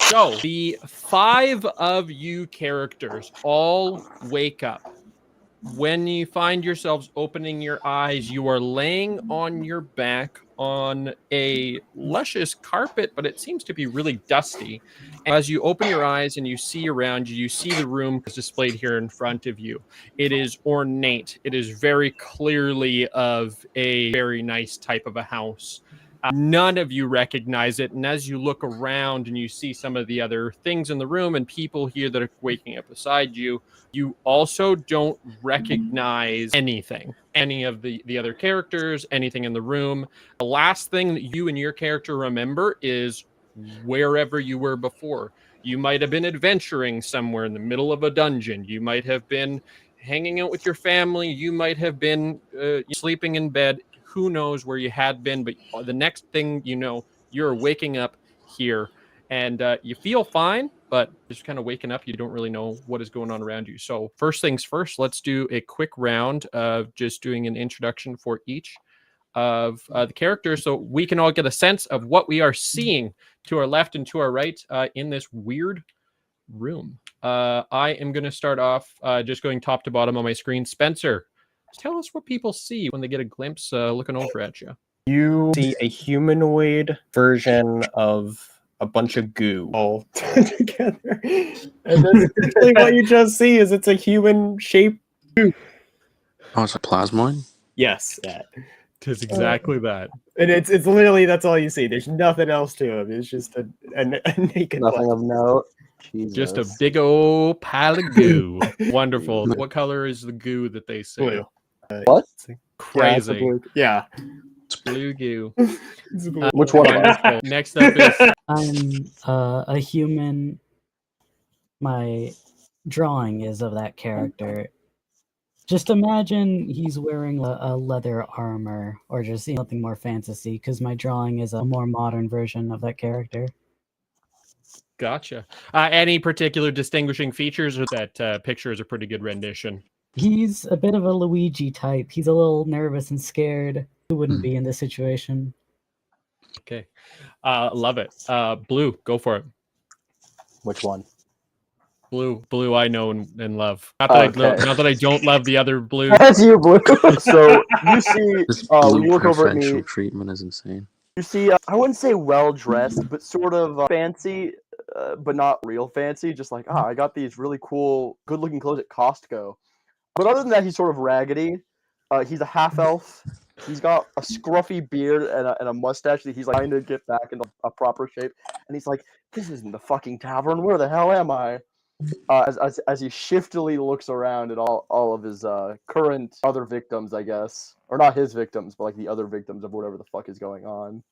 So the 5 of you characters all wake up. When you find yourselves opening your eyes, you are laying on your back on a luscious carpet, but it seems to be really dusty. As you open your eyes and you see around you, you see the room displayed here in front of you. It is ornate. It is very clearly of a very nice type of a house. None of you recognize it, and as you look around and you see some of the other things in the room and people here that are waking up beside you, you also don't recognize anything, any of the other characters, anything in the room. The last thing that you and your character remember is wherever you were before. You might have been adventuring somewhere in the middle of a dungeon. You might have been hanging out with your family. You might have been sleeping in bed. Who knows where you had been, but the next thing you know, you're waking up here. And you feel fine, but just kind of waking up, you don't really know what is going on around you. So first things first, let's do a quick round of just doing an introduction for each of the characters so we can all get a sense of what we are seeing to our left and to our right in this weird room. I am going to start off just going top to bottom on my screen. Spencer, tell us what people see when they get a glimpse looking over at you. You see a humanoid version of a bunch of goo all together. And that's essentially what you just see is it's a human shape. Oh, it's a plasmoid? Yes, that. It's exactly that. And it's literally, that's all you see. There's nothing else to him. It's just a naked Nothing of note. Jesus. Just a big old pile of goo. Wonderful. What color is the goo that they say? Blue. What? Crazy. Yeah. It's blue goo. Which one? Wonderful. Next up is... I'm a human. My drawing is of that character. Just imagine he's wearing a leather armor or just something more fantasy, because my drawing is a more modern version of that character. Gotcha. Any particular distinguishing features, or that picture is a pretty good rendition? He's a bit of a Luigi type. He's a little nervous and scared. Who wouldn't be in this situation? Okay. Love it. Blue, go for it. Which one? Blue, I know and love. Not that I don't love the other blue. That's you, Blue. So you see, This when you blue look over at preferential me, treatment is insane. you see, I wouldn't say well dressed, but sort of fancy, but not real fancy. Just like, I got these really cool, good looking clothes at Costco. But other than that, he's sort of raggedy. He's a half elf. He's got a scruffy beard and a mustache that he's like trying to get back into a proper shape. And he's like, "This isn't the fucking tavern. Where the hell am I?" As he shiftily looks around at all of his current other victims, I guess, or not his victims, but like the other victims of whatever the fuck is going on.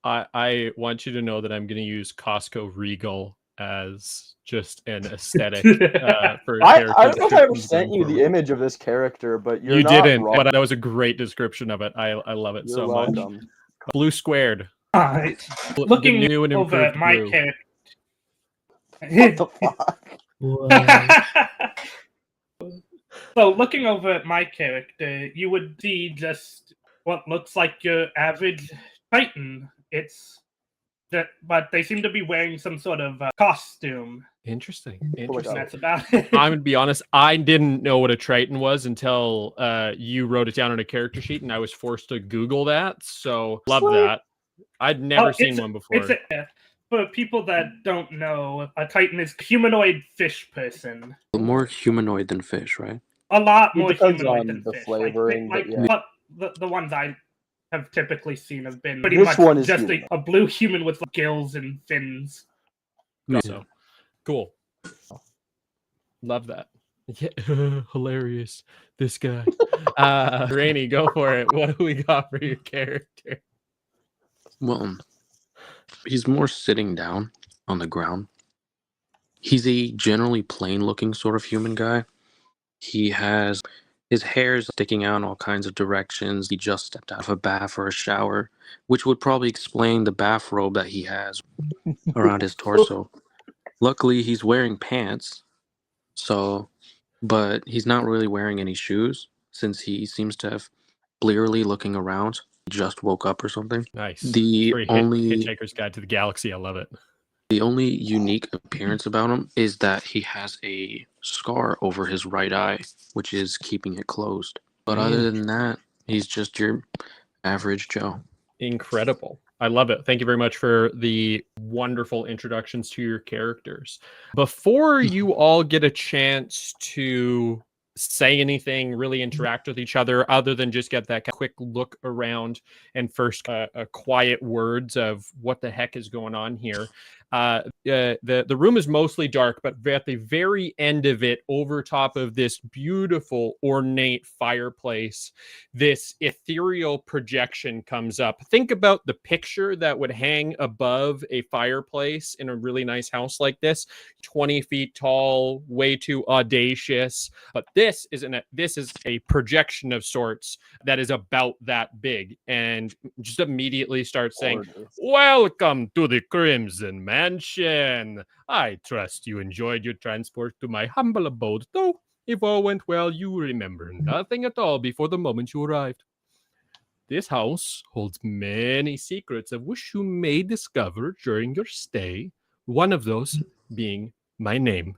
I want you to know that I'm going to use Costco Regal as just an aesthetic for I character don't know if I ever descriptions sent you going the image of this character, but You not didn't, wrong. but that was a great description of it. I love it You're so welcome. much. Blue squared. Alright. Looking new and over at improved my blue. character. What the fuck? Whoa. So looking over at my character, you would see just what looks like your average Titan. But they seem to be wearing some sort of costume. Interesting. And Interesting. that's about it. I'm gonna be honest. I didn't know what a Triton was until you wrote it down on a character sheet, and I was forced to Google that. So love that. I'd never seen one before. For people that don't know, a Titan is a humanoid fish person. More humanoid than fish, right? A lot It more depends humanoid on than the fish. flavoring, but yeah. But the ones I have typically seen have been pretty This much one is just human. a blue human with gills and fins. Yeah. So cool. Love that. Yeah, hilarious. This guy. Rainy, go for it. What do we got for your character? Well, he's more sitting down on the ground. He's a generally plain-looking sort of human guy. He has his hair's sticking out in all kinds of directions. He just stepped out of a bath or a shower, which would probably explain the bathrobe that he has around his torso. Luckily, he's wearing pants, but he's not really wearing any shoes since he seems to have blearily looking around. He just woke up or something. Nice. The Very only Hitchhiker's Guide to the Galaxy. I love it. The only unique appearance about him is that he has a scar over his right eye, which is keeping it closed. But other than that, he's just your average Joe. Incredible. I love it. Thank you very much for the wonderful introductions to your characters. Before you all get a chance to say anything, really interact with each other, other than just get that quick look around and first quiet words of what the heck is going on here. The room is mostly dark, but at the very end of it, over top of this beautiful ornate fireplace, this ethereal projection comes up. Think about the picture that would hang above a fireplace in a really nice house like this, 20 feet tall, way too audacious. But this is a projection of sorts that is about that big, and just immediately starts saying, "Welcome to the Crimson Mansion. I trust you enjoyed your transport to my humble abode, though if all went well, you remember nothing at all before the moment you arrived. This house holds many secrets of which you may discover during your stay, one of those being my name.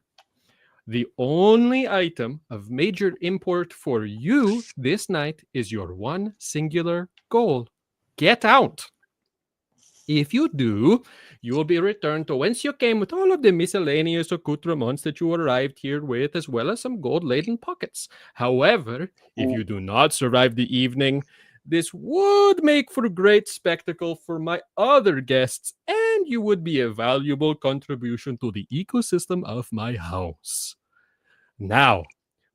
The only item of major import for you this night is your one singular goal. Get out. If you do, you will be returned to whence you came with all of the miscellaneous accoutrements that you arrived here with, as well as some gold-laden pockets. However, if you do not survive the evening, this would make for a great spectacle for my other guests, and you would be a valuable contribution to the ecosystem of my house. Now,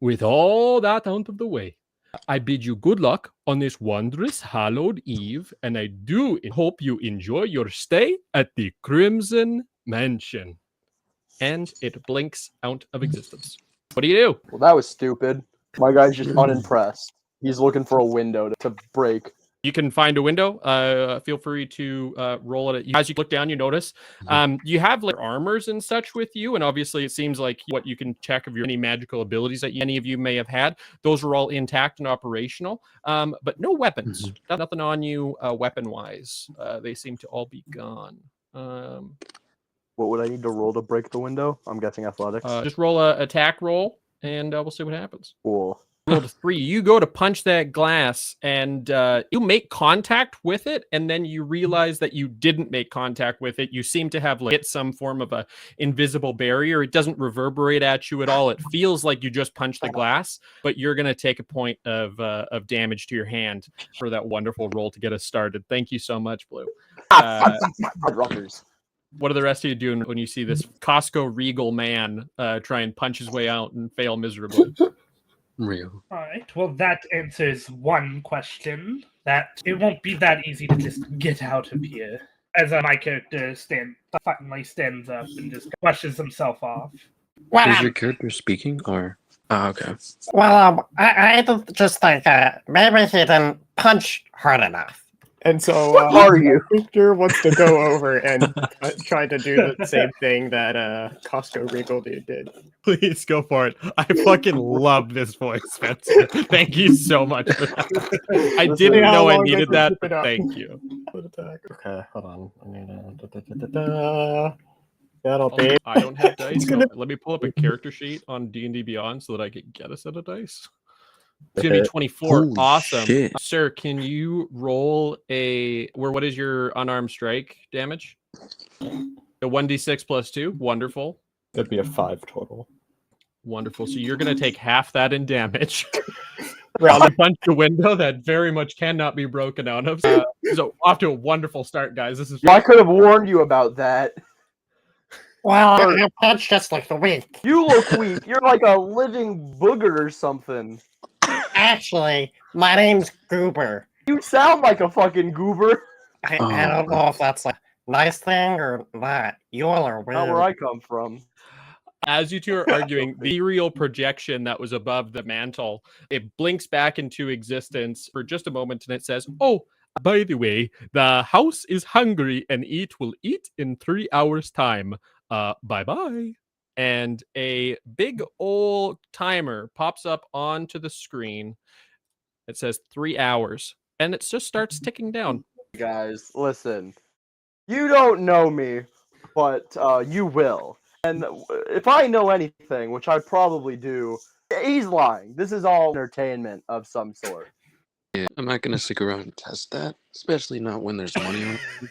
with all that out of the way, I bid you good luck on this wondrous hallowed eve, and I do hope you enjoy your stay at the Crimson Mansion." And it blinks out of existence. What do you do? Well, that was stupid. My guy's just unimpressed. He's looking for a window to break. You can find a window. Feel free to roll it. As you look down, you notice you have like armors and such with you, and obviously it seems like what you can check of your any magical abilities that any of you may have had. Those are all intact and operational, but no weapons. Nothing on you weapon-wise. They seem to all be gone. What would I need to roll to break the window? I'm guessing athletics. Just roll a attack roll, and we'll see what happens. Cool. Rolled a 3. You go to punch that glass, and you make contact with it, and then you realize that you didn't make contact with it. You seem to have hit some form of a invisible barrier. It doesn't reverberate at you at all. It feels like you just punched the glass, but you're going to take a point of damage to your hand for that wonderful roll to get us started. Thank you so much, Blue. What are the rest of you doing when you see this Costco regal man try and punch his way out and fail miserably? Real. All right. Well, that answers one question. That it won't be that easy to just get out of here. As my character finally stands up and just brushes himself off. Well, Is your character speaking or? Okay. well, I just think maybe he didn't punch hard enough. And so What are you? Victor wants to go over and try to do the same thing that Costco Regal dude did. Please go for it. I fucking love this voice, Spencer. Thank you so much for that. I didn't know I needed that, but thank you. Okay, hold on. I need that'll be. I don't have dice. So let me pull up a character sheet on D&D Beyond so that I can get a set of dice. It's gonna be 24. Holy awesome. shit. Sir, can you roll what is your unarmed strike damage? A 1d6 plus 2. Wonderful. That'd be a 5 total. Wonderful. So you're gonna take half that in damage. Round a punch the window that very much cannot be broken out of. So off to a wonderful start, guys. This is I could have warned you about that. Well, your punch just looked weak. You look weak. You're like a living booger or something. Actually, my name's Goober. You sound like a fucking goober. I don't know if that's a nice thing or not. You all are weird. Not where I come from. As you two are arguing, the ethereal projection that was above the mantle, it blinks back into existence for just a moment, and it says, "Oh, by the way, the house is hungry, and it will eat in 3 hours' time. Bye-bye." And a big old timer pops up onto the screen. It says 3 hours, and it just starts ticking down. Guys, listen. You don't know me, but you will. And if I know anything, which I probably do, he's lying. This is all entertainment of some sort. Yeah, I'm not gonna stick around and test that, especially not when there's money on it.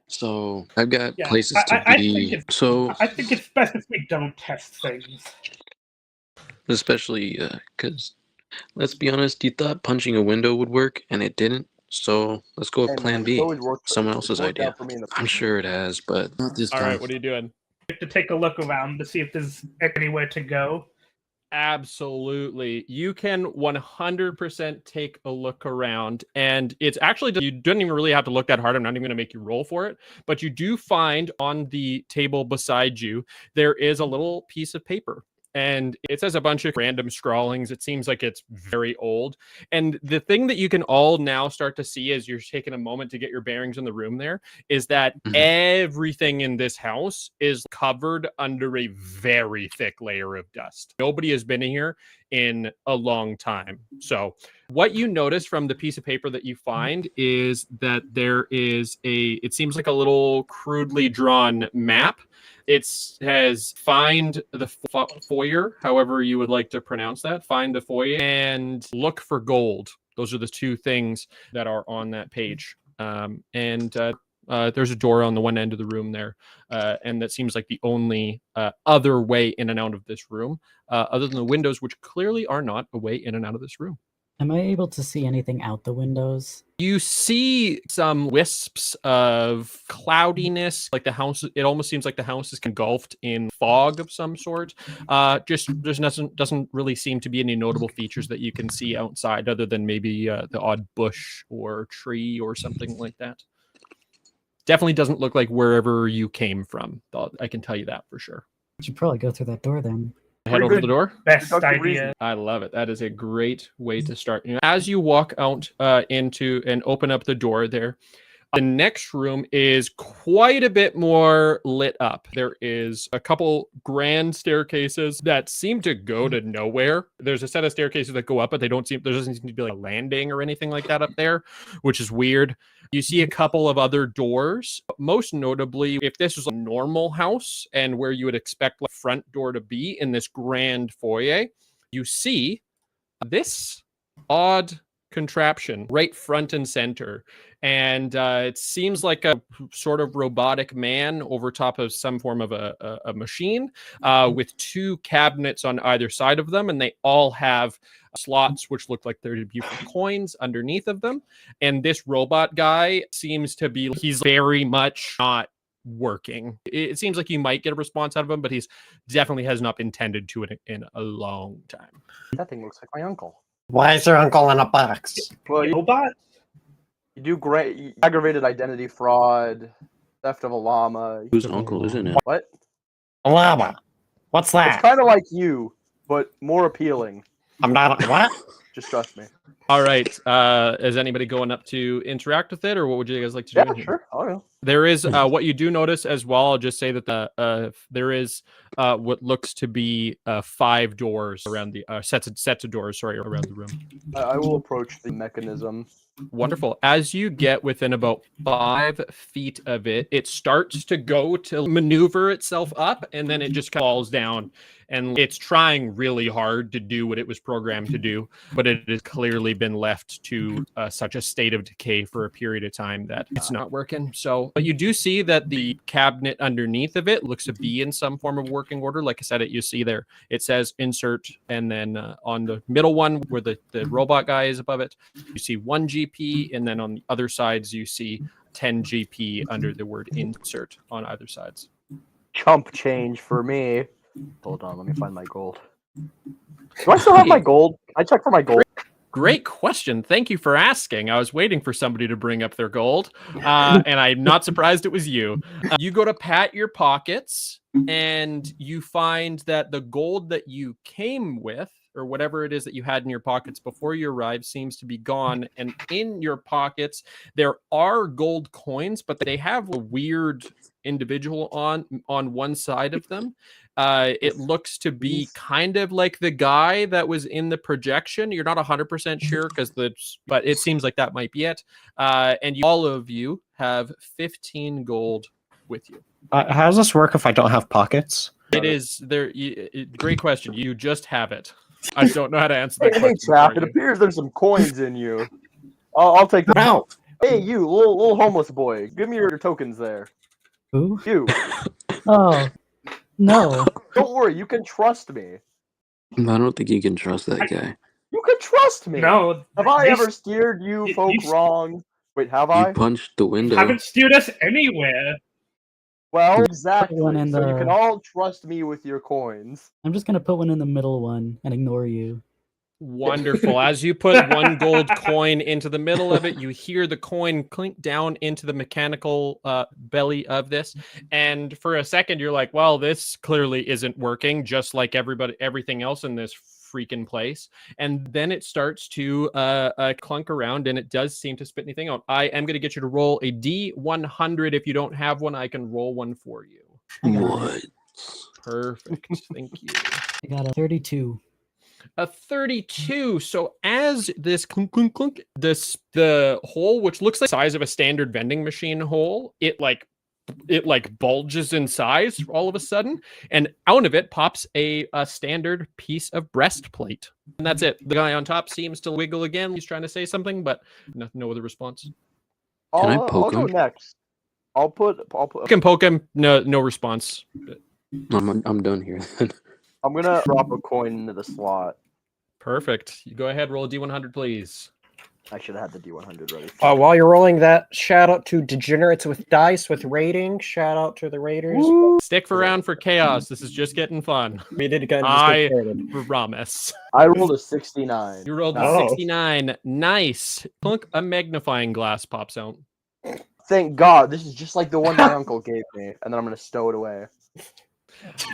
So I've got Yeah, places to be. I think it's best if we don't test things. Especially because, let's be honest, you thought punching a window would work, and it didn't. So let's go with Hey, Plan man, it's B. always worked. Someone It's else's worked idea. out for me in the I'm sure it has, but not this All time. right, what are you doing? We have to take a look around to see if there's anywhere to go. Absolutely. You can 100% take a look around. And it's actually, you don't even really have to look that hard. I'm not even going to make you roll for it. But you do find on the table beside you, there is a little piece of paper. And it says a bunch of random scrawlings. It seems like it's very old. And the thing that you can all now start to see as you're taking a moment to get your bearings in the room there is that everything in this house is covered under a very thick layer of dust. Nobody has been here in a long time. So what you notice from the piece of paper that you find is that there is it seems like a little crudely drawn map. It has find the foyer, however you would like to pronounce that. Find the foyer and look for gold. Those are the two things that are on that page. There's a door on the one end of the room there. And that seems like the only other way in and out of this room, other than the windows, which clearly are not a way in and out of this room. Am I able to see anything out the windows? You see some wisps of cloudiness, like the house. It almost seems like the house is engulfed in fog of some sort. Just there's doesn't really seem to be any notable features that you can see outside, other than maybe the odd bush or tree or something like that. Definitely doesn't look like wherever you came from. I can tell you that for sure. We should probably go through that door then. Head over to the door. Best Deductive idea. reasoning. I love it. That is a great way to start. As you walk out into and open up the door there, the next room is quite a bit more lit up. There is a couple grand staircases that seem to go to nowhere. There's a set of staircases that go up, but there doesn't seem to be like a landing or anything like that up there, which is weird. You see a couple of other doors. Most notably, if this was a normal house and where you would expect the front door to be in this grand foyer, you see this odd contraption right front and center. And it seems like a sort of robotic man over top of some form of a machine with two cabinets on either side of them. And they all have slots which look like they're to be for coins underneath of them. And this robot guy seems to be, he's very much not working. It seems like you might get a response out of him, but he's definitely has not been tended to it in a long time. That thing looks like my uncle. Why is your uncle in a box? Well, you Robot? do great aggravated identity fraud, theft of a llama. Whose uncle isn't it? What? A llama. What's It's that? kind of like you, but more appealing. I'm not. What? Just trust me. All right. Is anybody going up to interact with it, or what would you guys like to do? Yeah, in here? sure. Oh, yeah. There is what you do notice as well. I'll just say that there is what looks to be 5 doors around the sets of doors. Sorry, around the room. I will approach the mechanism. Wonderful. As you get within about 5 feet of it, it starts to go to maneuver itself up, and then it just falls down. And it's trying really hard to do what it was programmed to do, but it has clearly been left to such a state of decay for a period of time that it's not working. So, but you do see that the cabinet underneath of it looks to be in some form of working order. Like I said, you see there, it says insert, and then on the middle one where the robot guy is above it, you see 1 GP, and then on the other sides, you see 10 GP under the word insert on either sides. Chump change for me. Hold on, let me find my gold. Do I still have my gold? Can I check for my gold? Great question. Thank you for asking. I was waiting for somebody to bring up their gold, and I'm not surprised it was you. You go to pat your pockets, and you find that the gold that you came with, or whatever it is that you had in your pockets before you arrived, seems to be gone. And in your pockets, there are gold coins, but they have a weird individual on one side of them. It looks to be kind of like the guy that was in the projection. You're not 100% sure but it seems like that might be it. And all of you have 15 gold with you. How does this work if I don't have pockets? It is there. Great question. You just have it. I don't know how to answer that Hey, question chap, for it you. appears there's some coins in you. I'll take them. No. Hey, you, little homeless boy. Give me your tokens there. Who? You. Oh, no. Don't worry, you can trust me. I don't think you can trust that guy. You can trust me. No, Have I they ever steered you folk you wrong? Wait, have You I? punched the window. haven't steered us anywhere. Well, one exactly. in So you can the- all trust me with your coins. I'm just gonna put one in the middle one and ignore you. Wonderful. As you put one gold coin into the middle of it, you hear the coin clink down into the mechanical belly of this. And for a second, you're like, well, this clearly isn't working, just like everything else in this freaking place. And then it starts to clunk around, and it does seem to spit anything out. I am going to get you to roll a D100. If you don't have one, I can roll one for you. I got What? it. Perfect. Thank you. I got a 32. A 32. So as this clunk, clunk, clunk, the hole, which looks like the size of a standard vending machine hole, it bulges in size all of a sudden, and out of it pops a standard piece of breastplate, and that's it. The guy on top seems to wiggle again. He's trying to say something, but no other response. Can I I'll poke go him? next. I'll put. You can poke him. No response. I'm done here. I'm gonna drop a coin into the slot. Perfect. You go ahead. Roll a D100, please. I should have had the D100 ready. While you're rolling that, shout out to Degenerates with Dice with rating. Shout out to the Raiders. Stick around for chaos. This is just getting fun. We did again. I promise. I rolled a 69. You rolled a Oh. 69. Nice. Clunk, a magnifying glass pops out. Thank God, this is just like the one my uncle gave me, and then I'm gonna stow it away.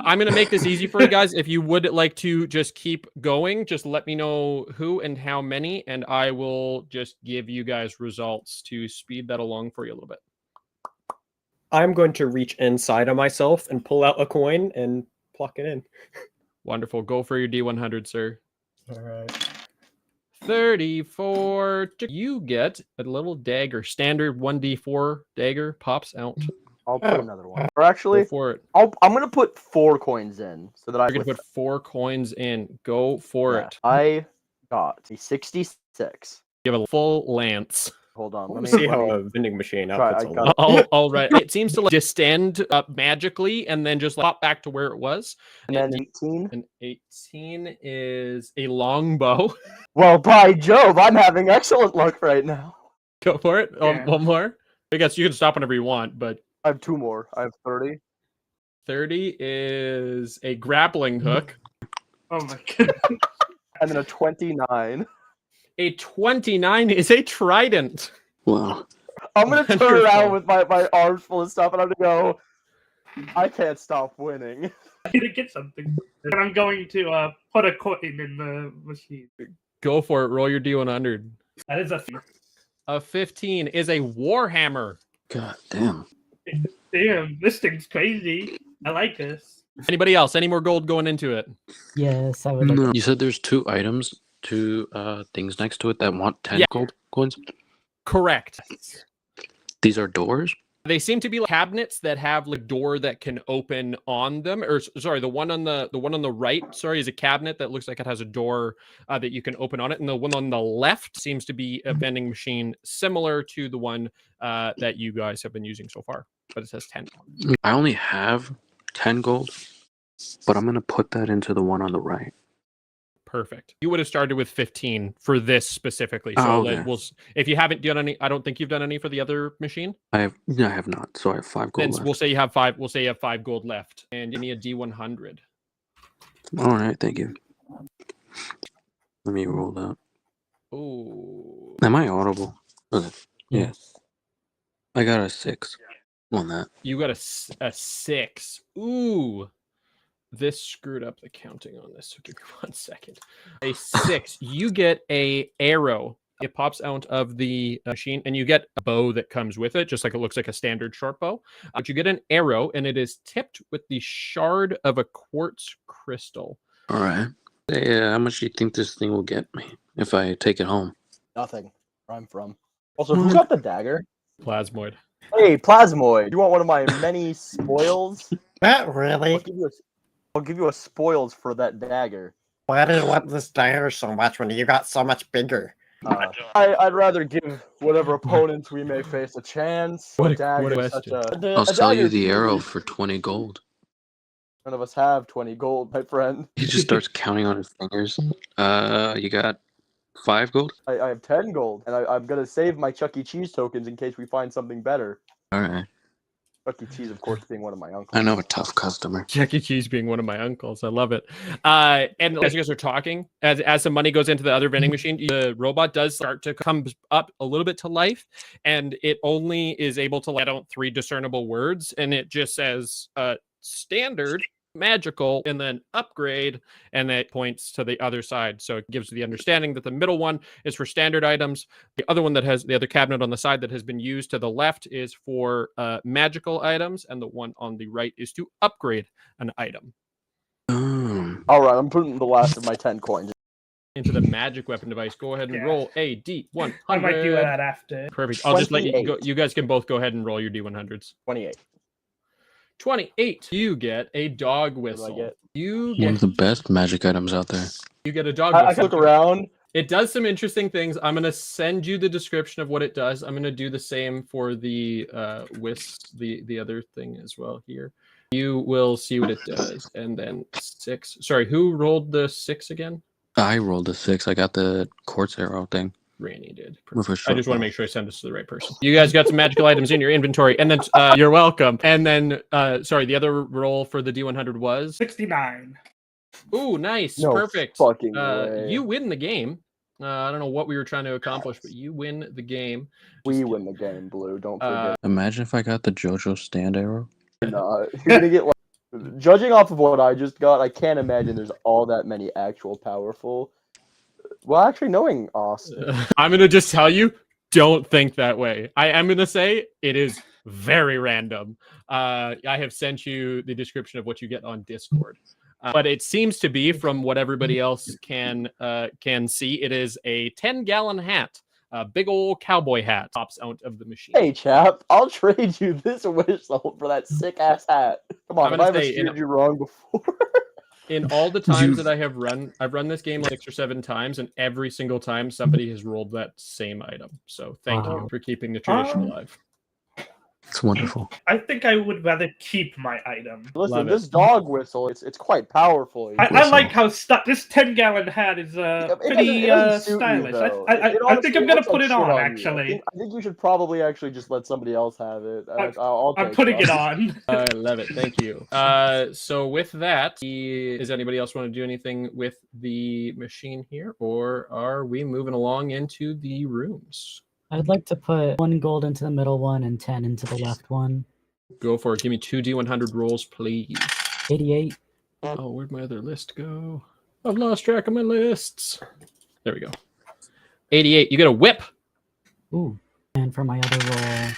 I'm going to make this easy for you guys. If you would like to just keep going, just let me know who and how many, and I will just give you guys results to speed that along for you a little bit. I'm going to reach inside of myself and pull out a coin and pluck it in. Wonderful. Go for your D100, sir. All right. 34. You get a little dagger. Standard 1d4 dagger pops out. I'll put another one. Or actually, Go for it. I'm gonna put 4 coins in so that I You're going to put 4 coins in. Go for it. I got a 66. You have a full lance. Hold on, Let me see how a vending machine try, outputs I a got lot. All right. It seems to distend magically and then just pop back to where it was. and then 18. An 18 is a longbow. Well, by Jove, I'm having excellent luck right now. Go for it. Yeah. One more. I guess you can stop whenever you want, but I have 2 more. I have 30. 30 is a grappling hook. Oh my god. And then a 29. A 29 is a trident. Wow. I'm gonna turn Wonderful. around with my arms full of stuff, and I'm gonna go. I can't stop winning. I need to get something. And I'm going to put a coin in the machine. Go for it. Roll your D100. That is A 15 is a warhammer. God damn. damn, this thing's crazy. I like this. Anybody else? Any more gold going into it? Yes, I would like No. You said there's 2 items, 2 things next to it that want 10 Yeah. gold coins. Correct. These are doors. They seem to be like cabinets that have like door that can open on them. Or sorry, the one on the right, sorry, is a cabinet that looks like it has a door that you can open on it, and the one on the left seems to be a vending machine similar to the one that you guys have been using so far, but it says 10. I only have 10 gold, but I'm gonna put that into the one on the right. Perfect. You would have started with 15 for this specifically. So Oh, okay. if you haven't done any, I don't think you've done any for the other machine. I have not. So I have 5 gold Then left. we'll say you have 5. We'll say you have 5 gold left, and you need a D100. All right, thank you. Let me roll that. Oh, Am I audible? Okay. Yeah. I got a 6 on that. you got a 6. Ooh, this screwed up the counting on this. So give me 1 second. A 6. You get a arrow. It pops out of the machine, and you get a bow that comes with it, just like it looks like a standard short bow. But you get an arrow, and it is tipped with the shard of a quartz crystal. All right. Yeah, how much do you think this thing will get me if I take it home? Nothing. Where I'm from. Also, who got the dagger? Plasmoid. Hey, Plasmoid, you want one of my many spoils? Not really. I'll give you a spoils for that dagger. Why do you want this dagger so much when you got so much bigger? I'd rather give whatever opponents we may face a chance. What a dagger is question. I'll sell you dagger's the arrow huge. for 20 gold. None of us have 20 gold, my friend. He just starts counting on his fingers. You got 5 gold? I have 10 gold, and I'm gonna save my Chuck E. Cheese tokens in case we find something better. Alright. Chuck E. Cheese, of course, being one of my uncles. I know a tough customer. Chuck E. Cheese being one of my uncles. I love it. And as you guys are talking, as some money goes into the other vending machine, the robot does start to come up a little bit to life, and it only is able to let out 3 discernible words, and it just says standard, magical, and then upgrade, and that points to the other side. So it gives the understanding that the middle one is for standard items. The other one that has the other cabinet on the side that has been used to the left is for magical items, and the one on the right is to upgrade an item. All right, I'm putting the last of my 10 coins Into the magic weapon device. Go ahead and Yeah. roll a D100. I might do that after. Perfect. I'll just let you go. 28. You guys can both go ahead and roll your D100s. 28. 28. You get a dog What do I whistle. get? You One get of the best magic items out there. you get a dog I whistle. can look around. It does some interesting things. I'm going to send you the description of what it does. I'm going to do the same for the the other thing as well here. You will see what it does. And then 6. Sorry, who rolled the 6 again? I rolled a 6. I got the quartz arrow thing. Randy did. With a I short just want to bow. make sure I send this to the right person. You guys got some magical items in your inventory, and then you're welcome. And then, sorry, the other roll for the D100 was 69. ooh, nice, No perfect. fucking way. You win the game. I don't know what we were trying to accomplish, but you win the game. We win the game, Blue. Don't forget. Imagine if I got the JoJo stand arrow. You're gonna get like. Judging off of what I just got, I can't imagine there's all that many actual powerful. Well, actually, knowing Austin, I'm gonna just tell you, don't think that way. I am gonna say it is very random. I have sent you the description of what you get on Discord, but it seems to be, from what everybody else can see, it is a 10-gallon hat, a big old cowboy hat, pops out of the machine. hey chap, I'll trade you this whistle for that sick ass hat. Come on, I'm have gonna I ever say, steered you wrong before? In all the times that I've run this game like 6 or 7 times, and every single time somebody has rolled that same item. So thank you for keeping the tradition alive. It's wonderful. I think I would rather keep my item. Listen, Love it. this dog whistle, it's quite powerful. I like how this 10-gallon hat is pretty it doesn't suit you, stylish. though. I It think honestly I'm gonna looks put like it shit on, you. actually. I think you should probably actually just let somebody else have it. I'll I'm take putting it off. on. I love it. Thank you. So with that, does anybody else want to do anything with the machine here, or are we moving along into the rooms? I'd like to put 1 gold into the middle one and 10 into the left one. Go for it. Give me 2 D100 rolls, please. 88. Oh, where'd my other list go? I've lost track of my lists. There we go. 88. You get a whip. Ooh. And for my other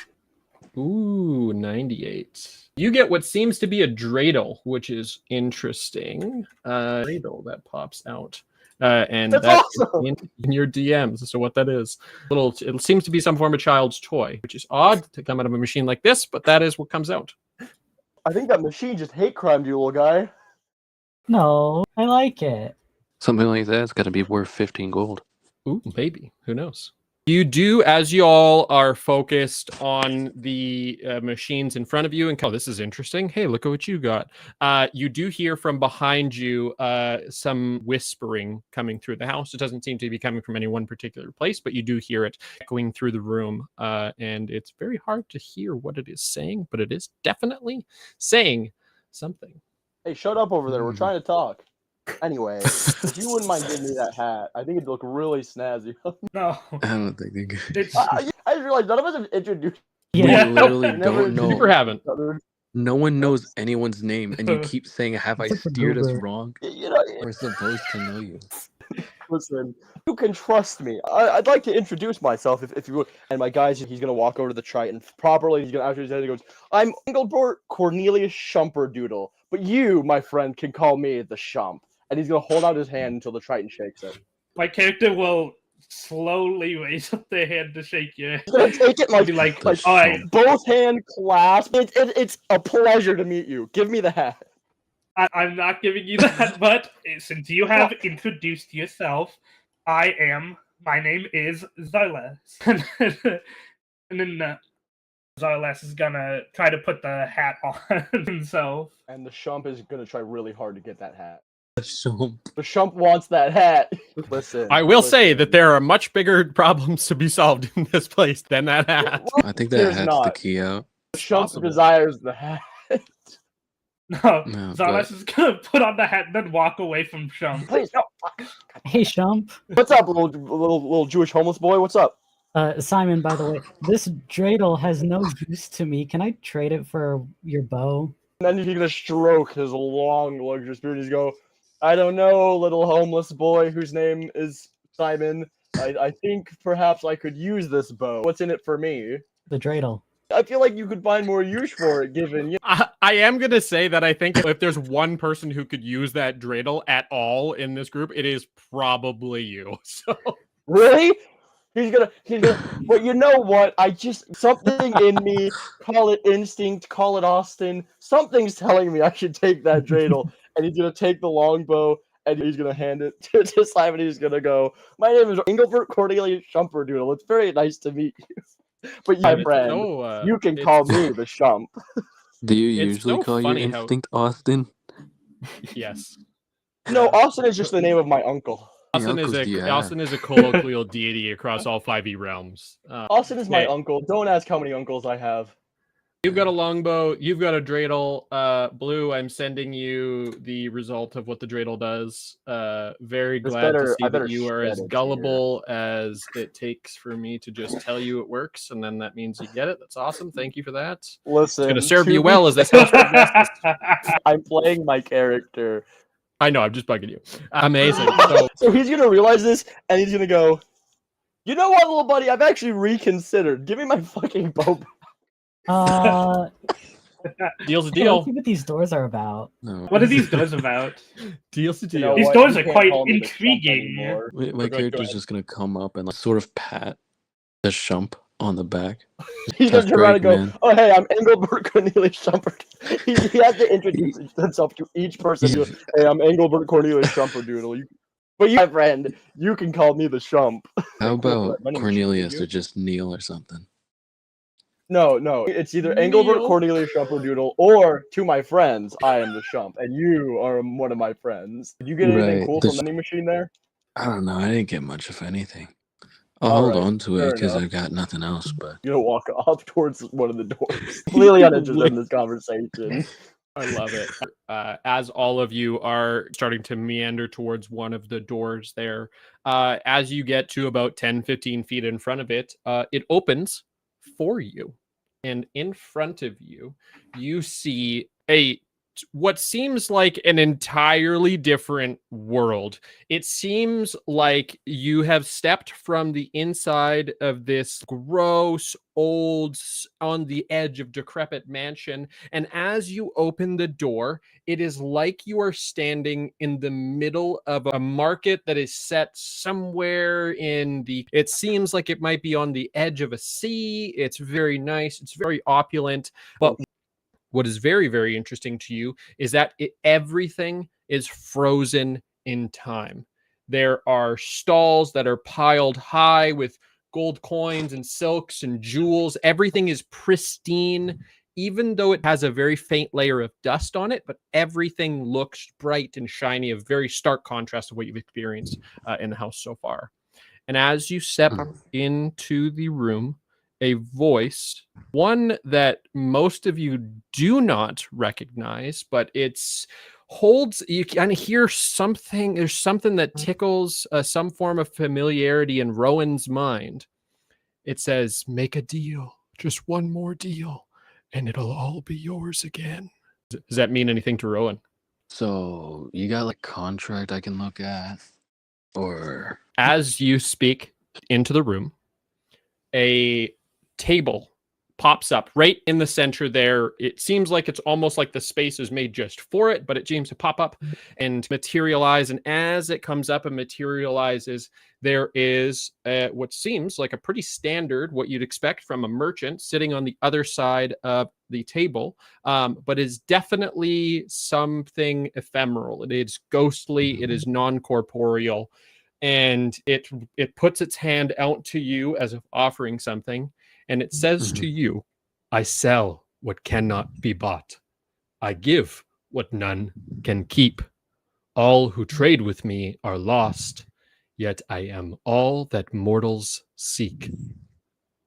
roll, Ooh, 98. You get what seems to be a dreidel, which is interesting. Dreidel that pops out. And That's that's awesome. in your DMs as to what that is. It seems to be some form of child's toy, which is odd to come out of a machine like this, but that is what comes out. I think that machine just hate crimed you, little guy. no, I like it. Something like that's got to be worth 15 gold. Ooh, maybe. Who knows? You do, as you all are focused on the machines in front of you, and oh, this is interesting. Hey, look at what you got. You do hear from behind you some whispering coming through the house. It doesn't seem to be coming from any one particular place, but you do hear it echoing through the room, and it's very hard to hear what it is saying, but it is definitely saying something. Hey, shut up over there. We're trying to talk. Anyway, if you wouldn't mind giving me that hat, I think it'd look really snazzy. No, I don't think they could. it's I just realized none of us have introduced We Yeah. literally Never- don't Super know. haven't. each other. No one knows anyone's name, and you keep saying, "Have I It's a steered us goober. wrong?" You know, We're supposed to know you. listen, you can trust me. I'd like to introduce myself if you would. And my guy's, he's going to walk over to the Triton properly. He's going to, after his head, he goes, I'm Engelbert Cornelius Shumperdoodle, but you, my friend, can call me the Shump. And he's going to hold out his hand until the Triton shakes it. my character will slowly raise up their hand to shake you. He's gonna take it Be like, The all right, Shump. both hand clasp. It's a pleasure to meet you. Give me the hat. I'm not giving you that, but since you have introduced yourself, my name is Zarles. And then Zarles is gonna try to put the hat on himself. And the Shump is gonna try really hard to get that hat. The Shump. The Shump wants that hat. Listen. I will say listen. that there are much bigger problems to be solved in this place than that hat. Well, I think that there's hat's not. the key out. The Shump possible. desires the hat. No, No, Zarles is gonna put on the hat and then walk away from Shump. Please, no. Hey, Shump. What's up, little Jewish homeless boy? What's up? Simon, by the way, this dreidel has no use to me. Can I trade it for your bow? And then he's gonna stroke his long, luxurious beard. He's go, I don't know, little homeless boy whose name is Simon. I think perhaps I could use this bow. What's in it for me? The dreidel. I feel like you could find more use for it, given you. I am going to say that I think if there's one person who could use that dreidel at all in this group, it is probably you. So Really? He's gonna. But you know what? Something in me, call it instinct, call it Austin. Something's telling me I should take that dreidel, and he's gonna take the longbow and he's gonna hand it to Simon. He's gonna go. My name is Engelbert Cornelius Shumperdoodle. It's very nice to meet you. But my friend, you can call me the Shump. Do you It's usually so call your funny how- instinct Austin? yes. No, Austin is just the name of my uncle. Austin uncles do you have? Austin is a colloquial deity across all 5e realms. Austin is my okay. uncle. Don't ask how many uncles I have. You've got a longbow. You've got a dreidel. Blue, I'm sending you the result of what the dreidel does. Very glad to see that you are as gullible as it takes for me to just tell you it works, and then that means you get it. That's awesome. Thank you for that. Listen, It's going to serve you well as this house progresses. I'm playing my character. I know. I'm just bugging you. Amazing. So he's gonna realize this, and he's gonna go. You know what, little buddy? I've actually reconsidered. Give me my fucking bow back. Deal's a Hey, deal. let's see what these doors are about. No. What are these doors about? Deal's a You deal. know These what? doors You are can't quite call me the Shump intriguing. anymore. My Go character's ahead. just gonna come up and like, sort of pat the Shump on the back. He's gonna Tough turn around and break, go, man. "Oh, hey, I'm Engelbert Cornelius Shumpert." He has to introduce himself to each person. He goes, "Hey, I'm Engelbert Cornelius Shumperdoodle." But you, my friend, you can call me the Shump. How about My name is Cornelius Shump, or just Neil or something? No, it's either Engelbert Neil. Cornelius Shumperdoodle or to my friends, I am the Shump, and you are one of my friends. Did you get anything Right, cool the from the vending machine there? I don't know. I didn't get much of anything. I'll All hold right, on to it fair because enough. I've got nothing else. But You're gonna walk off towards one of the doors, completely uninterested in this conversation. I love it. As all of you are starting to meander towards one of the doors there, as you get to about 10-15 feet in front of it, it opens for you. And in front of you, you see what seems like an entirely different world. It seems like you have stepped from the inside of this gross, old, on the edge of decrepit mansion, and as you open the door, it is like you are standing in the middle of a market that is set somewhere it seems like it might be on the edge of a sea. It's very nice. It's very opulent, but what is very, very interesting to you is that everything is frozen in time. There are stalls that are piled high with gold coins and silks and jewels. Everything is pristine, even though it has a very faint layer of dust on it, but everything looks bright and shiny, a very stark contrast of what you've experienced in the house so far. And as you step into the room, a voice, one that most of you do not recognize, but you kind of hear something. There's something that tickles some form of familiarity in Rowan's mind. It says, "Make a deal, just one more deal, and it'll all be yours again." Does that mean anything to Rowan? so you got like contract I can look at, or As you speak into the room, a table pops up right in the center there. It seems like it's almost like the space is made just for it, but it seems to pop up and materialize. And as it comes up and materializes, there is what seems like a pretty standard, what you'd expect from a merchant sitting on the other side of the table, but is definitely something ephemeral. It is ghostly, it is non-corporeal, and it puts its hand out to you as if offering something, and it says to you, I sell what cannot be bought. I give what none can keep. All who trade with me are lost, yet I am all that mortals seek.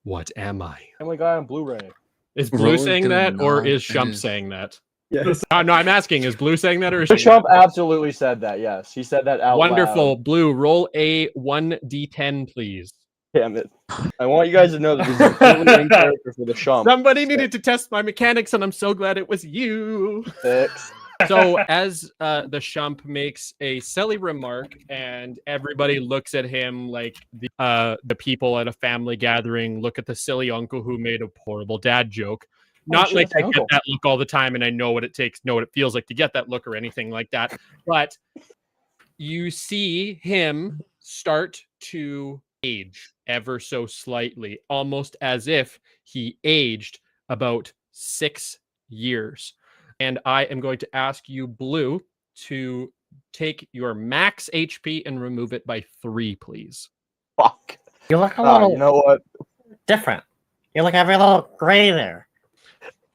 What am I? Family Guy on Blu-ray. Is Blue Roland's saying gonna that, or nod is and Shump just- saying that? Yes. No, I'm asking, is Blue saying that, or is Trump absolutely said that. Yes, he said that out Wonderful. loud. Blue, roll a 1d10, please. Damn it! I want you guys to know that this is completely in character for the Shump. Somebody needed to test my mechanics, and I'm so glad it was you. 6. So as the Shump makes a silly remark, and everybody looks at him like the people at a family gathering look at the silly uncle who made a horrible dad joke. Not shit, like that's I my get uncle. that look all the time, and I know what it takes, know what it feels like to get that look or anything like that. But you see him start to age ever so slightly, almost as if he aged about 6 years. And I am going to ask you, Blue, to take your max HP and remove it by 3, please. Fuck. You look a little You know what? different. You look every little gray there.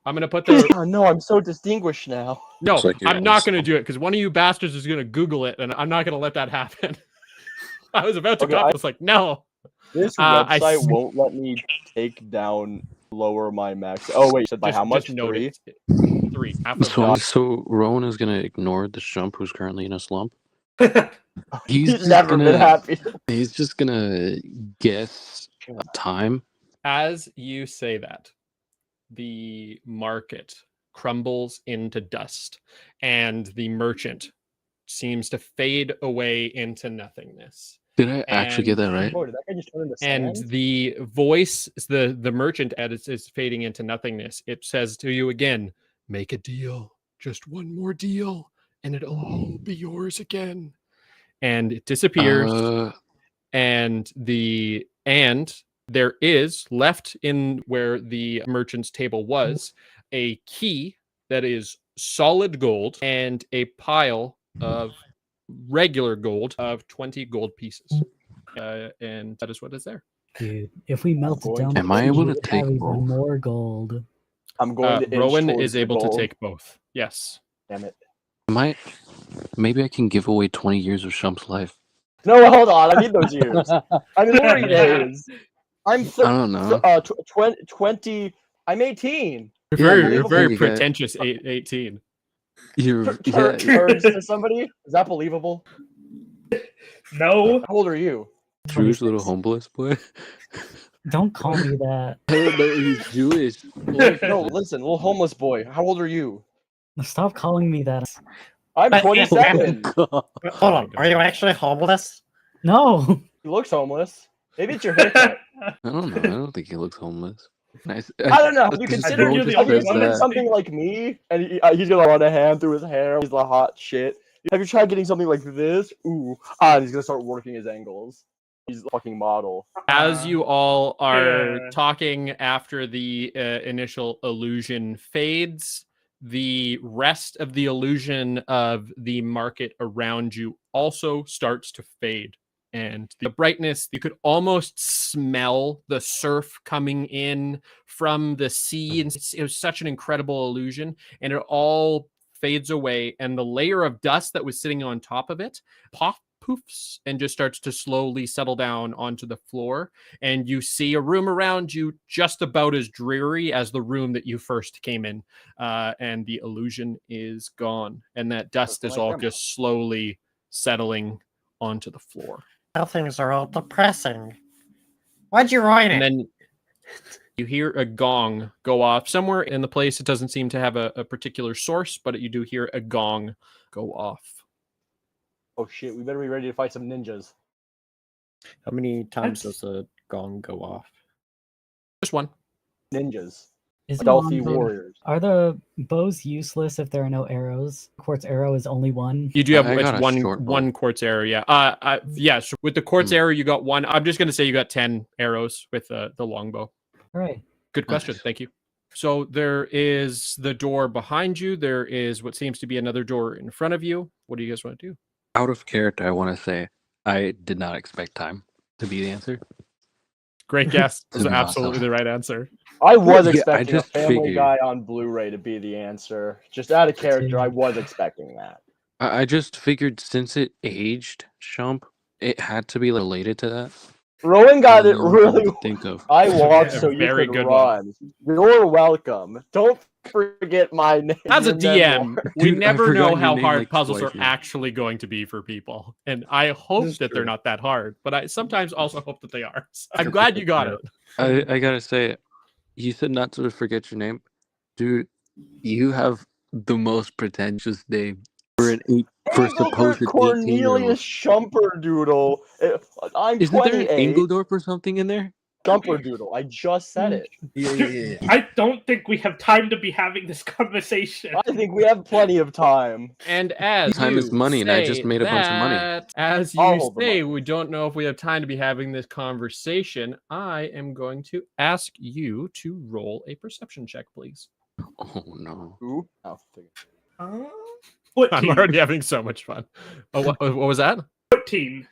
I'm going to put the... Oh, no, I'm so distinguished now. No, Looks like you're I'm not awesome. going to do it, because one of you bastards is going to Google it, and I'm not going to let that happen. I was about to Okay, cop. I was like, no. This I website see. won't let me take down, lower my max. Oh wait, you said by how much? Just note 3? it. 3. Half of So Rowan is gonna ignore the Shump who's currently in a slump. He's just never been gonna- happy. He's just gonna guess a time. As you say that, the market crumbles into dust, and the merchant seems to fade away into nothingness. Did I actually get that right? Boy, did that guy just turn into And sand? the voice, the merchant, as it is fading into nothingness, it says to you again, make a deal, just one more deal, and it'll all be yours again. And it disappears. And there is left in where the merchant's table was a key that is solid gold and a pile of regular gold of 20 gold pieces. And that is what is there. Dude, if we melted down Am the I key, able we to would have take even both? more gold. I'm going to inch Rowan towards is the able to gold. take both. Yes. Damn it. Maybe I can give away 20 years of Shump's life. No, hold on. I need those years. I mean, 40 days. I'm I don't know. 20. I'm 18. You're very you got- pretentious 18. You're Turns to somebody. Is that believable? No. How old are you? Drew's little homeless boy. Don't call me that. No, he's Jewish. No, listen, little homeless boy. How old are you? Stop calling me that. I'm But- 27. God. Hold on. Are you actually homeless? No. He looks homeless. Maybe it's your haircut. I don't know. I don't think he looks homeless. Nice. I don't know. Have you Just considered, Rowan you're the just have you only says one considered that. something like me? And he's gonna run a hand through his hair. He's the hot shit. Have you tried getting something like this? Ooh. And he's gonna start working his angles. He's a fucking model. As you all are Yeah. talking after the initial illusion fades, the rest of the illusion of the market around you also starts to fade. And the brightness, you could almost smell the surf coming in from the sea. And it was such an incredible illusion. And it all fades away. And the layer of dust that was sitting on top of it poofs and just starts to slowly settle down onto the floor. And you see a room around you just about as dreary as the room that you first came in. And the illusion is gone. And that dust is all just slowly settling onto the floor. Now things are all depressing. Why'd you write And it? then you hear a gong go off somewhere in the place. It doesn't seem to have a particular source, but you do hear a gong go off. Oh shit, we better be ready to fight some ninjas. How many times does a gong go off? Just one. ninjas, Is stealthy Longbow- warriors. Are the bows useless if there are no arrows? Quartz arrow is only one. You do have I it's got a one short bow. one quartz arrow. Yeah. So with the quartz arrow, you got one. I'm just gonna say you got 10 arrows with the longbow. All right. Good question. Nice. Thank you. So there is the door behind you. There is what seems to be another door in front of you. What do you guys want to do? Out of character, I want to say I did not expect time to be the answer. Great guess. To This is be absolutely awesome. the right answer. I was Yeah, I expecting a just Family figured. Guy on Blu-ray to be the answer. Just out of character, I was expecting that. I just figured since it aged, Shump, it had to be related to that. Rowan got it Only one thing really. to think of. I walked A so you very could good one. run. You're welcome. Don't forget my name. As a your DM, memoir. we Dude, I never forgot know your how name, hard like, puzzles twice are now. actually going to be for people. And I hope This is that they're true. not that hard, but I sometimes also hope that they are. So I'm glad you got it. I gotta say, you said not to forget your name. Dude, you have the most pretentious name for Engelbert supposed 18-year-old. Cornelius Schumperdoodle. I'm Isn't there an 28. Engeldorf or something in there? Schumperdoodle. I just said it. Yeah. I don't think we have time to be having this conversation. I think we have plenty of time. And as Time is you money, and I say just made a bunch of money. that, as I'll you hold the say, money. we don't know if we have time to be having this conversation. I am going to ask you to roll a perception check, please. Oh no. Ooh. Oh, figure. I'm 14. already having so much fun. Oh, what was that? 14.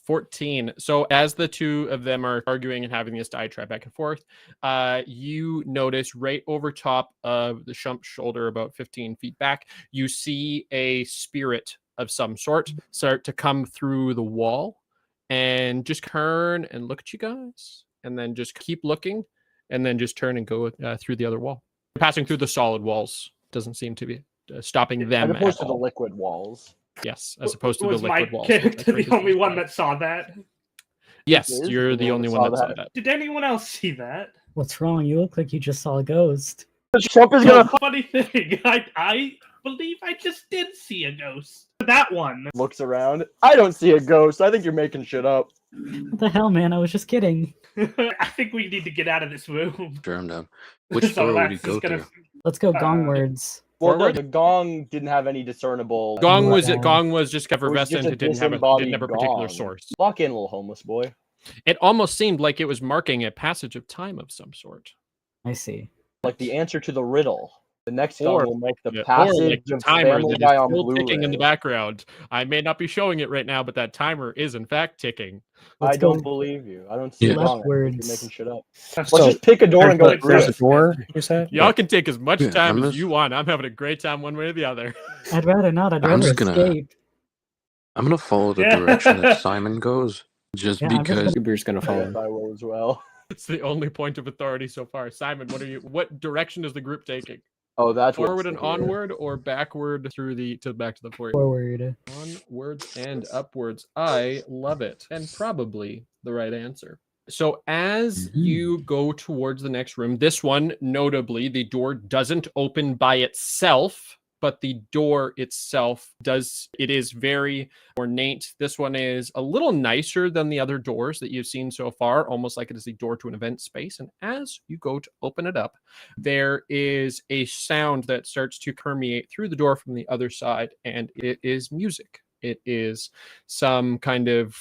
14. So as the two of them are arguing and having this diatribe back and forth, you notice right over top of the Shump's shoulder, about 15 feet back, you see a spirit of some sort start to come through the wall and just turn and look at you guys, and then just keep looking, and then just turn and go through the other wall. Passing through the solid walls doesn't seem to be stopping them As opposed at to the all. liquid walls. Yes, as opposed to the Was my liquid walls. character the only one that saw that? Yes, Is you're the only one that saw that. Did anyone else see that? What's wrong? You look like you just saw a ghost. Trump is gonna Funny thing, I believe I just did see a ghost. That one. looks around. I don't see a ghost. I think you're making shit up. What the hell, man? I was just kidding. I think we need to get out of this room. Sure, I'm down. Which So door would you Max go is gonna- through? Let's go Uh, gongwards. Well, no, Forward? the gong didn't have any discernible. Gong was Yeah. Gong was just just effervescent. a It didn't have a disembodied particular gong. source. Lock in, little homeless boy. It almost seemed like it was marking a passage of time of some sort. I see. Like the answer to the riddle. The next Or- gong will make the Yeah, or passage like the of timer Family that Guy is on still ticking in the Blu-ray. background. I may not be showing it right now, but that timer is in fact ticking. I Let's don't go believe you. I don't see a Yeah. gong. I think leftwards. you're making shit up. Let's Let's So, just pick a door and go there's- through There's a it. door, you said? Y'all can take as much Yeah, time I'm as just- you want. I'm having a great time one way or the other. I'd rather not. I'd I'm rather just gonna- escape. I'm gonna follow the Yeah. direction that Simon goes, just Yeah, I'm just because. Uber's gonna follow. Yes, I will as well. It's the only point of authority so far. Simon, what direction is the group taking? Oh, that's what's Forward and here. onward, or backward through back to the foyer? Forward. Onwards and upwards. I love it. And probably the right answer. So as you go towards the next room, this one, notably, the door doesn't open by itself, but the door itself does. It is very ornate. This one is a little nicer than the other doors that you've seen so far, almost like it is the door to an event space. And as you go to open it up, there is a sound that starts to permeate through the door from the other side, and it is music. It is some kind of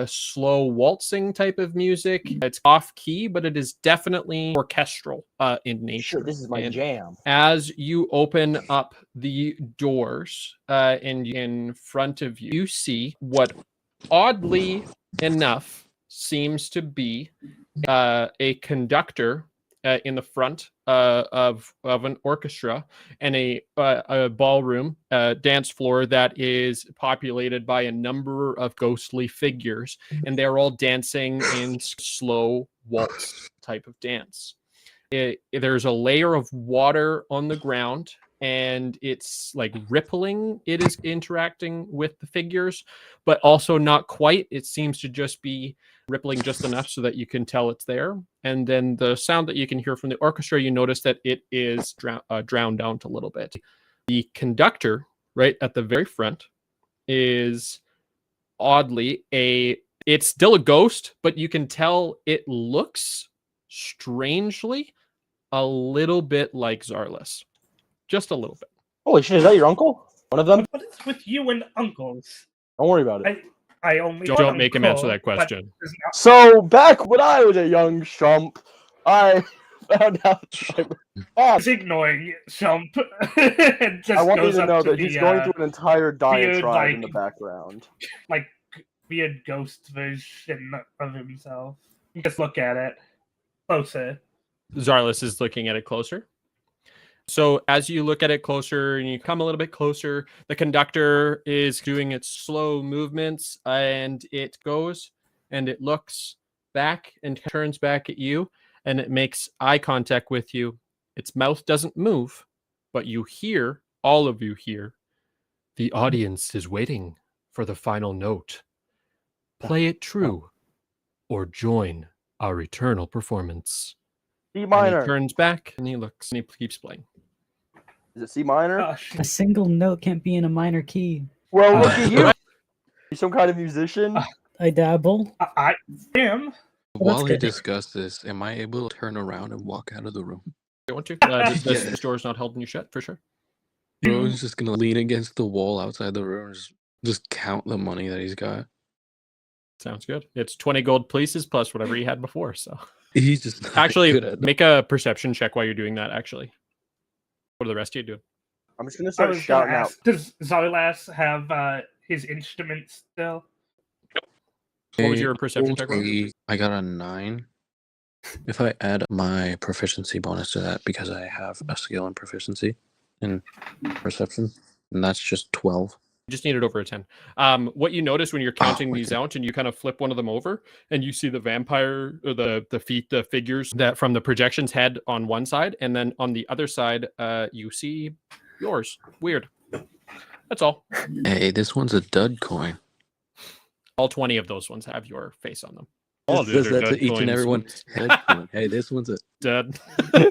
slow waltzing type of music. It's off key, but it is definitely orchestral in nature. Sure, this is my And jam. as you open up the doors and in front of you, you see what oddly enough seems to be a conductor in the front of an orchestra, and a ballroom dance floor that is populated by a number of ghostly figures, and they're all dancing in slow waltz type of dance. There's a layer of water on the ground, and it's like rippling. It is interacting with the figures, but also not quite. It seems to just be rippling just enough so that you can tell it's there. And then the sound that you can hear from the orchestra, you notice that it is drowned out a little bit. The conductor, right at the very front, is oddly it's still a ghost, but you can tell it looks strangely a little bit like Zarlis. Just a little bit. Holy shit, is that your uncle? One of them? What is with you and uncles? Don't worry about it. I only Don't make him answer uncle, that but question. there's not- So, back when I was a young shump, I found out He's ignoring Shump. And just I want you goes to up know to that he's the, going through an entire diatribe in the like- background. like weird ghost version of himself. Just look at it closer. Zarlis is looking at it closer. So as you look at it closer and you come a little bit closer, the conductor is doing its slow movements, and it goes and it looks back and turns back at you, and it makes eye contact with you. Its mouth doesn't move, but you hear, all of you hear, the audience is waiting for the final note. Play it true or join our eternal performance. C And minor. he turns back and he looks and he keeps playing. Is it C minor? Gosh. A single note can't be in a minor key. Well, look Uh, at you. You some kind of musician? I dabble. I am. While he good. discusses, am I able to turn around and walk out of the room? You want to? Yeah. This door's not holding you shut, for sure. Bro's just gonna lean against the wall outside the room and just count the money that he's got. Sounds good. It's 20 gold pieces plus whatever he had before. So He's just not actually, good at make a perception check while you're doing that. Actually, what are the rest of you doing? I'm just gonna I start was gonna shouting out. ask, does Zarlas have his instruments still? What was your perception check? Ron? I got a 9. If I add my proficiency bonus to that, because I have a skill in proficiency in perception, and that's just 12. You just need it over a 10. What you notice when you're counting these out and you kind of flip one of them over and you see the vampire or the figures that from the projection's head on one side, and then on the other side, you see yours. Weird. That's all. Hey, this one's a dud coin. All 20 of those ones have your face on them. All these says are that to dud each and coins. every one. Head coin. Hey, this oone's a Dead. Hey,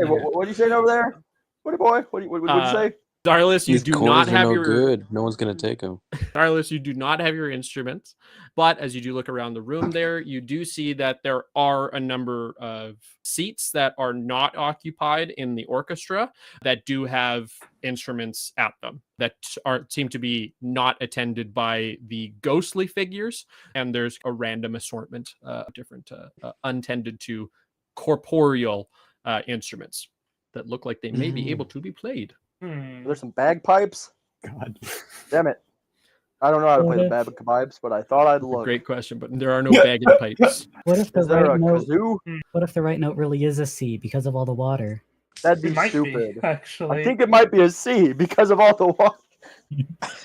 what are you saying over there? What boy? What did you say? Darlis, you These do coins not are have no your good. No one's gonna take them. Darlis, you do not have your instruments, but as you do look around the room there, you do see that there are a number of seats that are not occupied in the orchestra that do have instruments at them that seem to be not attended by the ghostly figures, and there's a random assortment of different untended to corporeal instruments that look like they may be able to be played. There's some bagpipes. God. Damn it! I don't know how to play the What bagpipes, but I thought I'd look. Great question, but there are no bagpipes. What if the Is there right a note? kazoo? What if the right note really is a C because of all the water? That'd It be might stupid. be, actually. I think it might be a C because of all the water.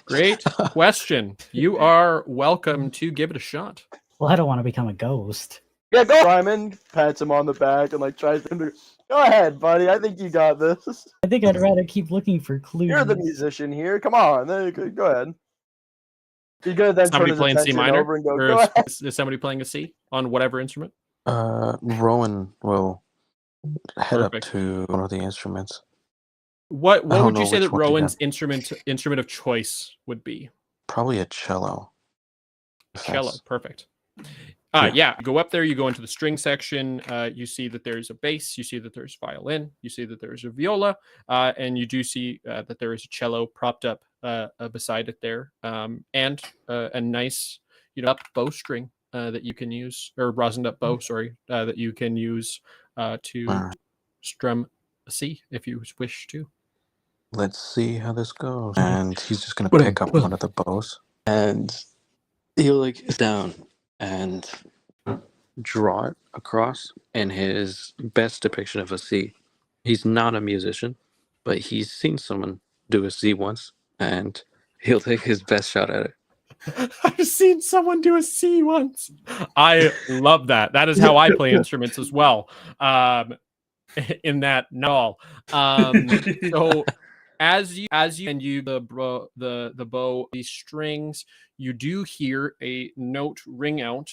Great question. You are welcome to give it a shot. Well, I don't want to become a ghost. Yeah, go. Simon pats him on the back and like tries to. Go ahead, buddy. I think you got this. I think I'd rather keep looking for clues. You're the musician here. Come on, go ahead. He's gonna then Somebody turn his playing C attention minor, over and go. or Go ahead. is somebody playing a C on whatever instrument? Rowan will head Perfect. up to one of the instruments. What I don't would you know say which that one to Rowan's instrument of choice would be? Probably a cello. If Cello. that's- Perfect. Yeah. Yeah. Go up there. You go into the string section. You see that there's a bass. You see that there's violin. You see that there's a viola, and you do see that there is a cello propped up beside it there, and a nice, up bowstring that you can use, or rosined up bow, sorry, that you can use to strum a C if you wish to. Let's see how this goes. And he's just gonna pick up one of the bows, and he'll sit down and draw it across in his best depiction of a C. He's not a musician, but he's seen someone do a C once, and he'll take his best shot at it. I've seen someone do a C once. I love that. That is how I play instruments as well. In that, no. So as you and you the bow, these strings, you do hear a note ring out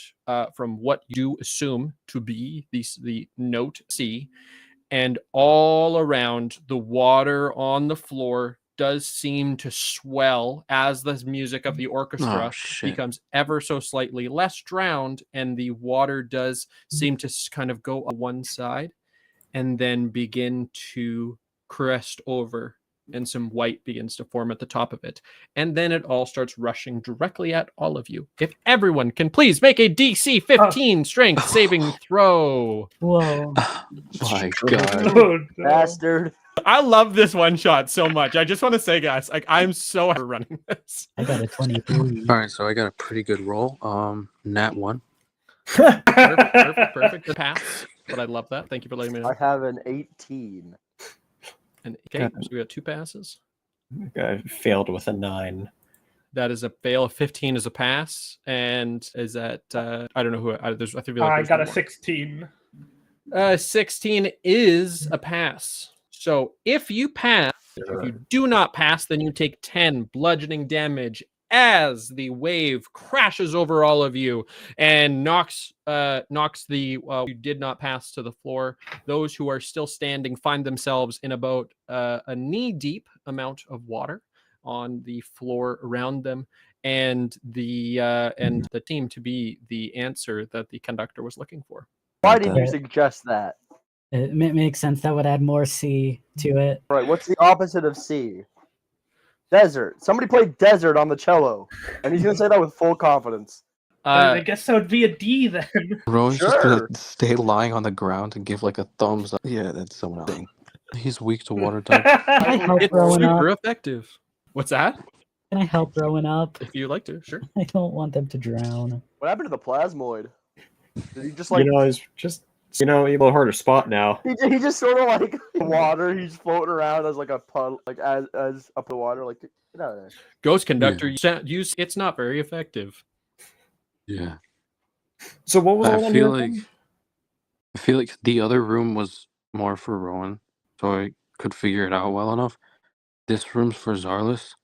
from what you do assume to be the note C, and all around the water on the floor does seem to swell as the music of the orchestra becomes ever so slightly less drowned, and the water does seem to kind of go on one side. and then begin to crest over, and some white begins to form at the top of it. And then it all starts rushing directly at all of you. If everyone can please make a DC 15 strength saving throw. Whoa. My God. Oh, no. Bastard. I love this one shot so much. I just want to say, guys, like I'm so happy running this. I got a 23. All right, so I got a pretty good roll. Nat 1. Perfect. Pass. But I love that. Thank you for letting me know. I have an 18. And okay, so we got 2 passes. I failed with a 9. That is a fail. 15 is a pass, and is that I don't know who. I feel like I there's got one a more. 16. 16 is a pass. So if you pass, if you do not pass, then you take 10 bludgeoning damage as the wave crashes over all of you and knocks the who did not pass to the floor. Those who are still standing find themselves in about a knee-deep amount of water on the floor around them, and the team to be the answer that the conductor was looking for. Why did you Yeah. suggest that? It makes sense. That would add more C to it. Right, what's the opposite of C? Desert. Somebody played desert on the cello, and he's gonna say that with full confidence. I guess that would be a D then. Rowan's just Sure. gonna stay lying on the ground and give like a thumbs up. Yeah, that's someone else. He's weak to water type. Can I help It's Rowan up? super effective. What's that? Can I help Rowan up? If you'd like to, sure. I don't want them to drown. What happened to the plasmoid? Did he just like It's just able to harder spot now. he just sort of like water, he's floating around as like a puddle, like as up the water, like get out of there. Ghost conductor, use it's not very effective. Yeah. So what was all I feel like the other room was more for Rowan, so I could figure it out well enough. This room's for Zarlis,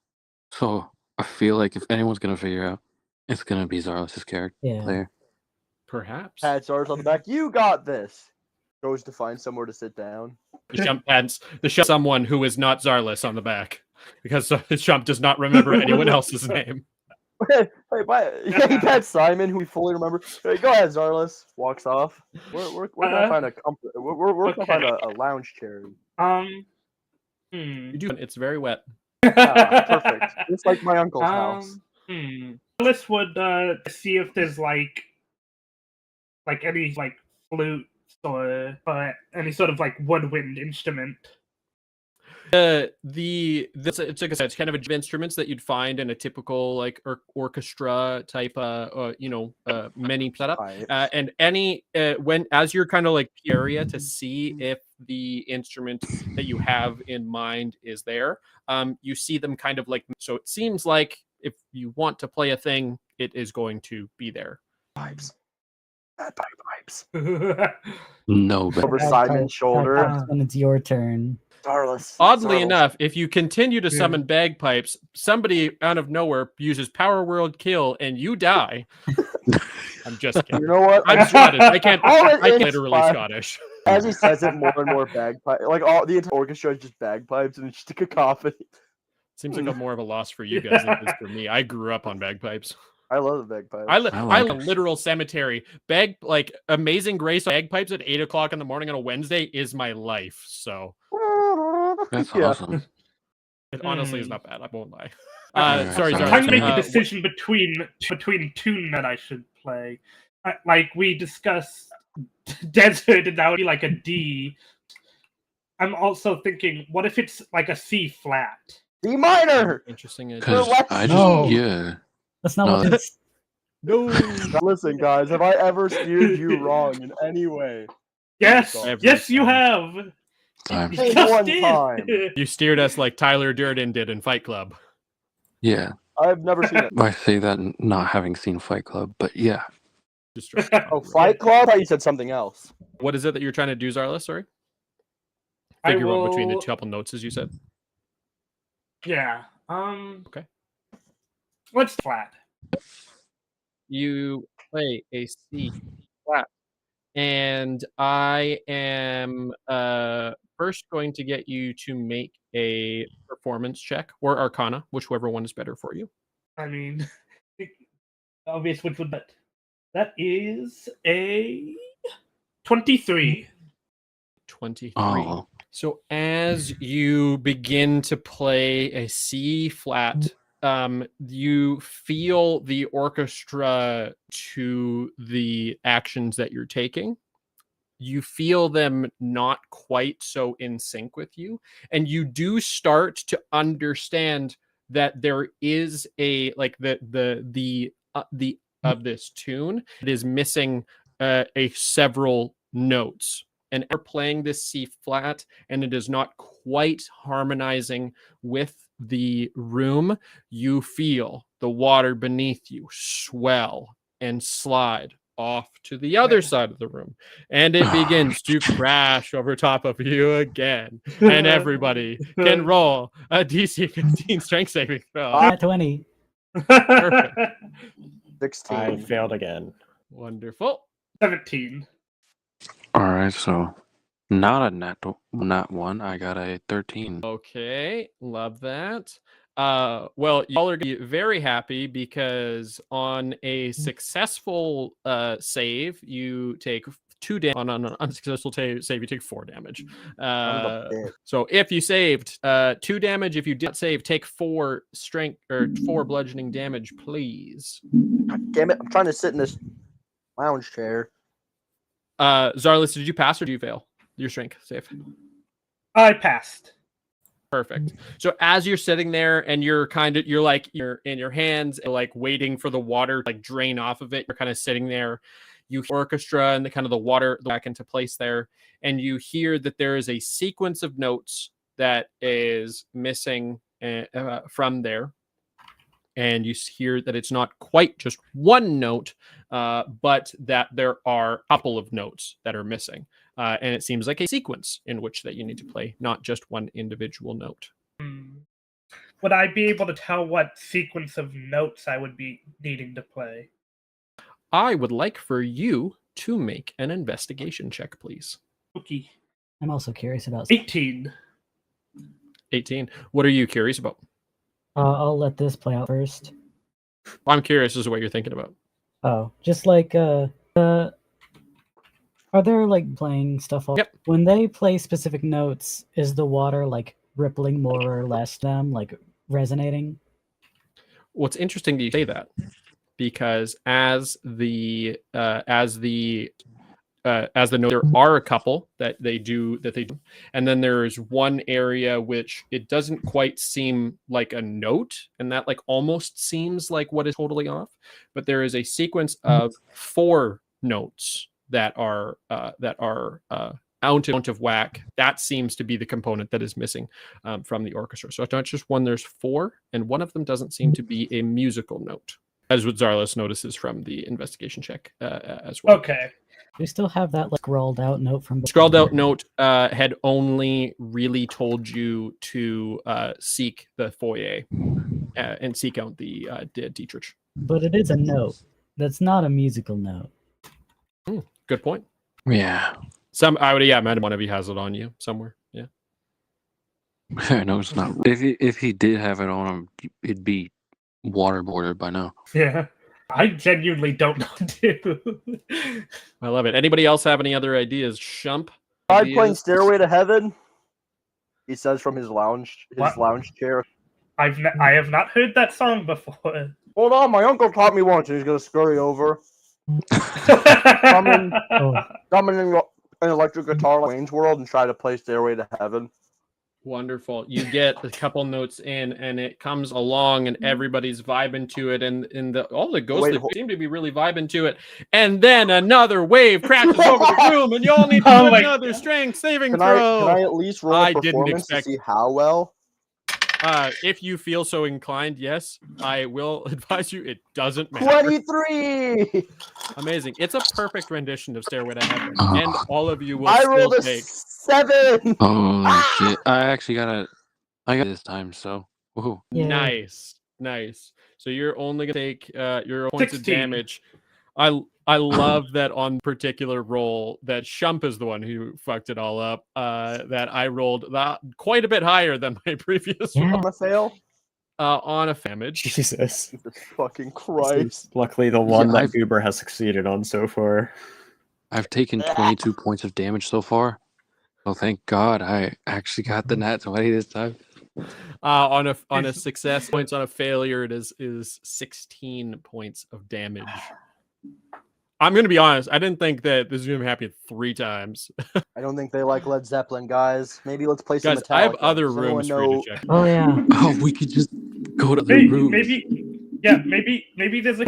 so I feel like if anyone's gonna figure out, it's gonna be Zarlis' character Yeah. player. Perhaps. Pat starts on the back. You got this. Goes to find somewhere to sit down. The Shump adds someone who is not Zarlis on the back, because Shump does not remember anyone else's name. Hey, he pats Simon, who we fully remember. Hey, go ahead, Zarlis. Walks off. We're gonna find a comfort. We're gonna find a lounge chair. You do. It's very wet. Ah, perfect. Just like my uncle's house. Alice would see if there's like any like flutes or any sort of like woodwind instrument. It's like I said, it's kind of a instruments that you'd find in a typical like orchestra type many setup. Pipes. And any when as you're kind of like area to see if the instrument that you have in mind is there, you see them kind of like, so it seems like if you want to play a thing, it is going to be there. Pipes. Bad pipes. No, but Over Simon's shoulder. When it's your turn. Zarlis. Oddly Zarlis. enough, if you continue to summon bagpipes, somebody out of nowhere uses Power World Kill and you die. I'm just kidding. You know what? I'm Scottish. I can't. It's I'm literally fine. Scottish. As he says it, more and more bagpipes. Like all the entire orchestra is just bagpipes, and it's just a cacophony. Seems like more of a loss for you guys than it is for me. I grew up on bagpipes. I love the bagpipes. I like live a literal cemetery. Amazing Grace bagpipes at 8:00 in the morning on a Wednesday is my life. So that's Yeah. awesome. it honestly is not bad. I won't lie. Alright, Sorry, sorry. I'm trying to make Zarlis. a decision between two that I should play. Like we discussed, desert, and that would be like a D. I'm also thinking, what if it's like a C flat? D minor. Interesting. Because let's I just No. yeah. That's not No, what it's. No. Now listen, guys, have I ever steered you wrong in any way? Yes, Every yes, you time. have. Time. Hey, Just one did. time. You steered us like Tyler Durden did in Fight Club. Yeah, I've never seen it. I say that not having seen Fight Club, but yeah. Oh, Fight Club? I thought you said something else. What is it that you're trying to do, Zarlis? Sorry. I Figure out between the will- couple notes, as you said. Yeah. Okay. What's flat? You play a C flat, and I am first going to get you to make a performance check or Arcana, whichever one is better for you. I mean, obvious which would that is a 23. 23. Oh, So as you begin to play a C flat, you feel the orchestra to the actions that you're taking. You feel them not quite so in sync with you, and you do start to understand that there is a like the of this tune, it is missing a several notes, and are playing this C flat, and it is not quite harmonizing with the room. You feel the water beneath you swell and slide off to the other side of the room, and it begins to crash over top of you again. And everybody can roll a DC 15 strength saving throw. 20. Perfect. 16. I failed again. Wonderful. 17. all right. So not a not one. I got a 13. Okay, love that. Well, y'all are gonna be very happy because on a successful save, you take 2 damage. On an unsuccessful save, you take 4 damage. So if you saved 2 damage, if you did not save, take 4 strength or 4 bludgeoning damage, please. God damn it! I'm trying to sit in this lounge chair. Zarlis, did you pass or did you fail your strength save? I passed. Perfect. So as you're sitting there and you're in your hands, like waiting for the water to like drain off of it, you're kind of sitting there. You hear orchestra and the kind of the water back into place there, and you hear that there is a sequence of notes that is missing from there. And you hear that it's not quite just one note, but that there are a couple of notes that are missing. And it seems like a sequence in which that you need to play, not just one individual note. Would I be able to tell what sequence of notes I would be needing to play? I would like for you to make an investigation check, please. Okay. I'm also curious about 18. 18. What are you curious about? I'll let this play out first. I'm curious as to what you're thinking about. Oh, just like are there like playing stuff? Yep. When they play specific notes, is the water like rippling more or less them, like resonating? What's interesting that you say that, because as the note, there are a couple that they do, and then there is one area which it doesn't quite seem like a note, and that like almost seems like what is totally off. But there is a sequence of 4 notes that are out of whack. That seems to be the component that is missing from the orchestra. So it's not just one, there's 4, and one of them doesn't seem to be a musical note, as what Zarlis notices from the investigation check as well. Okay. We still have that like scrawled out note from Scrawled out note had only really told you to seek the foyer and seek out the Dietrich. But it is a note. That's not a musical note. Good point. Yeah. I would imagine one of you has it on you somewhere. Yeah. No, it's not. If he did have it on him, it'd be waterboarded by now. Yeah. I genuinely don't know too. I love it. Anybody else have any other ideas? Shump? I'm playing Stairway to Heaven. He says from his lounge chair. I have not heard that song before. Hold on, my uncle taught me once, and he's gonna scurry over. Summon an electric guitar like Wayne's World and try to play Stairway to Heaven. Wonderful. You get a couple notes in, and it comes along, and everybody's vibing to it, and all the ghosts seem to be really vibing to it. And then another wave crashes over the room, and y'all need to do another strength saving throw. Can I at least roll a performance to see how well? If you feel so inclined, yes, I will advise you. It doesn't matter. 23. Amazing. It's a perfect rendition of Stairway to Heaven, and all of you will I still rolled a take 7. Oh shit! I got this time. So, woohoo! Yeah. Nice. So you're only gonna take your points of 16. damage. I love that on particular roll that Shump is the one who fucked it all up. That I rolled that quite a bit higher than my previous Yeah. roll. On a fail? On a damage. Jesus. Jesus fucking Christ. Luckily, the one that I've- Goober has succeeded on so far. I've taken 22 points of damage so far. Oh, thank God! I actually got the nat 20 this time. On a success points, on a failure, it is 16 points of damage. I'm gonna be honest. I didn't think that this was gonna happen 3 times. I don't think they like Led Zeppelin, guys. Maybe let's play some Guys, Metallica. I have other Does anyone rooms for you know? to check. Oh yeah. Oh, we could just go to the room. Maybe there's a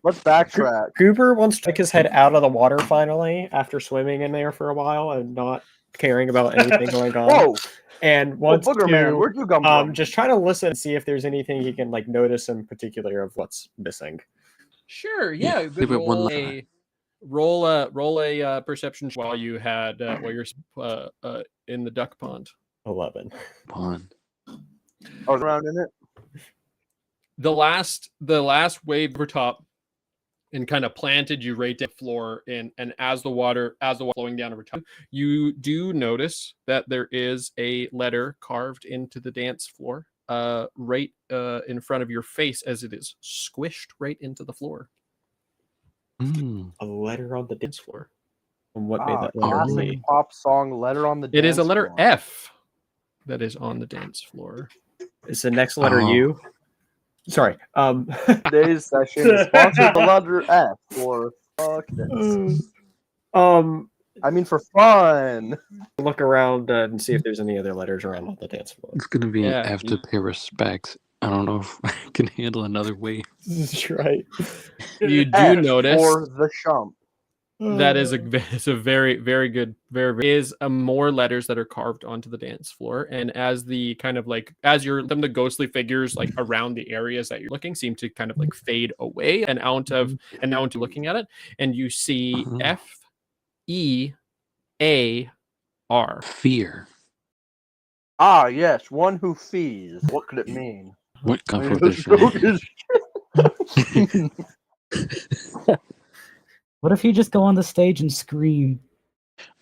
Let's backtrack. Goober wants to stick his head out of the water finally after swimming in there for a while and not caring about anything going on. Whoa! And wants Booger Man, to where'd you come from? just try to listen and see if there's anything he can like notice in particular of what's missing. Sure. Yeah, Yeah. Good. give it one Roll a perception while you had while you're in the duck pond. 11. Pond. I was around in it. The last wave over top and kind of planted you right down the floor, and as the water flowing down over top, you do notice that there is a letter carved into the dance floor, right in front of your face as it is squished right into the floor. A letter on the dance floor. And what made that letter Classic be? pop song "Letter on the Dance It is a letter Floor." F that is on the dance floor. Is the next letter U? Sorry. Today's session is sponsored by letter F for fuck this. I mean for fun. Look around and see if there's any other letters around on the dance floor. It's gonna be Yeah, an F to pay respects. I don't know if I can handle another wave. That's right. You do F notice for the shump. that is a very, very good, is more letters that are carved onto the dance floor. And as the kind of like, as you're them, the ghostly figures like around the areas that you're looking seem to kind of like fade away and out of, and now into looking at it. And you see FEAR. Fear. Ah, yes, one who fees. What could it mean? What I mean, comfort this joke is- What if you just go on the stage and scream?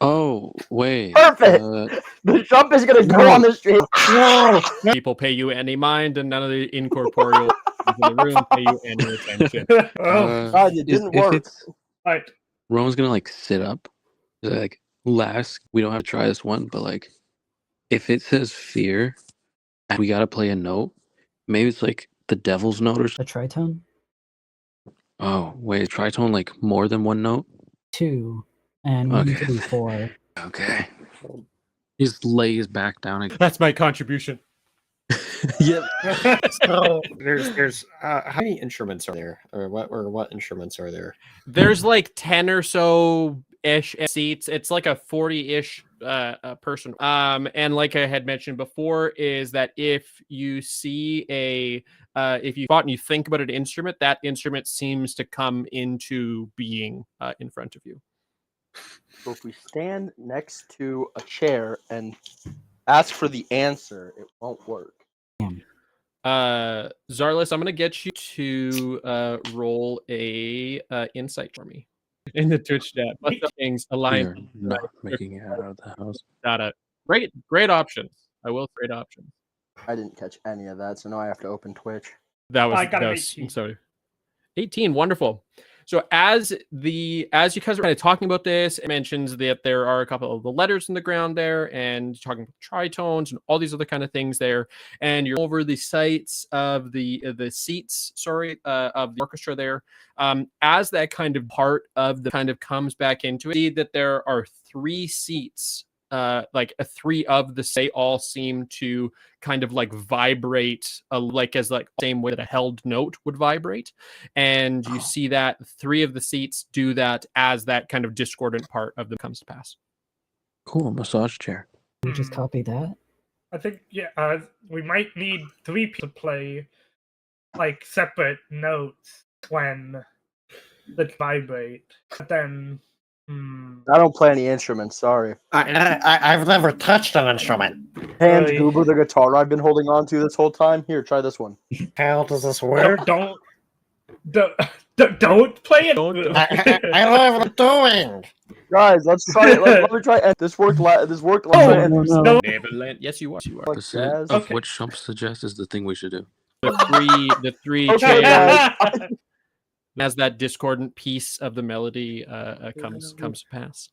Oh, wait. Perfect! The shump is gonna go on the street. People pay you any mind, and none of the incorporeal in the room pay you any attention. God, it didn't work. Right. Roman's gonna like sit up. Like, last, we don't have to try this one, but like, if it says fear, and we gotta play a note, maybe it's like the devil's note or something. A tritone? Oh, wait, tritone like more than one note? 2 and Okay. 1, 2, 4. Okay. He just lays back down again. That's my contribution. Yep. So there's how many instruments are there, or what instruments are there? There's like 10 or so ish seats. It's like a 40-ish person. And like I had mentioned before, is that if you see if you thought and you think about an instrument, that instrument seems to come into being in front of you. So if we stand next to a chair and ask for the answer, it won't work. Zarlis, I'm gonna get you to roll a insight for me in the Twitch chat. What the things We align? are not making it out of the house. Data. Great options. I will great options. I didn't catch any of that, so now I have to open Twitch. That was, I got an 18. I'm sorry. 18, wonderful. So as you guys are kind of talking about this, it mentions that there are a couple of the letters in the ground there, and talking about tritones and all these other kind of things there. And you're over the sites of the seats, of the orchestra there. As that kind of part of the kind of comes back into it, see that there are 3 seats. Like 3 of the say all seem to kind of like vibrate like as like same way that a held note would vibrate, and you see that 3 of the seats do that as that kind of discordant part of them comes to pass. Cool, massage chair. You just copy that? I think we might need 3 people to play like separate notes when that vibrate. But then I don't play any instruments, sorry. I've never touched an instrument. Hand Really? Goober, the guitar I've been holding on to this whole time. Here, try this one. How does this work? don't play it. I don't know what I'm doing. Guys, let's try it. Let me try it. This worked. This worked. Let's try it. no. Neverland. Yes, you are. You are. Like Percent jazz. of Okay. what Shump suggests is the thing we should do. The three Okay, chairs, guys. as that discordant piece of the melody comes to pass.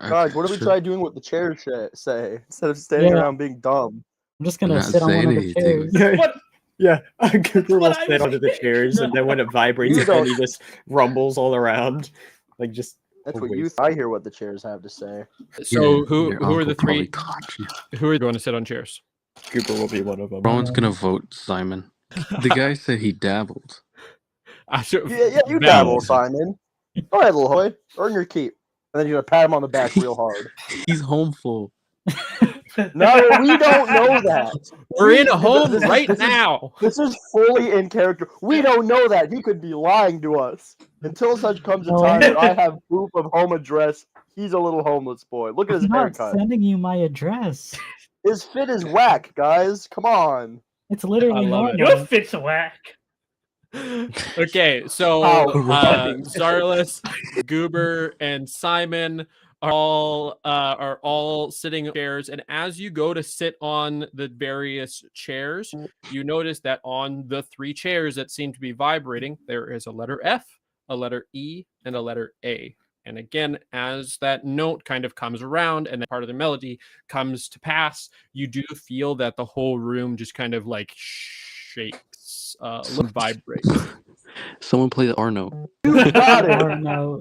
Guys, what if we Sure. try doing what the chairs say instead of standing Yeah. around being dumb? I'm just gonna Not sit on one of the saying anything. chairs. What? Yeah, Cooper will what I sit was onto the thinking. chairs, and then when it vibrates You again, don't- he just rumbles all around, like just. That's a what you. waste. I hear what the chairs have to say. So Your who are uncle the probably three? taught you. Who are going to sit on chairs? Cooper will be one of them. Rowan's gonna vote Simon. The guy said he dabbled. Yeah, you Valid. dabble, Simon. Go ahead, little boy. Earn your keep. And then you're gonna pat him on the back real hard. He's homeful. No, we don't know that. We're in a This home is- right this is- now. This is fully in character. We don't know that. He could be lying to us. Until such comes a No. time that I have proof of home address, he's a little homeless boy. Look at I'm his not haircut. sending you my address. His fit is whack, guys. Come on. It's literally I love it. normal. Your fit's whack. Okay, so How funny. Zarlis, Goober, and Simon are all sitting in chairs, and as you go to sit on the various chairs, you notice that on the three chairs that seem to be vibrating, there is a letter F, a letter E, and a letter A. And again, as that note kind of comes around and that part of the melody comes to pass, you do feel that the whole room just kind of like shakes, vibrates. Someone play the R note. You got it. Or no,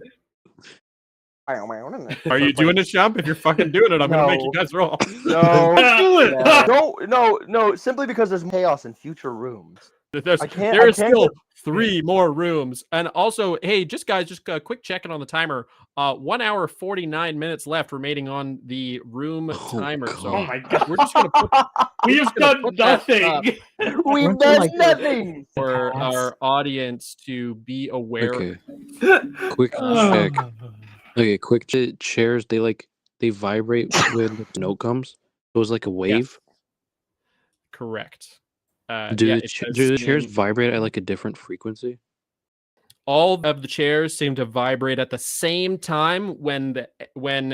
Are you doing it, Shump? If you're fucking doing it, I'm gonna make you No. guys roll. No. Do it. Yeah. No. Simply because there's chaos in future rooms. There's I can't- there I is can't still get- 3 more rooms, and also, hey, just a quick check-in on the timer. 1 hour 49 minutes left remaining on the room Oh, timer. God. So Oh my god. we're just gonna put We've just gonna done put that up. nothing. We've Weren't you done like- nothing. for Pass. our audience to be aware. Okay. Quick check. Okay, quick chairs. They vibrate when the note comes. It was like a wave. Correct. Do yeah, the it says do the chairs singing. vibrate at like a different frequency? All of the chairs seem to vibrate at the same time when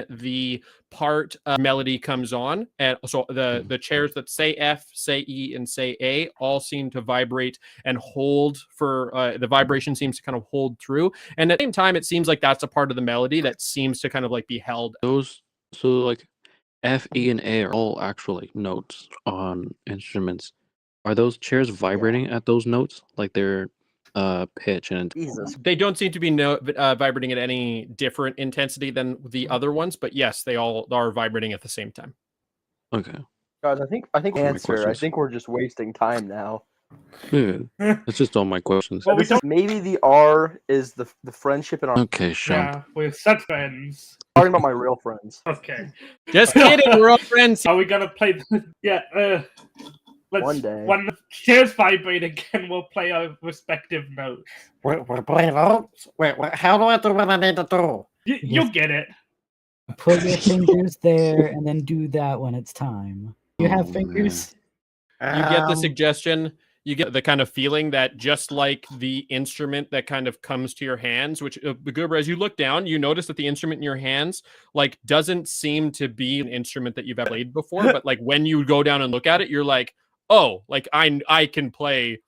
the part melody comes on, and so the chairs that say F, say E, and say A all seem to vibrate and hold for the vibration seems to kind of hold through, and at the same time it seems like that's a part of the melody that seems to kind of like be held. Those like F, E, and A are all actual like notes on instruments. Are those chairs vibrating at those notes? Like they're pitch and Jesus. They don't seem to be vibrating at any different intensity than the other ones, but yes, they all are vibrating at the same time. okay. Guys, I think All my answer. I questions. think we're just wasting time now. Yeah, that's just all my questions. Well, we don't. Maybe the R is the friendship in our Okay, Shump. Yeah, we're such friends. talking about my real friends. Okay. Just kidding, we're all friends. Are we gonna play? Yeah. Let's. One day. When the chairs vibrate again, we'll play our respective notes. We're playing votes? Wait, how do I do what I need to do? You'll get it. put your fingers there and then do that when it's time. You have Oh, fingers? You get the suggestion, you get the kind of feeling that just like the instrument that kind of comes to your hands, which Goober, as you look down, you notice that the instrument in your hands like doesn't seem to be an instrument that you've ever played before, but like when you go down and look at it, you're like, oh, like I can play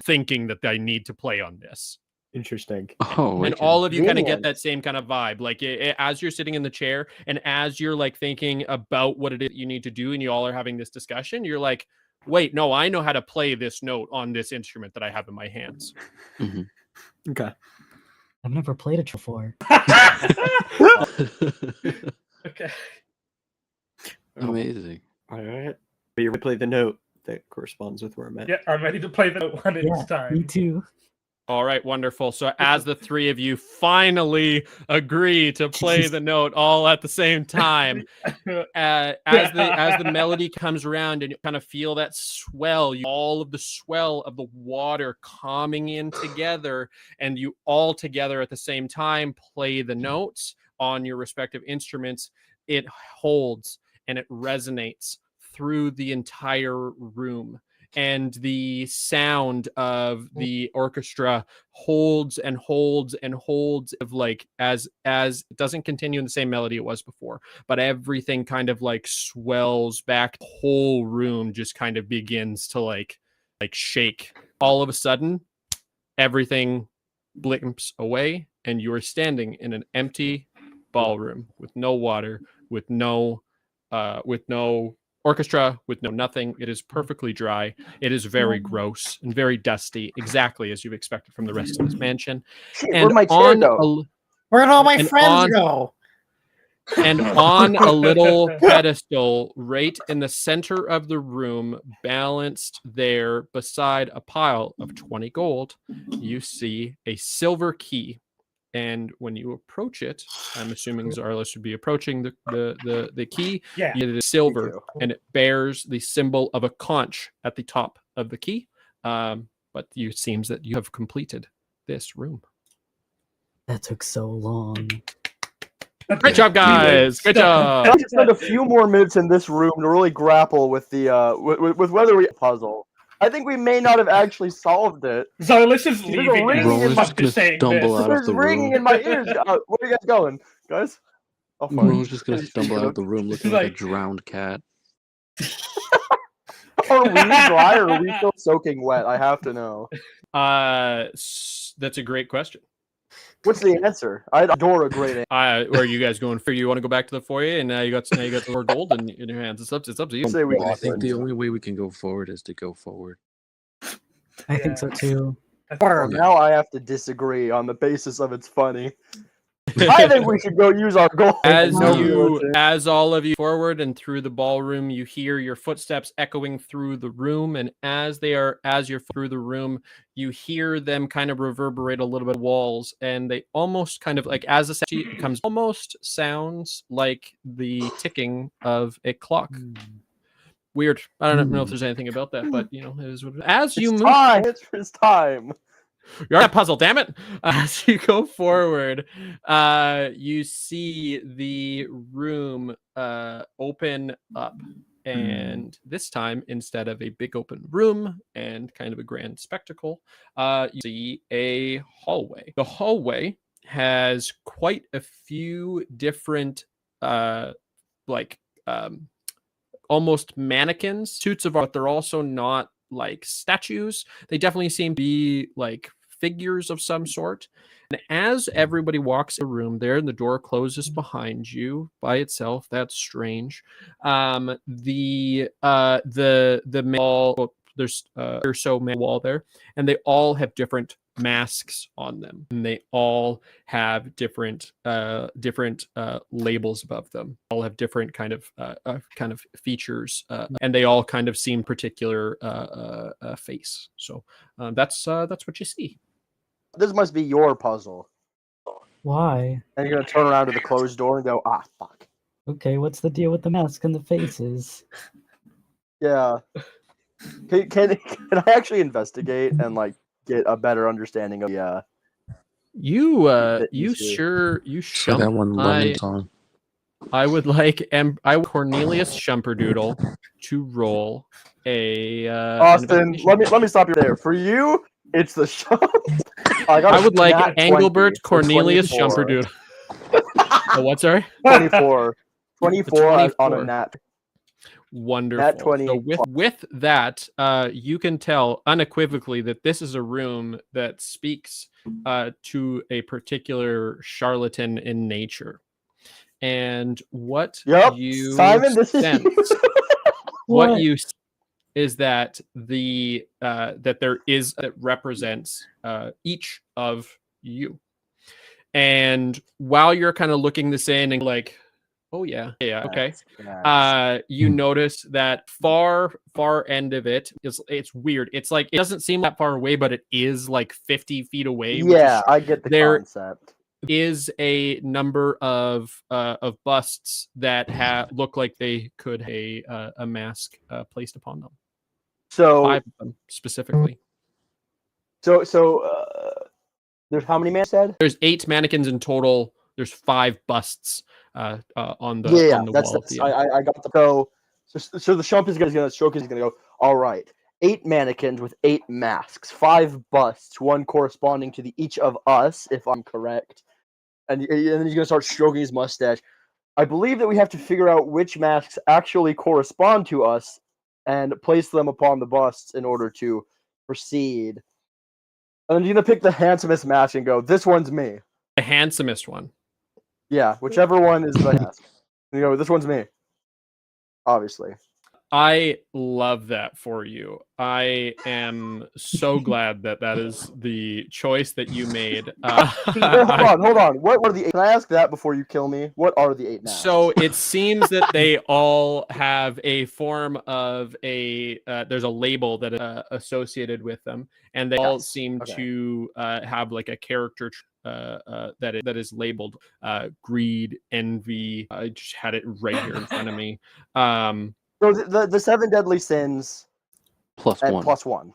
thinking that I need to play on this. Interesting. Oh, And okay. all of you kind of get Brilliant. that same kind of vibe, like as you're sitting in the chair and as you're like thinking about what it is you need to do and you all are having this discussion, you're like, wait, no, I know how to play this note on this instrument that I have in my hands. Mhm. Okay. I've never played it before. Okay. Amazing. All right. But you play the note that corresponds with where I'm at. Yeah, I'm ready to play the note when Yeah, it's time. me too. All right, wonderful. So as the three of you finally agree to play the note all at the same time, as the melody comes around and you kind of feel that swell, all of the swell of the water calming in together, and you all together at the same time play the notes on your respective instruments, it holds and it resonates through the entire room. And the sound of the orchestra holds and holds and holds of like as it doesn't continue in the same melody it was before, but everything kind of like swells back. The whole room just kind of begins to like shake. All of a sudden, everything blimps away, and you are standing in an empty ballroom with no water, with no orchestra, with no nothing. It is perfectly dry. It is very gross and very dusty, exactly as you've expected from the rest of this mansion. Shit, And where'd my chair on go? Where'd all my And friends on- go? and on a little pedestal right in the center of the room, balanced there beside a pile of 20 gold, you see a silver key. And when you approach it, I'm assuming Zarlis would be approaching the key. Yeah. It is silver, too. and it bears the symbol of a conch at the top of the key. But it seems that you have completed this room. That took so long. Great job, guys! Great job! I just spend a few more minutes in this room to really grapple with the with whether we puzzle. I think we may not have actually solved it. Zarlis is There's a leaving. ring and in my- fuck to saying stumble this. out of There's the ringing room. in my ears. Where are you guys going, guys? Oh, fuck. Roland's just gonna stumble out of the room looking like a drowned cat. Are we dry or are we still soaking wet? I have to know. That's a great question. What's the answer? I adore a great answer. Where are you guys going for? You want to go back to the foyer, and now you got the more gold in your hands. It's up to you. Say we I think the only way we can go forward is to go forward. I think so too. Well, now I have to disagree on the basis of it's funny. I think we should go use our gold. As all of you forward and through the ballroom, you hear your footsteps echoing through the room, and as you're through the room, you hear them kind of reverberate a little bit of walls, and they almost kind of like as the sound comes, almost sounds like the ticking of a clock. Weird. I don't know if there's anything about that, but it is what it is. As you move, It's time. You're on a puzzle, damn it. As you go forward, you see the room open up. And this time, instead of a big open room and kind of a grand spectacle, you see a hallway. The hallway has quite a few different, almost mannequins, suits of art. They're also not like statues. They definitely seem to be like figures of some sort. And as everybody walks in the room there and the door closes behind you by itself, that's strange. The wall there, and they all have different masks on them, and they all have different labels above them. All have different kind of features, and they all kind of seem particular face. So that's what you see. This must be your puzzle. Why? And you're gonna turn around to the closed door and go, fuck. Okay, what's the deal with the mask and the faces? Yeah. Can I actually investigate and like get a better understanding of the You So shump. that one lemon song. I would Cornelius Shumperdoodle to roll a Austin, let me stop you there. For you, it's the shump. I would like nat 20 Engelbert for Cornelius 24. Shumperdoodle. Oh, what? Sorry. 24. 24 on a 24. nat. Wonderful. Nat 20. So with that, you can tell unequivocally that this is a room that speaks to a particular charlatan in nature. And what you Simon, this sense, is you. what you is that that there is that represents each of you. And while you're kind of looking this in and like, oh yeah, okay. You notice that far end of it is, it's weird. It's like it doesn't seem that far away, but it is like 50 feet away. Yeah, I get the concept. Is a number of busts that look like they could have a mask placed upon them. So 5 of them specifically. So there's how many masks said? There's 8 mannequins in total. There's 5 busts on the wall. I got the so the shump is gonna stroke is gonna go. All right, 8 mannequins with 8 masks, 5 busts, 1 corresponding to each of us, if I'm correct. And then he's gonna start stroking his mustache. I believe that we have to figure out which masks actually correspond to us and place them upon the busts in order to proceed. And then you're gonna pick the handsomest mask and go, "This one's me." The handsomest one. Yeah, whichever one is the mask. This one's me. Obviously. I love that for you. I am so glad that is the choice that you made. Hold on. What are the 8? Can I ask that before you kill me? What are the 8 masks? So it seems that they all have a form of there's a label that is associated with them, and they all seem to have like a character that is labeled greed, envy. I just had it right here in front of me. So the 7 deadly sins +1.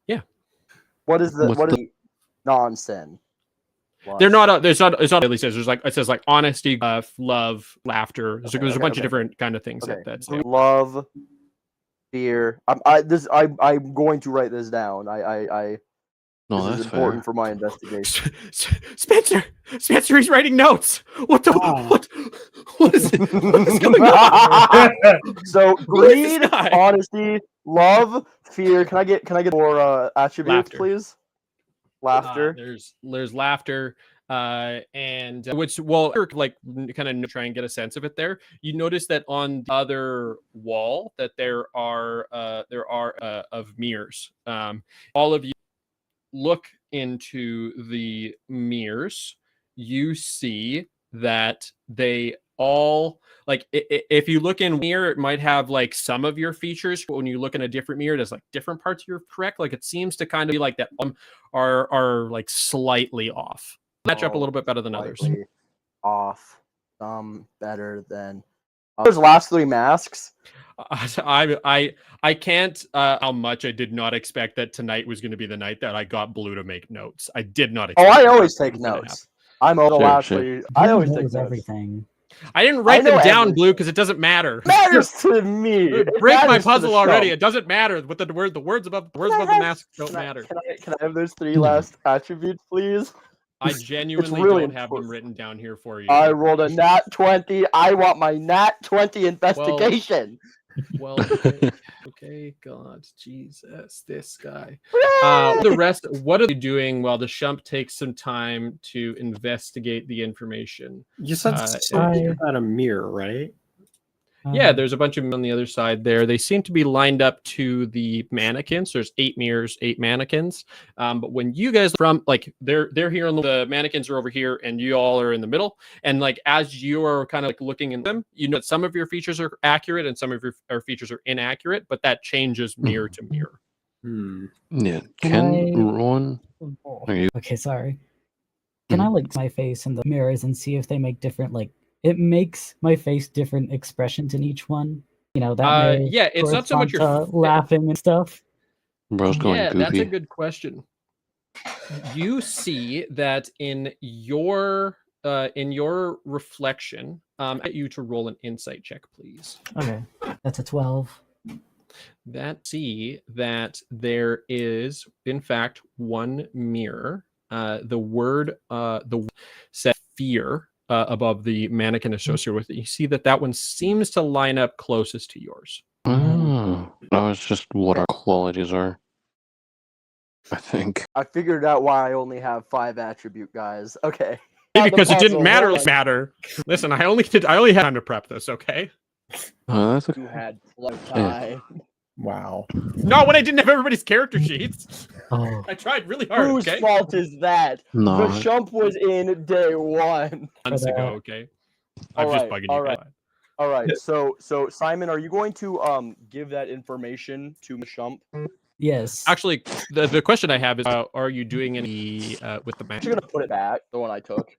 Yeah. What is the non-sin? They're not. It's not. Really says it says like honesty, love, laughter. There's a bunch of different kind of things that's love, fear. I'm going to write this down. This is important for my investigation. Spencer, he's writing notes. What is it? What is going on? So greed, honesty, love, fear. Can I get more attributes, please? Laughter. There's laughter, and which like kind of try and get a sense of it. There, you notice that on the other wall that there are of mirrors. All of you look into the mirrors. You see that they all like if you look in mirror, it might have like some of your features, but when you look in a different mirror, there's like different parts of your correct. Like it seems to kind of be like that are like slightly off. Match up a little bit better than others. Off, some better than those last 3 masks. I can't how much I did not expect that tonight was going to be the night that I got Blue to make notes. I did not expect. I always take notes. I'm the last 3. I always take notes. Everything. I didn't write them down, Blue, because it doesn't matter. It matters to me. Break my puzzle already. It doesn't matter. What the words above the mask don't matter. Can I have those 3 last attributes, please? I genuinely don't have them written down here for you. I rolled a nat 20. I want my nat 20 investigation. Well, okay, God, Jesus, this guy. The rest, what are you doing while the Shump takes some time to investigate the information? You said something about a mirror, right? Yeah, there's a bunch of them on the other side there. They seem to be lined up to the mannequins. There's 8 mirrors, 8 mannequins. But when you guys from like they're here on the mannequins are over here, and you all are in the middle. And like as you are kind of like looking in them, you know that some of your features are accurate and some of your features are inaccurate, but that changes mirror to mirror. Yeah. Ron? Okay, sorry. Can I look my face in the mirrors and see if they make different like it makes my face different expressions in each one. You know, that yeah, it's not so much your laughing and stuff. Bro's going goofy. That's a good question. You see that in your reflection, get you to roll an insight check, please. Okay. That's a 12. See that there is, in fact, one mirror. The word said fear above the mannequin associated with it. You see that one seems to line up closest to yours. Oh, it's just what our qualities are, I think. I figured out why I only have 5 attribute guys. Okay. Because it didn't matter. Listen, I only had time to prep this, okay? That's okay. You had time. Wow. Not when I didn't have everybody's character sheets. Oh. I tried really hard. Whose fault is that? No. The Shump was in day 1. Months ago, okay? I'm just bugging you guys. All right. So Simon, are you going to give that information to Shump? Yes. Actually, the question I have is, are you doing any with the mask? You're gonna put it back, the one I took.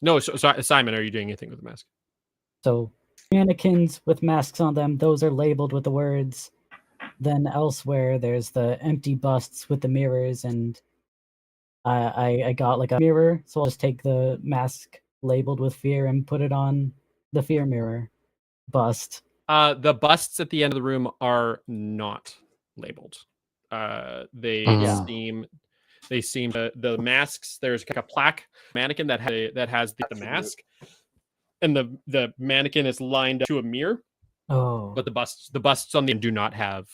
No, so Simon, are you doing anything with the mask? So mannequins with masks on them, those are labeled with the words. Then elsewhere, there's the empty busts with the mirrors, and I got like a mirror, so I'll just take the mask labeled with fear and put it on the fear mirror bust. The busts at the end of the room are not labeled. They seem the masks. There's like a plaque mannequin that has the mask, and the mannequin is lined up to a mirror. Oh, but the busts on the end do not have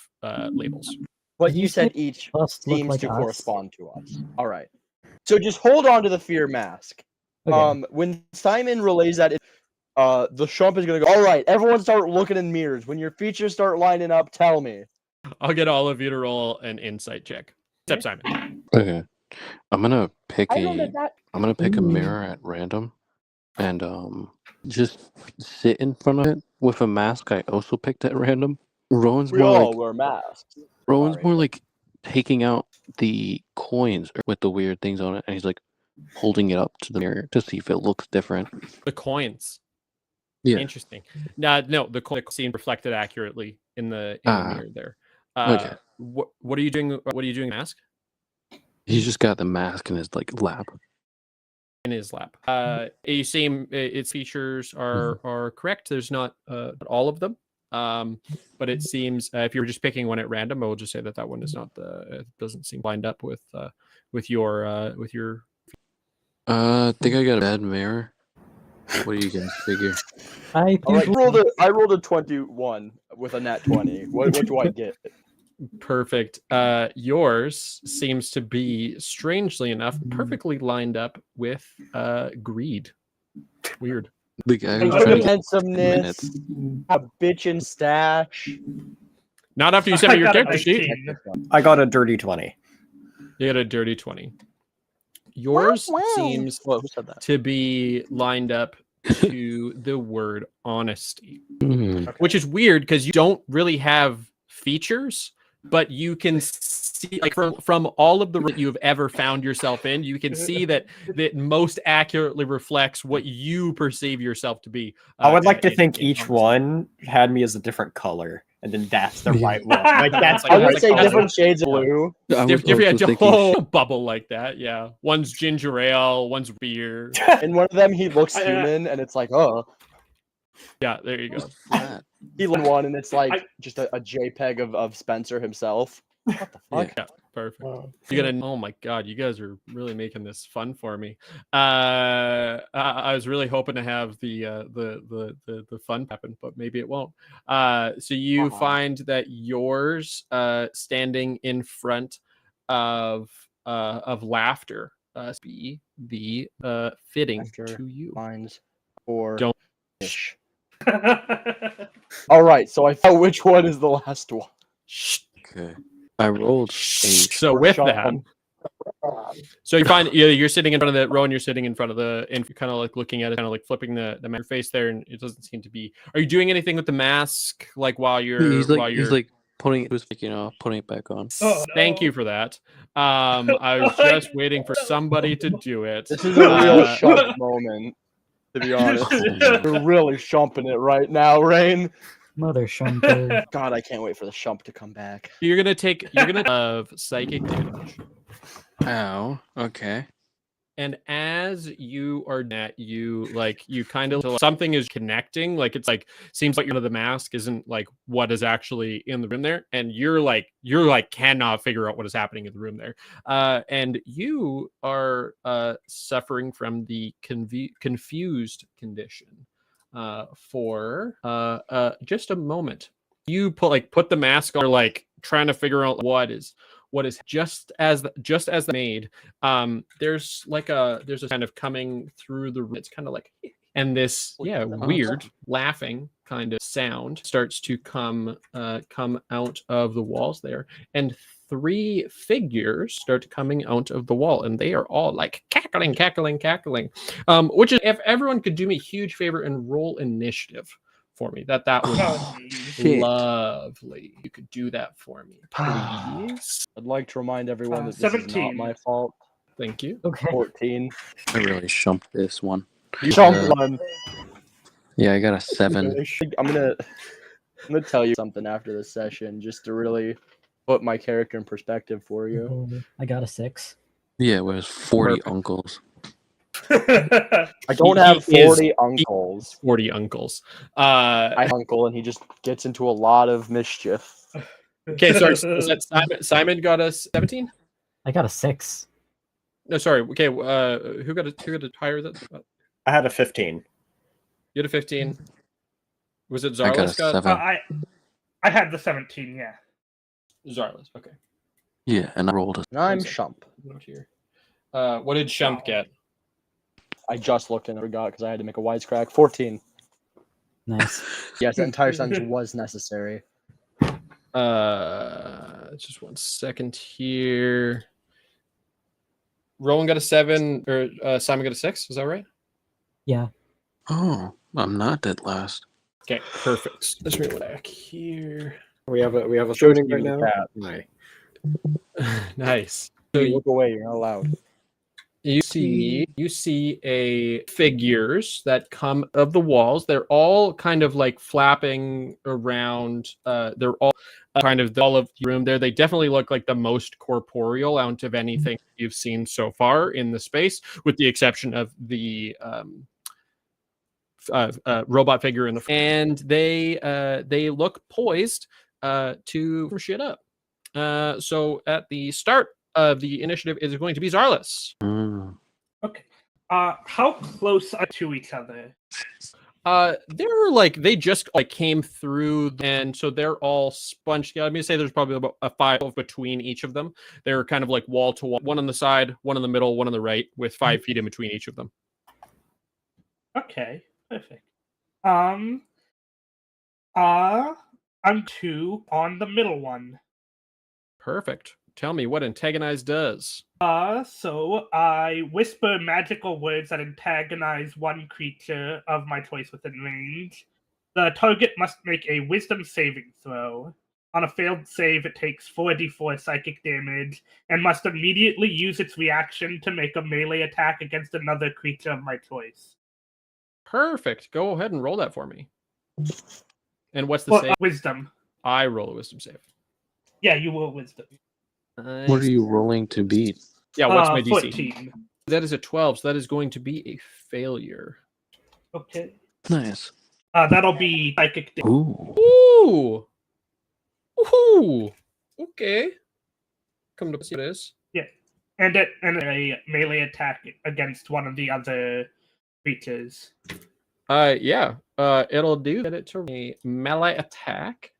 labels. But you said each seems to correspond to us. All right. So just hold on to the fear mask. Okay. When Simon relays that, the Shump is gonna go. All right, everyone, start looking in mirrors. When your features start lining up, tell me. I'll get all of you to roll an insight check, except Simon. Okay. I'm gonna pick I rolled at that. I'm gonna pick a Ooh. mirror at random and just sit in front of it with a mask I also picked at random. Rowan's We more all like wear masks. Rowan's Sorry. more like taking out the coins with the weird things on it, and he's like holding it up to the mirror to see if it looks different. The coins. Yeah. Interesting. No, the coin seemed reflected accurately in the mirror there. Okay. What are you doing? What are you doing? Mask He's just got the mask in his like lap. in his lap. You see, its features are correct. There's not all of them. But it seems if you're just picking one at random, I will just say that one is not it doesn't seem lined up with your. I think I got a bad mirror. What do you guys figure? I think All right, I rolled a 21 with a nat 20. What do I get? Perfect. Yours seems to be, strangely enough, perfectly lined up with greed. Weird. The guy who's trying to get Handsomeness, a bitchin' stash. Not after you sent me your I got a character sheet. 19. I got a dirty 20. You had a dirty 20. Yours seems Whoa, who said that? to be lined up to the word honesty, Hmm. which is weird because you don't really have features, but you can see, like, from all of the that you have ever found yourself in, you can see that most accurately reflects what you perceive yourself to be. I would like to in think each honesty. one had me as a different color, and then that's the right one. Like that's I would Like, say that's different like- shades of blue. I was Different also thinking bubble like that. Yeah, one's ginger ale, one's beer. In one of them, he looks I- human, and it's like, oh. Yeah, there you go. flat. He in one, and it's like I- just a JPEG of Spencer himself. What the fuck? Yeah, perfect. You're gonna. Oh my god, you guys are really making this fun for me. I was really hoping to have the fun happen, but maybe it won't. So you find that yours standing in front of laughter be the fitting Laughter. to you. Mine's or Don't- ish. All right, so I found which one is the last one. Okay. I rolled 8. So with that, so you find you're sitting in front of the Rowan, you're sitting in front of the, and you're kind of like looking at it, kind of like flipping the your face there, and it doesn't seem to be. Are you doing anything with the mask, like while you're He's like putting it putting it back on. Oh, Thank no. you for that. I was just waiting for somebody to do it. This is a real shump moment, to be honest. You're really shumping it right now, Rain. Mother Shumper. God, I can't wait for the shump to come back. You're gonna have psychic damage. Ow. Okay. And as you are you kind of something is connecting, like it's like seems like the mask isn't like what is actually in the room there, and you're like cannot figure out what is happening in the room there, and you are suffering from the confused condition for just a moment. You put the mask on, like trying to figure out what is just as made. There's a kind of coming through the room. It's kind of like, and this weird laughing kind of sound starts to come out of the walls there, and 3 figures start coming out of the wall, and they are all like cackling. Which is, if everyone could do me a huge favor and roll initiative for me, that would Oh, be Shit. lovely. You could do that for me, please. I'd like to remind everyone that this is not 17. my fault. Thank you. Okay. 14. I really shumped this one. You shump one. Yeah, I got a 7. I'm gonna tell you something after this session, just to really put my character in perspective for you. I got a 6. Yeah, it was 40 Perfect. uncles. I don't He have is- 40 uncles. 40 uncles. I have uncle, and he just gets into a lot of mischief. Okay, sorry. Was that Simon got a 17? I got a 6. No, sorry. Okay, who got a higher than I had a 15. you had a 15? Was it I got a Zarlis? 7. I had the 17, yeah. Zarlis. Okay. Yeah, and I rolled a And I'm One sec. shump. Note here. What did Shump get? I just looked and forgot because I had to make a wisecrack. 14. Nice. Yes, that entire sentence was necessary. Just 1 second here. Rowan got a 7, or Simon got a 6. Is that right? Yeah. Oh, I'm not dead last. Okay, perfect. Let's read back here. We have a Show shooting Steve right the now. cat. Right. Nice. So So you look away, you're not allowed. you see a figures that come of the walls. They're all kind of like flapping around. They're all kind of all of the room there. They definitely look like the most corporeal out of anything you've seen so far in the space, with the exception of the robot figure in the front. And they look poised to shit up. So at the start of the initiative is going to be Zarlis. Okay. How close are to each other? They're like they just like came through, and so they're all sponged together. Let me say there's probably about a 5 between each of them. They're kind of like wall to wall, one on the side, one in the middle, one on the right, with 5 feet in between each of them. Okay, perfect. I'm 2 on the middle one. Perfect. Tell me what antagonize does. So I whisper magical words that antagonize one creature of my choice within range. The target must make a wisdom saving throw. On a failed save, it takes 4d4 psychic damage and must immediately use its reaction to make a melee attack against another creature of my choice. Perfect. Go ahead and roll that for me. And what's the save? Wisdom. I roll a wisdom save. Yeah, you will wisdom. Nice. What are you rolling to beat? Yeah, what's my DC? 14. That is a 12, so that is going to be a failure. Okay. Nice. That'll be psychic damage. Ooh. Ooh. Ooh. Okay. Come to see what it is. Yeah. And a melee attack against one of the other creatures. Yeah. It'll do that. It's a melee attack.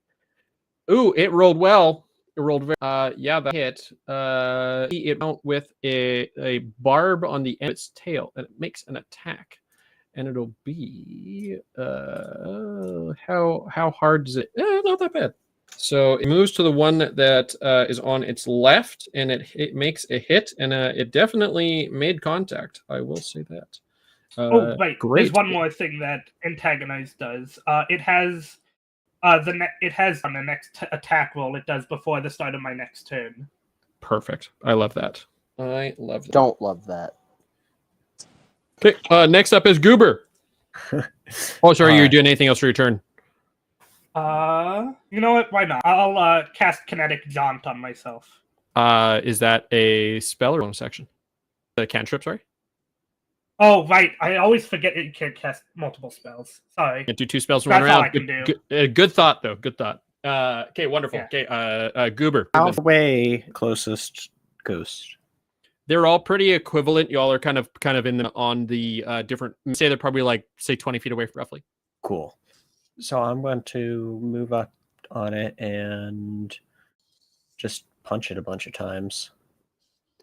Ooh, it rolled well. It rolled very. Yeah, that hit. It went with a barb on the end of its tail, and it makes an attack. And it'll be how hard is it? Not that bad. So it moves to the one that is on its left, and it makes a hit, and it definitely made contact. I will say that. Oh, right. Great. There's one more thing that Antagonize does. It has on the next attack roll it does before the start of my next turn. Perfect. I love that. I love that. Don't love that. Okay. Next up is Goober. Oh, sorry. You're doing anything else for your turn? You know what? Why not? I'll cast Kinetic Jaunt on myself. Is that a spell or bonus action? The cantrip, sorry? Oh, right. I always forget that you can't cast multiple spells. Sorry. Can't do 2 spells in That's one all round. I can do. Good thought, though. Good thought. Okay, wonderful. Yeah. Okay, Goober. How way closest ghost? They're all pretty equivalent. Y'all are kind of in the on the different. Say they're probably like 20 feet away, roughly. Cool. So I'm going to move up on it and just punch it a bunch of times.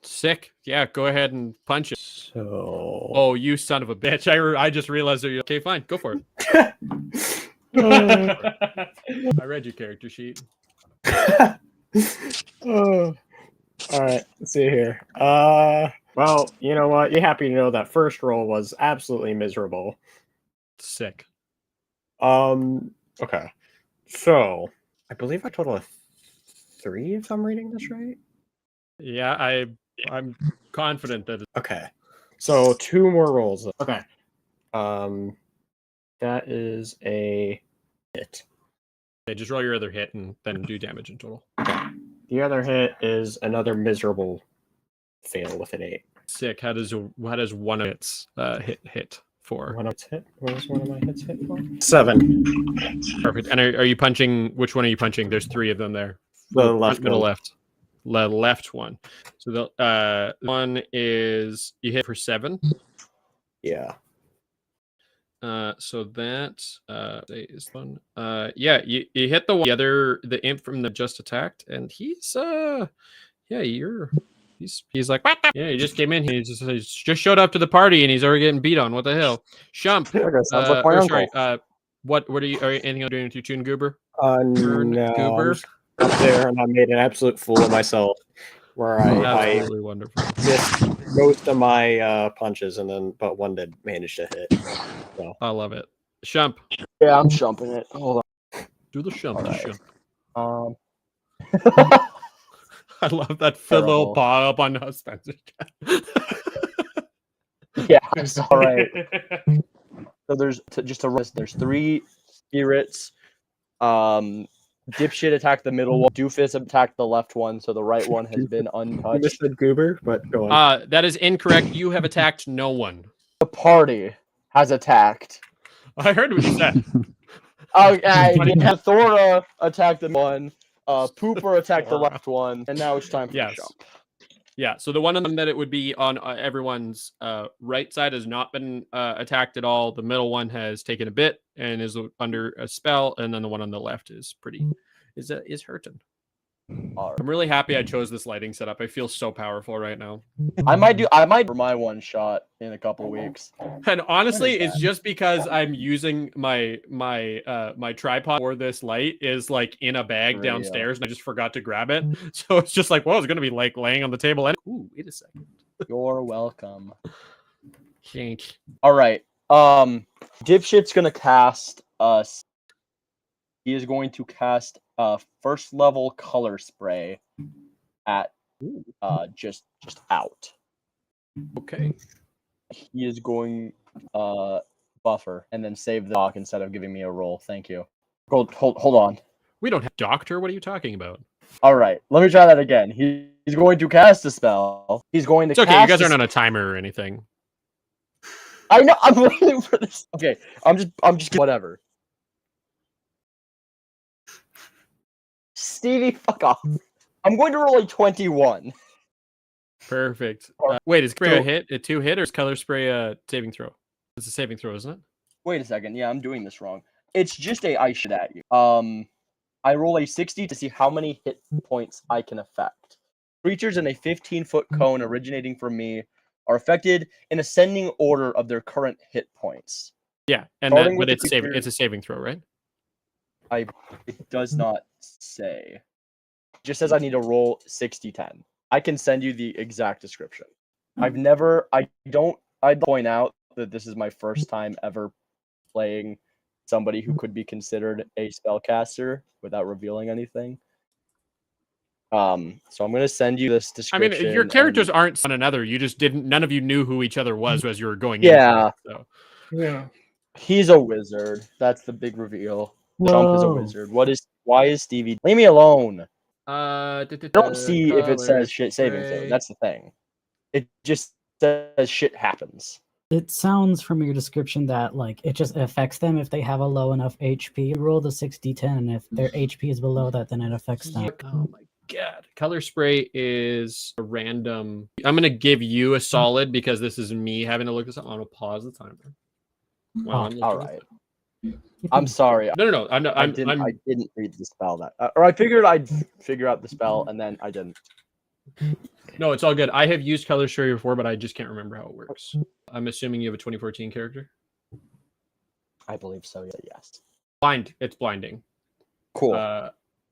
Sick. Yeah, go ahead and punch it. So. Oh, you son of a bitch! I just realized that you're okay. Fine, go for it. I read your character sheet. Oh. All right, let's see here. Well, you know what? You're happy to know that first roll was absolutely miserable. Sick. Okay. So, I believe I total of 3 if I'm reading this right. Yeah, I'm confident that. Okay. So 2 more rolls. Okay. That is a hit. Okay, just roll your other hit and then do damage in total. The other hit is another miserable fail with an 8. Sick. How does one of its hit for? One of its hit? What is one of my hits hit for? 7. Perfect. And are you punching? Which one are you punching? There's 3 of them there. The left middle one. left. The left one. So the one is you hit for 7. Yeah. So that is one. Yeah, you hit the one, the imp from the just attacked, and he's yeah, you're He's like, what? Yeah, he just came in. He just showed up to the party, and he's already getting beat on. What the hell, Shump? Okay, sounds like my uncle. Sorry. What are you? Are you anything doing with your tune, Goober? No, Goober? I'm just up there, and I made an absolute fool of myself, where I Absolutely wonderful. missed most of my punches, and then but one did manage to hit. So. I love it. Shump. Yeah, I'm shumping it. Hold Do the Shump. All The right. Shump. on. I love that little Terrible. paw up on Spencer. Yeah, it's all right. So there's there's 3 spirits. Dipshit attacked the middle one. Doofus attacked the left one, so the right one has been You untouched. missed the Goober, but go on. That is incorrect. You have attacked no one. The party has attacked. I heard what you said. Okay, Thora attacked the one. Pooper attacked the left one, and now it's time for the shump. Yeah, so the one on that it would be on everyone's right side has not been attacked at all. The middle one has taken a bit and is under a spell, and then the one on the left is is hurting. I'm really happy I chose this lighting setup. I feel so powerful right now. I might for my one shot in a couple weeks. And honestly, it's just because I'm using my tripod for this light is like in a bag downstairs, and I just forgot to grab it. So it's just like, well, it's gonna be like laying on the table. And ooh, wait a second. You're welcome. Thanks. All right. Dipshit's gonna cast us. He is going to cast first level color spray at just out. Okay. He is going buffer and then save the doc instead of giving me a roll. Thank you. Hold on. We don't have doctor. What are you talking about? All right, let me try that again. He's going to cast a spell. He's going to. It's okay. You guys aren't on a timer or anything. I know. I'm waiting for this. Okay, I'm just whatever. Stevie, fuck off. I'm going to roll a 21. Perfect. Wait, is spray a hit? A 2 hit, or is color spray a saving throw? It's a saving throw, isn't it? Wait a second. Yeah, I'm doing this wrong. It's just a I should at you. I roll a 60 to see how many hit points I can affect. Creatures in a 15-foot cone originating from me are affected in ascending order of their current hit points. Yeah, and then, but it's a saving throw, right? It does not say. It just says I need to roll 60-10. I can send you the exact description. I'd point out that this is my first time ever playing somebody who could be considered a spellcaster without revealing anything. So I'm gonna send you this description. I mean, your characters aren't one another. You just didn't. None of you knew who each other was as you were going. Yeah. Into it, so. Yeah. He's a wizard. That's the big reveal. Trump is a wizard. Why is Stevie? Leave me alone. Don't see if it says shit saving throw. That's the thing. It just says shit happens. It sounds from your description that like it just affects them if they have a low enough HP. You roll the 60-10, and if their HP is below that, then it affects them. Oh my god. Color spray is a random. I'm gonna give you a solid because this is me having to look this up. I'm gonna pause the timer. All right. I'm sorry. No. I didn't read the spell or I figured I'd figure out the spell and then I didn't. No, it's all good. I have used color spray before, but I just can't remember how it works. I'm assuming you have a 2014 character. I believe so. Yes. It's blinding. Cool.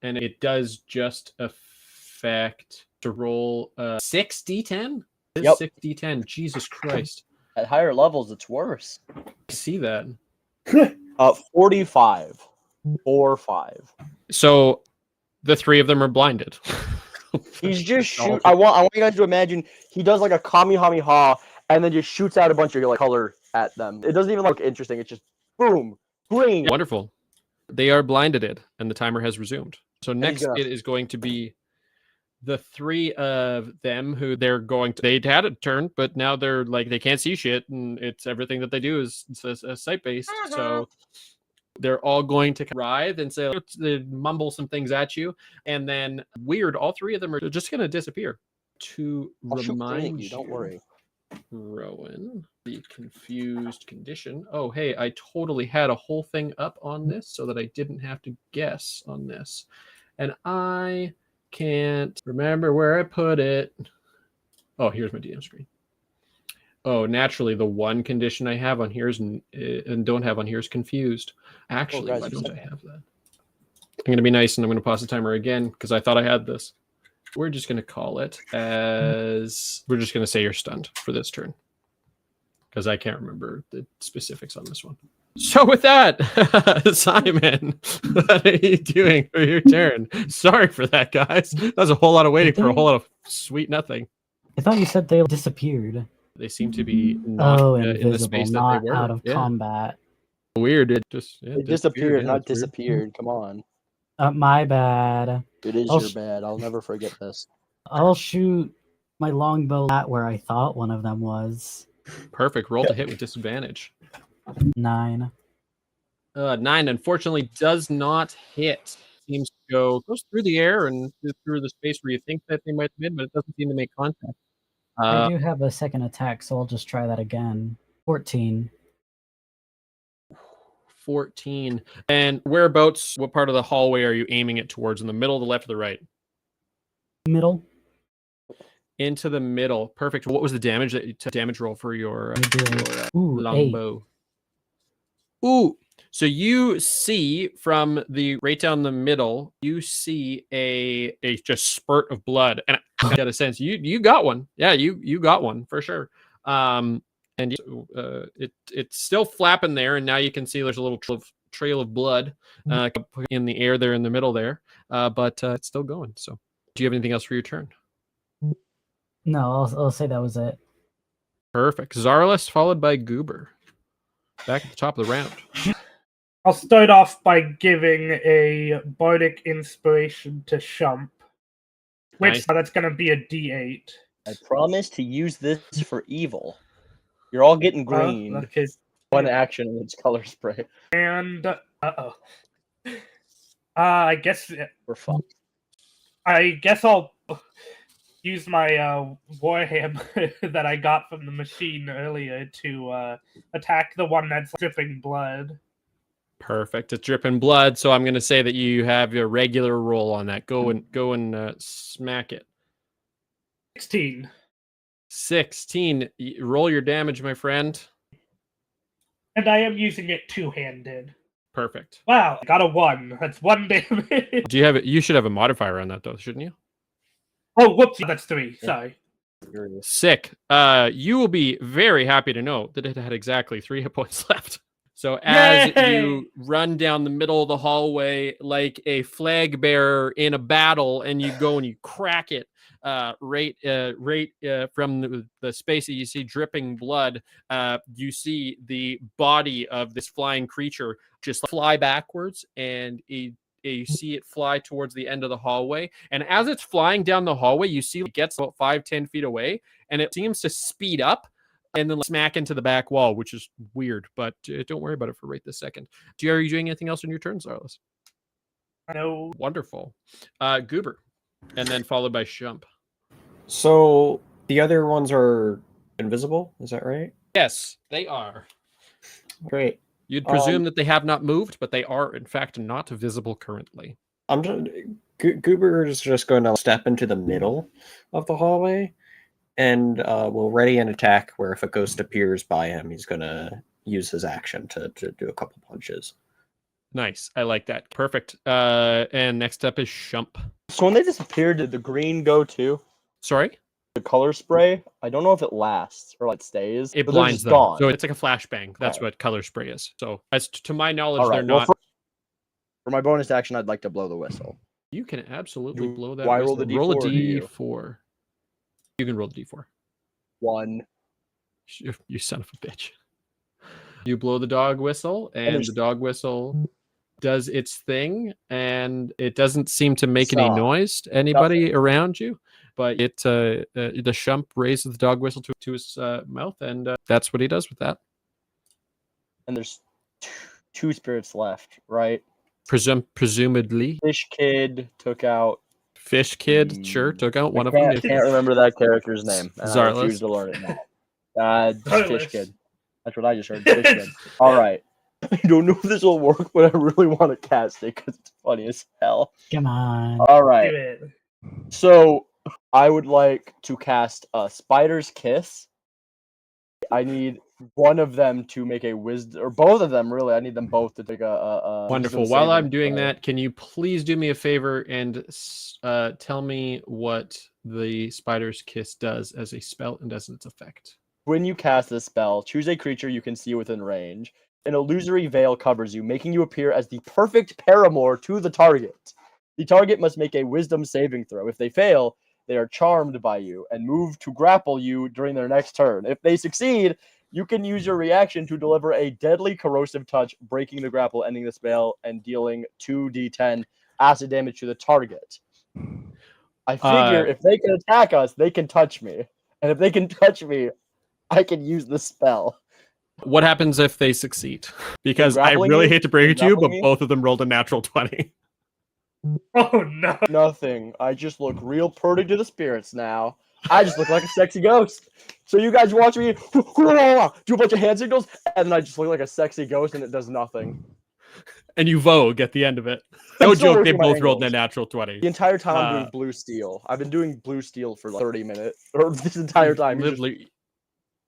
And it does just affect to roll 6d10. Yep. 6d10. Jesus Christ. At higher levels, it's worse. I see that. 45. 4 5. So the 3 of them are blinded. He's just shoot. I want you guys to imagine he does like a Kamehameha and then just shoots out a bunch of like color at them. It doesn't even look interesting. It's just boom, green. Wonderful. They are blinded, and the timer has resumed. So next it is going to be the 3 of them who they had a turn, but now they're like they can't see shit, and it's everything that they do is sight based. So they're all going to writhe and say, they mumble some things at you, and then all 3 of them are just going to disappear. To remind you, don't worry, Rowan, the confused condition. Oh, hey, I totally had a whole thing up on this so that I didn't have to guess on this, and I can't remember where I put it. Oh, here's my DM screen. Oh, naturally, the one condition I have on here is and don't have on here is confused. Actually, guys, why you don't said I that. have that? I'm going to be nice and I'm going to pause the timer again because I thought I had this. We're just going to call it as... We're just going to say you're stunned for this turn because I can't remember the specifics on this one. So with that, Simon, what are you doing for your turn? Sorry for that, guys. That was a whole lot of waiting for a whole lot of sweet nothing. I thought you said they disappeared. They seem to be not in the Invisible, space that not they were. out of Yeah. combat. Weird. It just It disappeared, Yeah, not that's weird. disappeared. Come on. My bad. It is I'll your bad. I'll never forget this. I'll shoot my longbow at where I thought one of them was. Perfect. Roll to hit with disadvantage. 9. 9 unfortunately does not hit. Seems to goes through the air and through the space where you think that they might have been, but it doesn't seem to make contact. I do have a second attack, so I'll just try that again. 14. 14. And whereabouts, what part of the hallway are you aiming it towards? In the middle, the left, or the right? Middle. Into the middle. Perfect. What was the damage that you took? Damage roll for your, Ooh, 8. longbow? Ooh. So you see from the right down the middle, you see a just spurt of blood, and I get a sense you got one. Yeah, you got one for sure. And it's still flapping there, and now you can see there's a little trail of blood in the air there in the middle there, but it's still going. So, do you have anything else for your turn? No, I'll say that was it. Perfect. Zarlis followed by Goober. Back at the top of the round. I'll start off by giving a bardic inspiration to Shump, which Nice. that's going to be a D8. I promise to use this for evil. You're all getting green. Okay. One action and it's color spray. And I guess We're fucked. I guess I'll use my warhammer that I got from the machine earlier to attack the one that's dripping blood. Perfect. It's dripping blood, so I'm going to say that you have your regular roll on that. Go and smack it. 16. 16. Roll your damage, my friend. And I am using it two-handed. Perfect. Wow, I got a 1. That's 1 damage. Do you have it? You should have a modifier on that, though, shouldn't you? Oh, whoops, that's 3. Sorry. Sick. You will be very happy to know that it had exactly 3 hit points left. So as you run down the middle of the hallway like a flag bearer in a battle, and you go and you crack it right from the space that you see dripping blood, you see the body of this flying creature just fly backwards, and you see it fly towards the end of the hallway. And as it's flying down the hallway, you see it gets about 5-10 feet away, and it seems to speed up and then smack into the back wall, which is weird, but don't worry about it for right this second. Are you doing anything else on your turn, Zarlis? No. Wonderful. Goober, and then followed by Shump. So the other ones are invisible, is that right? Yes, they are. Great. You'd presume that they have not moved, but they are, in fact, not visible currently. I'm just Goober is just going to step into the middle of the hallway, and will ready an attack where if a ghost appears by him, he's going to use his action to do a couple punches. Nice. I like that. Perfect. And next up is Shump. So when they disappeared, did the green go too? Sorry? The color spray? I don't know if it lasts or it stays. It but they're blinds just them. gone. So it's like a flashbang. That's Okay. what color spray is. So as to my knowledge, All right, they're well, not... For my bonus action, I'd like to blow the whistle. You can absolutely Do blow that I whistle. roll the Roll a D4 or do you? D4. You can roll the D4. 1. You son of a bitch. You blow the dog whistle, and the dog whistle does its thing, and it doesn't seem to make any noise to anybody around you, but the Shump raises the dog whistle to his mouth, and that's what he does with that. And there's 2 spirits left, right? Presumably. Fish Kid took out... Fish Kid, sure, took out one of them. I can't remember that character's name. And I Zarlis. refuse to learn it now. Fish Kid. That's what I just heard. Fish Kid. All right. I don't know if this will work, but I really want to cast it because it's funny as hell. Come on. All right. Do it. So I would like to cast a Spider's Kiss. I need one of them to make a wisdom, or both of them really. I need them both to take a Wonderful. wisdom While saving I'm doing throw. that, can you please do me a favor and tell me what the Spider's Kiss does as a spell and as its effect? When you cast this spell, choose a creature you can see within range. An illusory veil covers you, making you appear as the perfect paramour to the target. The target must make a wisdom saving throw. If they fail, they are charmed by you and move to grapple you during their next turn. If they succeed, you can use your reaction to deliver a deadly corrosive touch, breaking the grapple, ending the spell, and dealing 2d10 acid damage to the target. I figure if they can attack us, they can touch me. And if they can touch me, I can use the spell. What happens if they succeed? Because I grappling really you? hate to break They're it to you, but grappling me? both of them rolled a natural 20. Oh no. Nothing. I just look real pretty to the spirits now. I just look like a sexy ghost. So you guys watch me do a bunch of hand signals, and then I just look like a sexy ghost, and it does nothing. And you vogue at the end of it. I'm No still joke, they working my both rolled a angles. natural 20. The entire time I'm doing blue steel. I've been doing blue steel for like 30 minutes, or this entire time.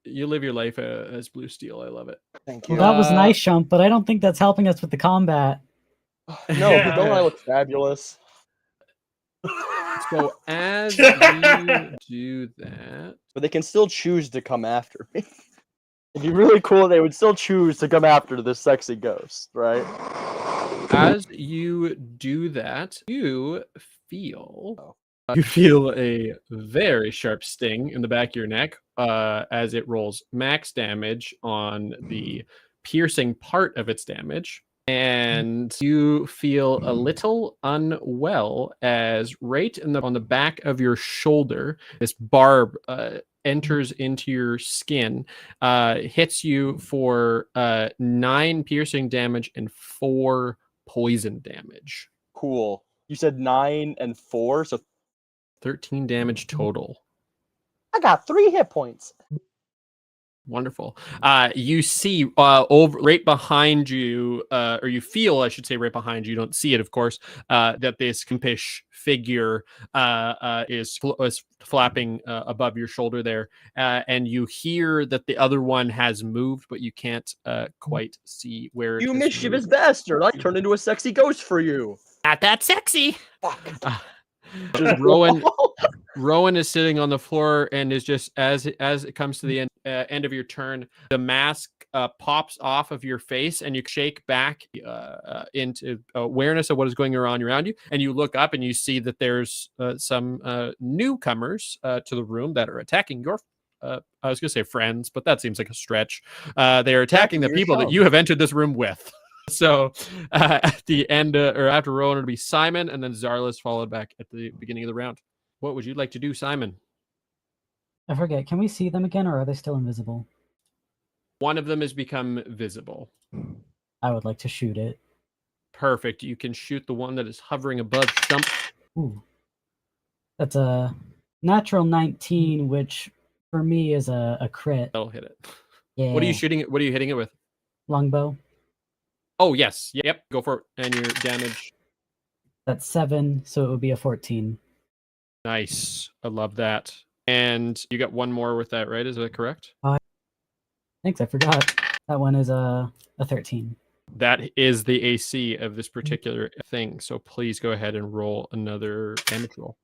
You live your life as Blue Steel. I love it. Thank you. Well, that was nice, Shump, but I don't think that's helping us with the combat. No, but don't I look fabulous? So as you do that, but they can still choose to come after me. It'd be really cool. They would still choose to come after this sexy ghost, right? As you do that, you feel a very sharp sting in the back of your neck as it rolls max damage on the piercing part of its damage. And you feel a little unwell as right on the back of your shoulder, this barb enters into your skin, hits you for 9 piercing damage and 4 poison damage. Cool. You said 9 and 4, so 13 damage total. I got 3 hit points. Wonderful. You see over right behind you, or you feel, I should say, right behind you. You don't see it, of course. That this impish figure is flapping above your shoulder there, and you hear that the other one has moved, but you can't quite see where. You mischievous bastard! I turned into a sexy ghost for you. Not that sexy. Fuck. Rowan is sitting on the floor and is just as it comes to the end of your turn, the mask pops off of your face and you shake back into awareness of what is going on around you, and you look up and you see that there's some newcomers to the room that are attacking your I was gonna say friends, but that seems like a stretch. They are attacking the people that you have entered this room with. So at the end, or after Rowan, it'll be Simon, and then Zarlis followed back at the beginning of the round. What would you like to do, Simon? I forget. Can we see them again, or are they still invisible? One of them has become visible. I would like to shoot it. Perfect. You can shoot the one that is hovering above Shump. Ooh. That's a natural 19, which for me is a crit. That'll hit it. Yeah. What are you shooting? What are you hitting it with? Longbow. Oh, yes. Yep. Go for it. And your damage. That's 7, so it would be a 14. Nice. I love that. And you got one more with that, right? Is that correct? Thanks, I forgot. That one is a 13. That is the AC of this particular thing. So please go ahead and roll another damage roll.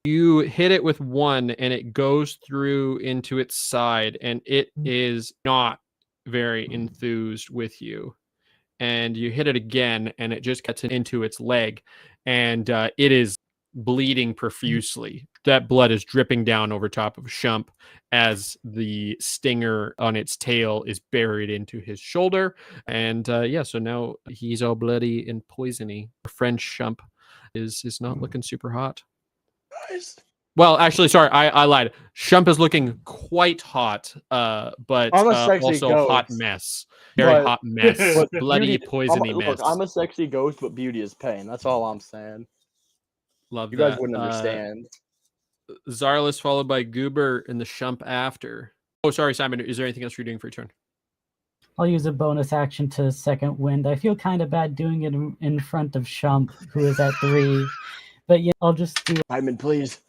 You hit it with 1 and it goes through into its side, and it is not very enthused with you. And you hit it again and it just gets into its leg, and it is bleeding profusely. That blood is dripping down over top of Shump as the stinger on its tail is buried into his shoulder. And so now he's all bloody and poisony. Our friend Shump is not looking super hot. Guys. Well, actually, sorry, I lied. Shump is looking quite hot, but I'm a sexy also ghost. hot mess. Very hot mess. Bloody, poisony mess. Look, I'm a sexy ghost, but beauty is pain. That's all I'm saying. Love you that. guys wouldn't understand. Zarlis followed by Goober and the Shump after. Oh, sorry, Simon. Is there anything else you're doing for your turn? I'll use a bonus action to second wind. I feel kind of bad doing it in front of Shump, who is at 3. But yeah, I'll just do Simon, please.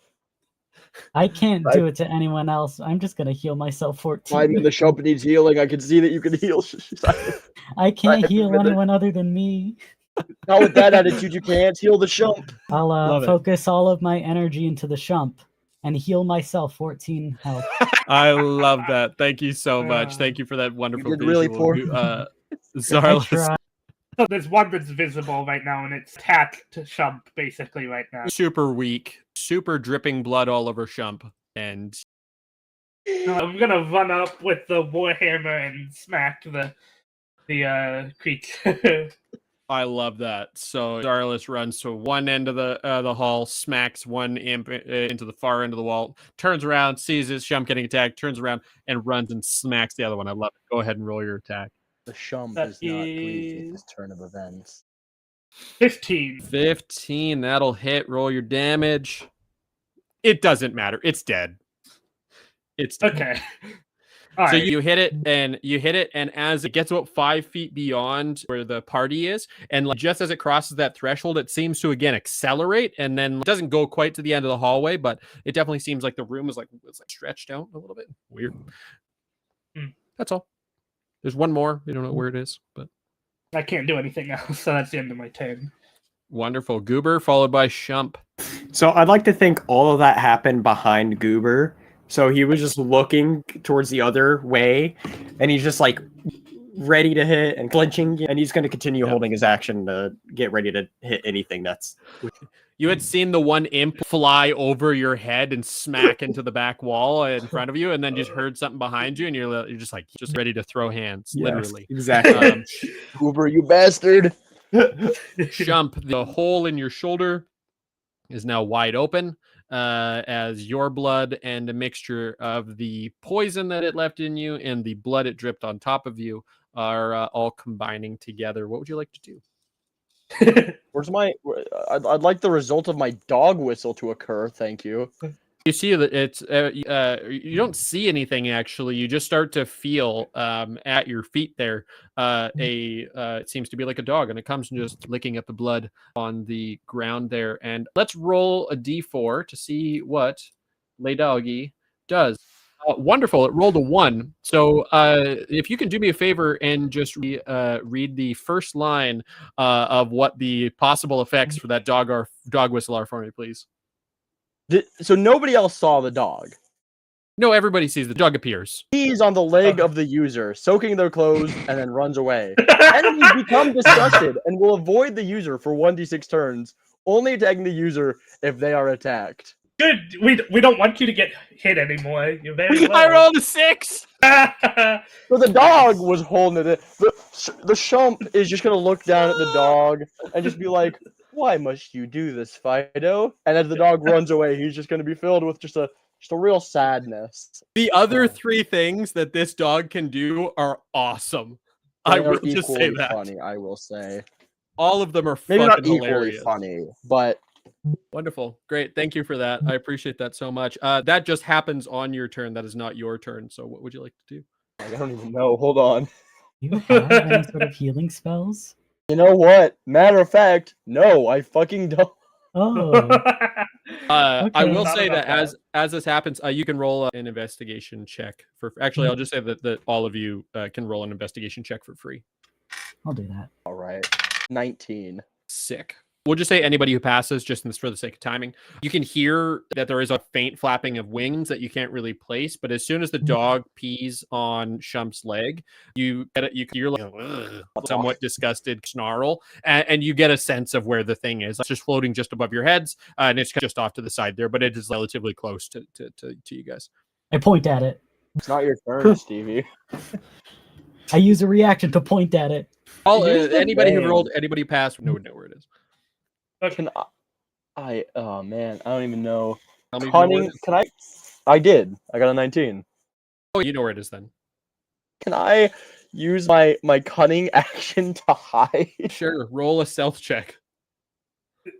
I can't do it to anyone else. I'm just gonna heal myself 14. I mean, the shop needs healing. I can see that you can heal. I can't haven't heal been there. anyone other than me. Now with that attitude, you can't heal the shump. I'll Love it. focus all of my energy into the shump and heal myself 14 health. I love that. Thank you so much. Thank you for that wonderful did really visual. poor. I Zarlis. tried. So there's one that's visible right now, and it's attached to Shump basically right now. Super weak, super dripping blood all over Shump, and I'm gonna run up with the warhammer and smack the creature. I love that. So Zarlis runs to one end of the hall, smacks one imp into the far end of the wall, turns around, sees his Shump getting attacked, turns around and runs and smacks the other one. I love it. Go ahead and roll your attack. The shump That is not pleased with this turn of events. 15. 15. That'll hit. Roll your damage. It doesn't matter. It's dead. It's dead. Okay. All So right. you hit it, and as it gets about 5 feet beyond where the party is, and like just as it crosses that threshold, it seems to again accelerate, and then it doesn't go quite to the end of the hallway, but it definitely seems like the room is like stretched out a little bit. Weird. That's all. There's one more. We don't know where it is, but I can't do anything else, so that's the end of my turn. wonderful. Goober followed by Shump. So I'd like to think all of that happened behind Goober. So he was just looking towards the other way, and he's just like ready to hit and clenching, and he's going to continue holding his action to get ready to hit anything that's. You had seen the one imp fly over your head and smack into the back wall in front of you, and then just heard something behind you, and you're just ready to throw hands, literally. Exactly. Uber, you bastard. Shump, the hole in your shoulder is now wide open, as your blood and a mixture of the poison that it left in you and the blood it dripped on top of you are all combining together. What would you like to do? Where's my? I'd like the result of my dog whistle to occur. Thank you. You see that it's you don't see anything actually. You just start to feel at your feet there it seems to be like a dog, and it comes and just licking at the blood on the ground there. And let's roll a d4 to see what Le Doggy does. Wonderful. It rolled a 1. So if you can do me a favor and just read the first line of what the possible effects for that dog whistle are for me, please. So nobody else saw the dog. No, everybody sees the dog appears. He's on the leg of the user, soaking their clothes, and then runs away. Enemies become disgusted and will avoid the user for 1d6 turns, only attacking the user if they are attacked. Good. We don't want you to get hit anymore. You're very well. I rolled a 6. So the dog was holding it. The shump is just gonna look down at the dog and just be like, "Why must you do this, Fido?" And as the dog runs away, he's just gonna be filled with just a real sadness. The other 3 things that this dog can do are awesome. I will just say that. Funny, I will say. All of them are Maybe fucking not equally hilarious. funny, but Wonderful. Great. Thank you for that. I appreciate that so much. That just happens on your turn. That is not your turn. So what would you like to do? I don't even know. Hold on. Do you have any sort of healing spells? You know what? Matter of fact, no, I fucking don't. Oh, I will Not say about that as this happens, you can roll an investigation check for. Actually, I'll just say that all of you can roll an investigation check for free. I'll do that. All right. 19. Sick. We'll just say anybody who passes, just for the sake of timing. You can hear that there is a faint flapping of wings that you can't really place, but as soon as the dog pees on Shump's leg, you get it. You're like somewhat disgusted snarl, and you get a sense of where the thing is. It's just floating just above your heads, and it's just off to the side there, but it is relatively close to you guys. I point at it. It's not your turn, Stevie. I use a reaction to point at it. Anybody who rolled, anybody who passed, would know where it is. Can oh man, I don't even know. Tell me if you know where Cunning, it is. can I did. I got a 19. Oh, you know where it is then. Can I use my cunning action to hide? Sure, roll a stealth check.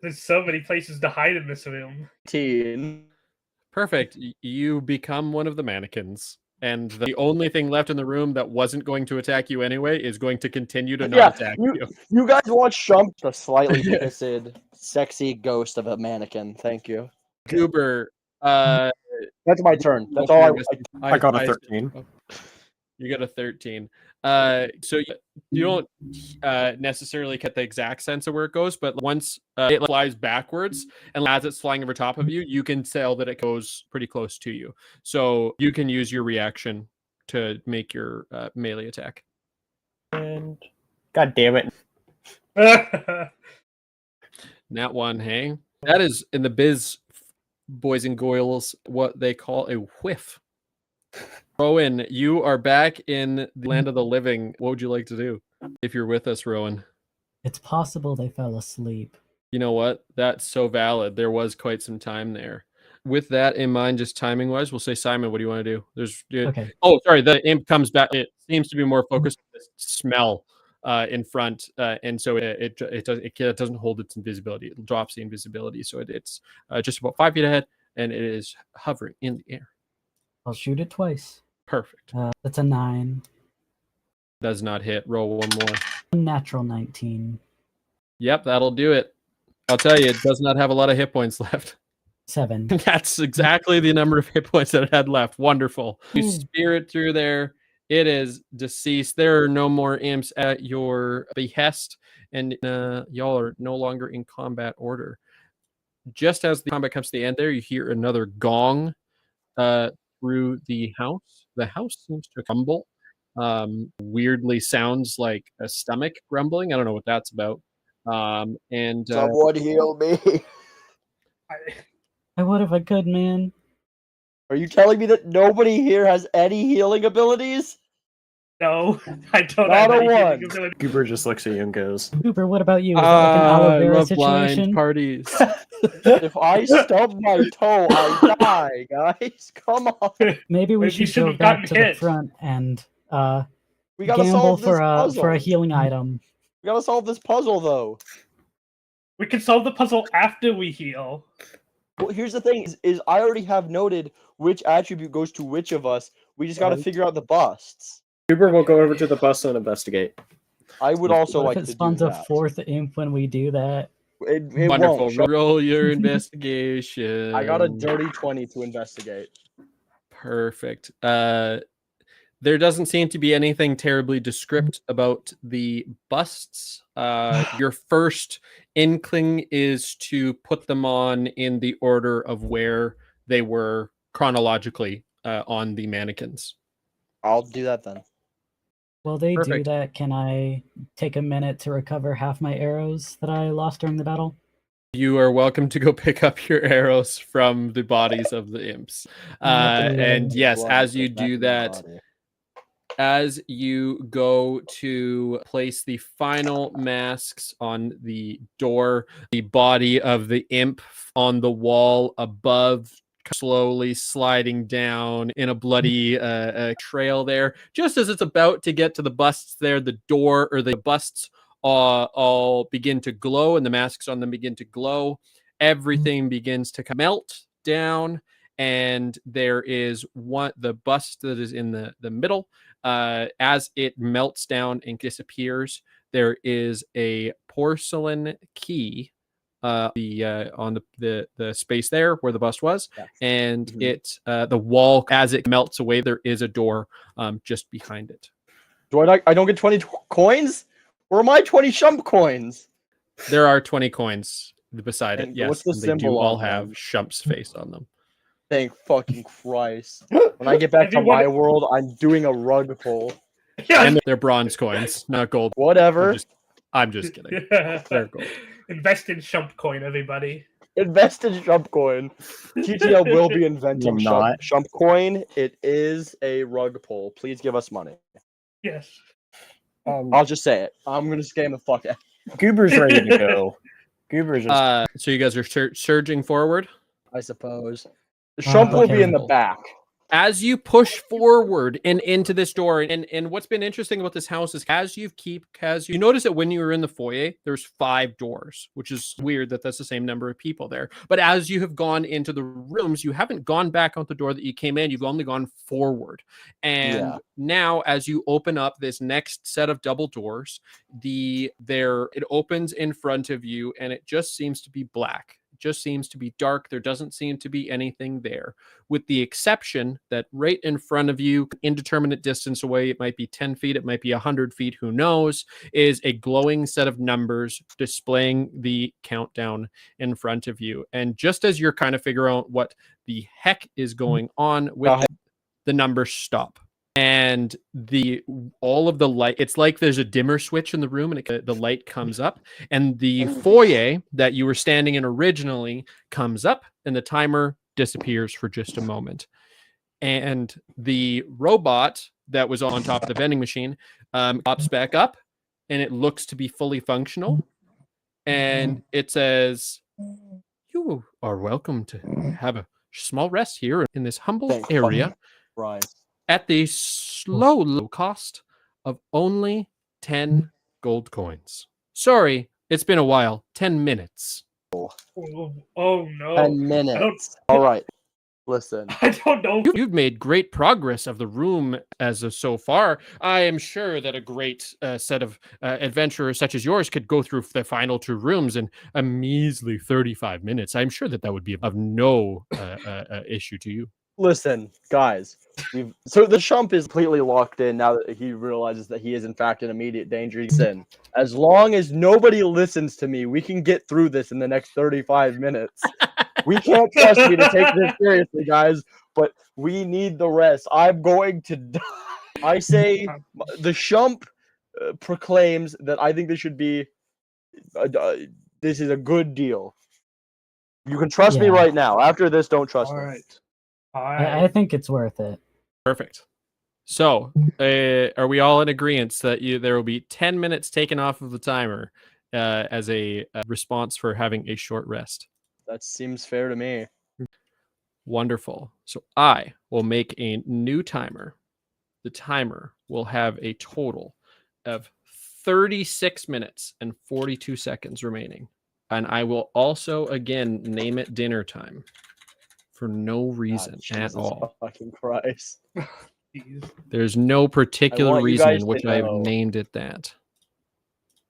There's so many places to hide in this room. 19. Perfect. You become one of the mannequins. And the only thing left in the room that wasn't going to attack you anyway is going to continue to not attack you. You guys watch Shump, the slightly pissed, sexy ghost of a mannequin. Thank you. Goober, That's my turn. That's Roll all for your I got a I- 13. You got a 13. So you don't necessarily get the exact sense of where it goes, but once it flies backwards and as it's flying over top of you, you can tell that it goes pretty close to you. So you can use your reaction to make your melee attack. And God damn it. Nat one, hey? That is in the biz, boys and girls, what they call a whiff. Rowan, you are back in the land of the living. What would you like to do if you're with us, Rowan? It's possible they fell asleep. You know what? That's so valid. There was quite some time there. With that in mind, just timing wise, we'll say, Simon, what do you want to do? Okay. Oh, sorry. The imp comes back. It seems to be more focused on this smell in front, and so it doesn't hold its invisibility. It drops the invisibility, so it's just about 5 feet ahead, and it is hovering in the air. I'll shoot it twice. Perfect. That's a 9. Does not hit. Roll one more. Natural 19. Yep, that'll do it. I'll tell you, it does not have a lot of hit points left. 7. That's exactly the number of hit points that it had left. Wonderful. You spear it through there. It is deceased. There are no more imps at your behest, and y'all are no longer in combat order. Just as the combat comes to the end there, you hear another gong through the house. The house seems to crumble. Weirdly sounds like a stomach grumbling. I don't know what that's about. And Someone heal me. I would if I could, man. Are you telling me that nobody here has any healing abilities? No, I don't Not have a any healing one. ability. Goober just looks at you and goes, Cooper, what about you? Is that like an aloe vera blind situation? parties. If I stub my toe, I die, guys. Come on. Maybe we Maybe you should should go have back gotten to the hit. front and We gotta gamble solve this for puzzle. a healing item. We gotta solve this puzzle, though. We can solve the puzzle after we heal. Well, here's the thing: is I already have noted which attribute goes to which of us. We just gotta figure out the busts. Goober will go over to the bus and investigate. I would also What like if it to do spawns a that. 4th imp when we do that? It Wonderful. won't. Shut- Roll your investigation. I got a dirty 20 to investigate. Perfect. There doesn't seem to be anything terribly descript about the busts. Your first inkling is to put them on in the order of where they were chronologically on the mannequins. I'll do that then. While they Perfect. do that, can I take a minute to recover half my arrows that I lost during the battle? You are welcome to go pick up your arrows from the bodies of the imps. And yes, as you do that, as you go to place the final masks on the door, the body of the imp on the wall above, slowly sliding down in a bloody trail there. Just as it's about to get to the busts there, the door or the busts all begin to glow and the masks on them begin to glow. Everything begins to melt down, and there is the bust that is in the middle. As it melts down and disappears, there is a porcelain key on the space there where the bust was, and the wall, as it melts away, there is a door just behind it. Do I don't get 20 coins? Where are my 20 shump coins? There are 20 coins beside it. And Yes, what's the and they do symbol all on have them? Shump's face on them. Thank fucking Christ. When I get back to my world, I'm doing a rug pull. And they're bronze coins, not gold. Whatever. I'm just kidding. They're gold. Invest in Shump Coin, everybody. Invest in Shump Coin. TTL will be inventing I'm not. Shump Coin. It is a rug pull. Please give us money. Yes. I'll just say it. I'm gonna scam the fuck out. Goober's ready to go. Goober's just So you guys are surging forward. I suppose. The Shump will be in the back. As you push forward and into this door, and what's been interesting about this house is as you notice that when you were in the foyer, there's 5 doors, which is weird that that's the same number of people there. But as you have gone into the rooms, you haven't gone back out the door that you came in. You've only gone forward. And now, as you open up this next set of double doors, it opens in front of you, and it just seems to be black. just seems to be dark. There doesn't seem to be anything there, with the exception that right in front of you, indeterminate distance away, it might be 10 feet, it might be 100 feet, who knows, is a glowing set of numbers displaying the countdown in front of you. And just as you're kind of figuring out what the heck is going on with the numbers stop. And all of the light, it's like there's a dimmer switch in the room, and the light comes up, and the foyer that you were standing in originally comes up, and the timer disappears for just a moment. And the robot that was on top of the vending machine pops back up, and it looks to be fully functional. And it says, "You are welcome to have a small rest here in this humble area. Right. At the low cost of only 10 gold coins. Sorry, it's been a while. 10 minutes. Oh no. 10 minutes. All right. Listen. I don't know. You've made great progress of the room as of so far. I am sure that a great set of adventurers such as yours could go through the final 2 rooms in a measly 35 minutes. I'm sure that would be of no issue to you. Listen, guys. So the Shump is completely locked in now that he realizes that he is in fact in immediate danger. Listen, as long as nobody listens to me, we can get through this in the next 35 minutes. We can't trust me to take this seriously, guys, but we need the rest. I'm going to die. I say the Shump proclaims that I think this should be this is a good deal. You can trust me right now. After this, don't trust me. I think it's worth it. Perfect. So, are we all in agreement that there will be 10 minutes taken off of the timer as a response for having a short rest? That seems fair to me. Wonderful. So I will make a new timer. The timer will have a total of 36 minutes and 42 seconds remaining. And I will also, again, name it dinner time. For no reason at all. Fucking Christ. There's no particular reason in which I have named it that.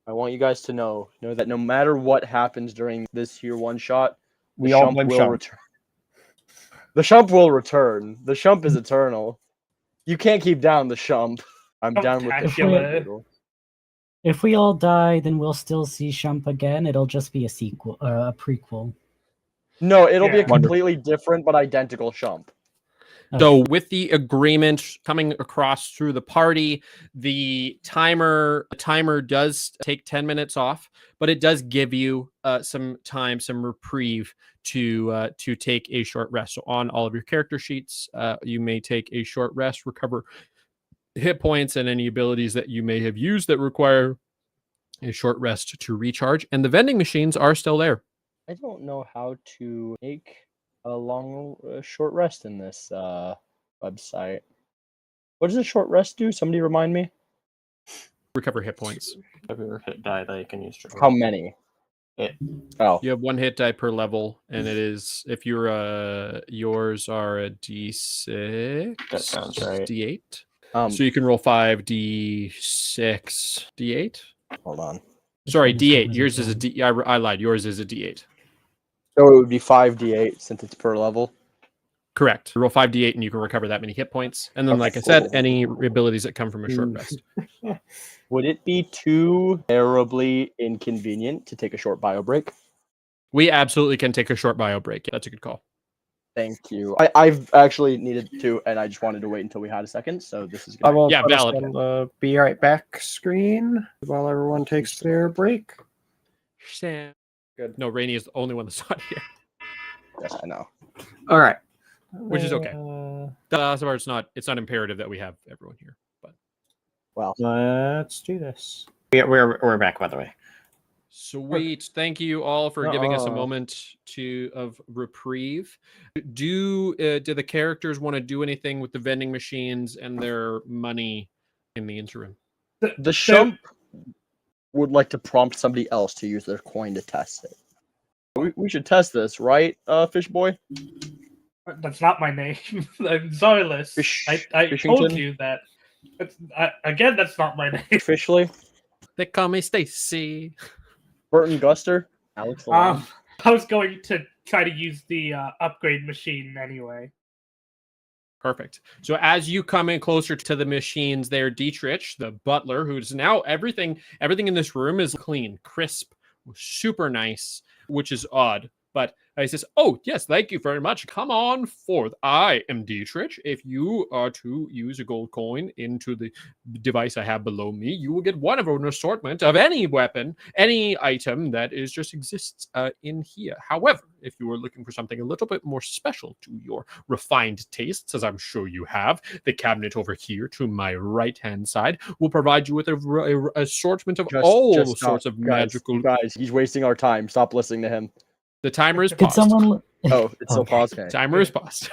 I want you guys to know that no matter what happens during this here one shot, we all blame Shump. Return. The Shump will return. The Shump is eternal. You can't keep down the Shump. I'm down with the Shump. If we all die, then we'll still see Shump again. It'll just be a sequel, a prequel. No, it'll be a completely different but identical Shump. So with the agreement coming across through the party, the timer does take 10 minutes off, but it does give you some time, some reprieve to take a short rest. So on all of your character sheets, you may take a short rest, recover hit points and any abilities that you may have used that require a short rest to recharge. And the vending machines are still there. I don't know how to make a short rest in this website. What does a short rest do? Somebody remind me. Recover hit points. Every hit die that you can use. How many? Oh, you have 1 hit die per level, and it is if you're yours are a D6. That sounds right. D8. So you can roll 5 D6 D8. Hold on. Sorry, D8. Yours is a D. I lied. Yours is a D8. So it would be 5d8 since it's per level. Correct. You roll 5d8 and you can recover that many hit points. And then, like I said, any abilities that come from a short rest. Would it be too terribly inconvenient to take a short bio break? We absolutely can take a short bio break. That's a good call. Thank you. I've actually needed to, and I just wanted to wait until we had a second. So this is good. I will put valid. On the be right back screen while everyone takes their break. Sam. Good. No, Rainey is the only one that's not here. Yes, I know. All right. Which is okay. The last part, it's not imperative that we have everyone here. But well, let's do this. We're back, by the way. Sweet. Thank you all for giving us a moment of reprieve. Do the characters want to do anything with the vending machines and their money in the interim? The Shump would like to prompt somebody else to use their coin to test it. We should test this, right, Fish Boy? That's not my name. I'm Zoilus. I told you that. Again, that's not my name. Officially? They call me Stacy. Burton Guster? Alex I was going to try to use the upgrade machine anyway. Perfect. So as you come in closer to the machines there, Dietrich, the butler, who's now everything in this room is clean, crisp, super nice, which is odd. But he says, "Oh, yes, thank you very much. Come on forth. I am Dietrich. If you are to use a gold coin into the device I have below me, you will get one of an assortment of any weapon, any item that is just exists in here. However, if you are looking for something a little bit more special to your refined tastes, as I'm sure you have, the cabinet over here to my right-hand side will provide you with a assortment of all sorts of magical... Guys, he's wasting our time. Stop listening to him. The timer is Could paused. someone? Oh, it's still Okay. paused. Timer is paused.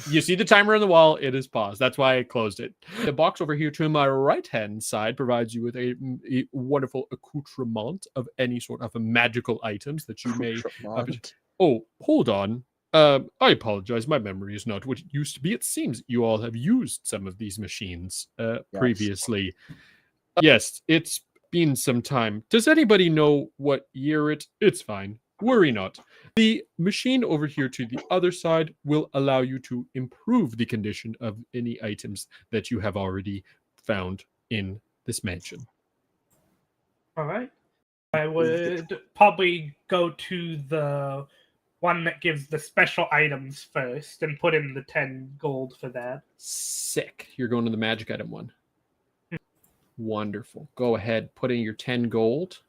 You see the timer on the wall, it is paused. That's why I closed it. The box over here to my right-hand side provides you with a wonderful accoutrement of any sort of magical items that you may... Oh, hold on. I apologize. My memory is not what it used to be. It seems you all have used some of these machines previously. Yes, it's been some time. Does anybody know what year It's fine. Worry not. The machine over here to the other side will allow you to improve the condition of any items that you have already found in this mansion. All right. I would probably go to the one that gives the special items first and put in the 10 gold for that. Sick. You're going to the magic item one. Wonderful. Go ahead, put in your 10 gold.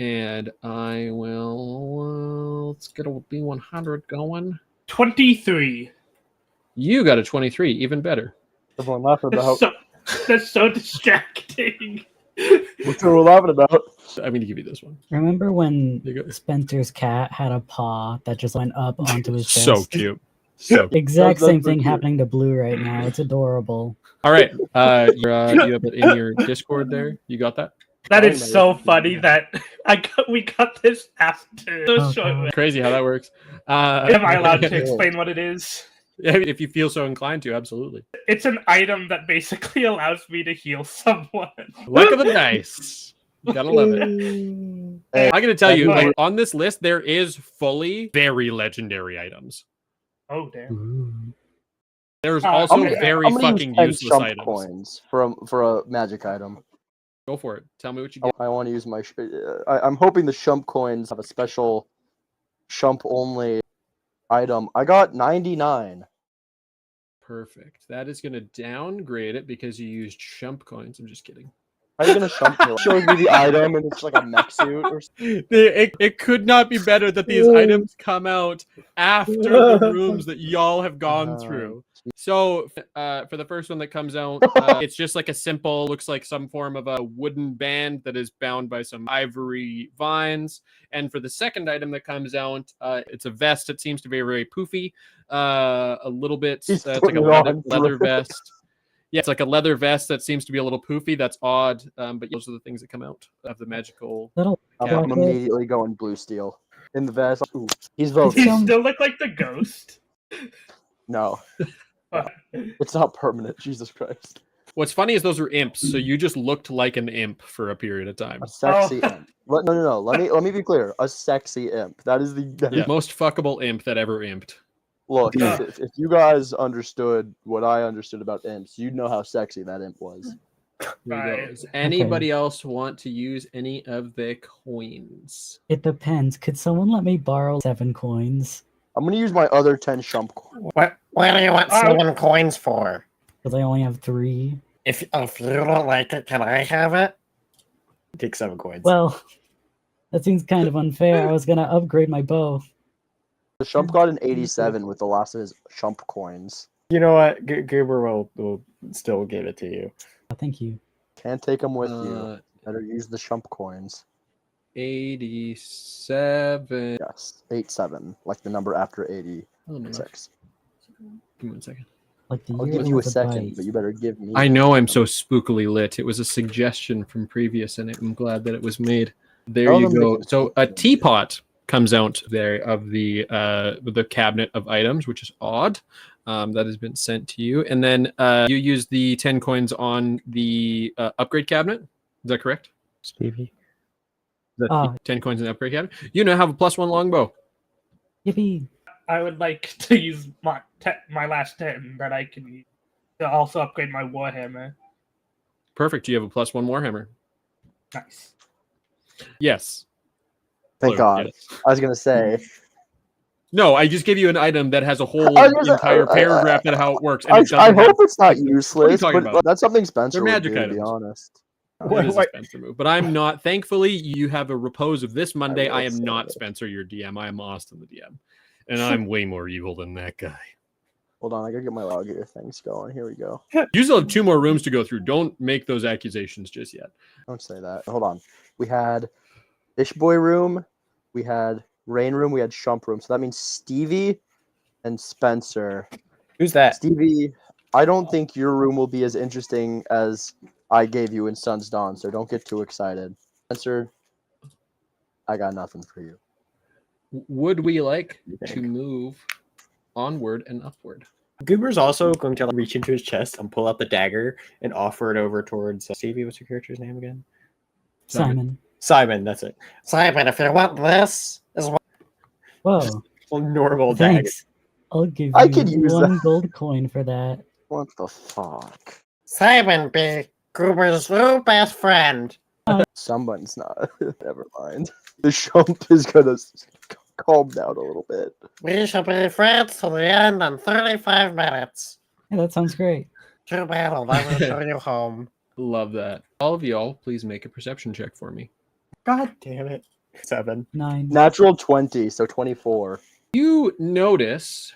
And I will... let's get a B100 going. 23. You got a 23. Even better. Everyone laughing about. That's so distracting. What's we're laughing about? I'm going to give you this one. Remember when There you go. Spencer's cat had a paw that just went up onto his chest? So cute. So Exact That's same so thing cute. happening to Blue right now. It's adorable. All right. You have it in your Discord there. You got that? That is so funny that we got this after the short. Crazy how that works. Am I allowed to explain what it is? If you feel so inclined to, absolutely. It's an item that basically allows me to heal someone. Luck of the dice. Gotta love it. I'm gonna tell you, like, on this list, there is fully very legendary items. Oh damn! Ooh. There's also okay. very I'm gonna use fucking 10 useless shump items. coins for a magic item. Go for it. Tell me what you get. I want to use my. I'm hoping the shump coins have a special shump only item. I got 99. Perfect. That is gonna downgrade it because you used shump coins. I'm just kidding. How are you gonna shump me? Shows me the item and it's like a mech suit or something. It could not be better that these items come out after the rooms that y'all have gone through. So for the first one that comes out, it's just like a simple, looks like some form of a wooden band that is bound by some ivory vines. And for the second item that comes out, it's a vest. It seems to be very poofy, a little bit. It's like a leather vest. Yeah, it's like a leather vest that seems to be a little poofy. That's odd, but those are the things that come out of the magical. I'm immediately going blue steel in the vest. Ooh, he's voting. Does he still look like the ghost? No, it's not permanent. Jesus Christ. What's funny is those are imps, so you just looked like an imp for a period of time. A sexy imp. No. Let me be clear. A sexy imp. That is the Most fuckable imp that ever imped. Look, if you guys understood what I understood about imps, you'd know how sexy that imp was. Right. Does anybody else want to use any of the coins? It depends. Could someone let me borrow 7 coins? I'm gonna use my other 10 shump coins. What do you want 7 coins for? Because I only have 3. If you don't like it, can I have it? Take 7 coins. Well, that seems kind of unfair. I was gonna upgrade my bow. The shump got an 87 with the last of his shump coins. You know what? Goober will still give it to you. Thank you. Can't take them with you. Better use the shump coins. 87. Yes, 87, like the number after 86. Give me 1 second. Like the I'll year give you a of the second, dice. but you better give me. I know I'm so spookily lit. It was a suggestion from previous, and I'm glad that it was made. There you go. So a teapot comes out there of the cabinet of items, which is odd. That has been sent to you, and then you use the 10 coins on the upgrade cabinet. Is that correct, Stevie? 10 coins in the upgrade cabinet. You now have a +1 longbow. Yippee! I would like to use my last 10 that I can use to also upgrade my Warhammer. Perfect. You have a +1 Warhammer. Nice. Yes. Thank Hello, God. yes. I was gonna say. No, I just gave you an item that has a whole I was gonna say, entire paragraph that how it works, and it I doesn't have. hope it's not What are you useless, talking but about? that's something Spencer They're would magic do, to be items. honest. It is a Spencer move, but I'm not. Thankfully, you have a repose of this Monday. I will am say not it. Spencer, your DM. I am Austin, the DM, and I'm way more evil than that guy. Hold on, I gotta get my log here things going. Here we go. You still have 2 more rooms to go through. Don't make those accusations just yet. Don't say that. Hold on. We had Fish Boy room, we had Rain room, we had Shump room. So that means Stevie and Spencer. Who's that? Stevie, I don't think your room will be as interesting as I gave you in Sun's Dawn, so don't get too excited. Spencer, I got nothing for you. Would we like You to think? move onward and upward? Goober's also going to reach into his chest and pull out the dagger and offer it over towards Stevie. What's your character's name again? Simon. Simon, that's it. Simon, if you want this, is what Whoa. Well, normal dagger. Thanks. I'll give I you could use 1 gold coin for that. What the fuck? Simon be Goober's new best friend. Someone's not. Never mind. The Shump is gonna calm down a little bit. We shall be friends till the end in 35 minutes. Yeah, that sounds great. Too bad I'll never show you home. Love that. All of y'all, please make a perception check for me. God damn it. 7. 9. Natural 20, so 24. You notice,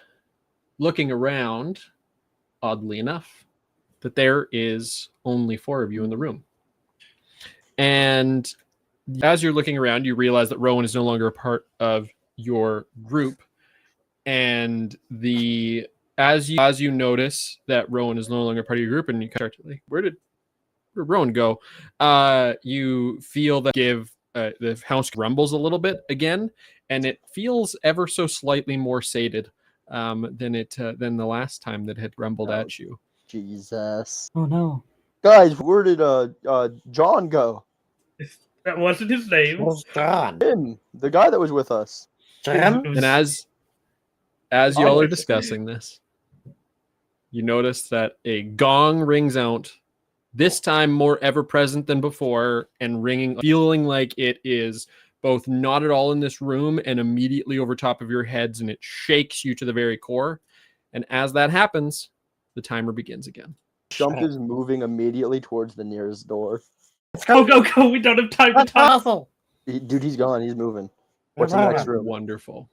looking around, oddly enough, that there is only 4 of you in the room. And as you're looking around, you realize that Rowan is no longer a part of your group. And as you notice that Rowan is no longer part of your group, and you start to like, where did Rowan go? You feel that the house rumbles a little bit again, and it feels ever so slightly more sated than the last time that had rumbled at you. Jesus. Oh no. Guys, where did John go? That wasn't his name. Who's John? Jim, the guy that was with us. Jim? And as y'all are discussing this, you notice that a gong rings out, this time more ever present than before, and ringing, feeling like it is both not at all in this room and immediately over top of your heads, and it shakes you to the very core. And as that happens, the timer begins again. Shump is moving immediately towards the nearest door. Go, go, go. We don't have time to That's talk. awful. Dude, he's gone. He's moving. What's in the next room? Wonderful.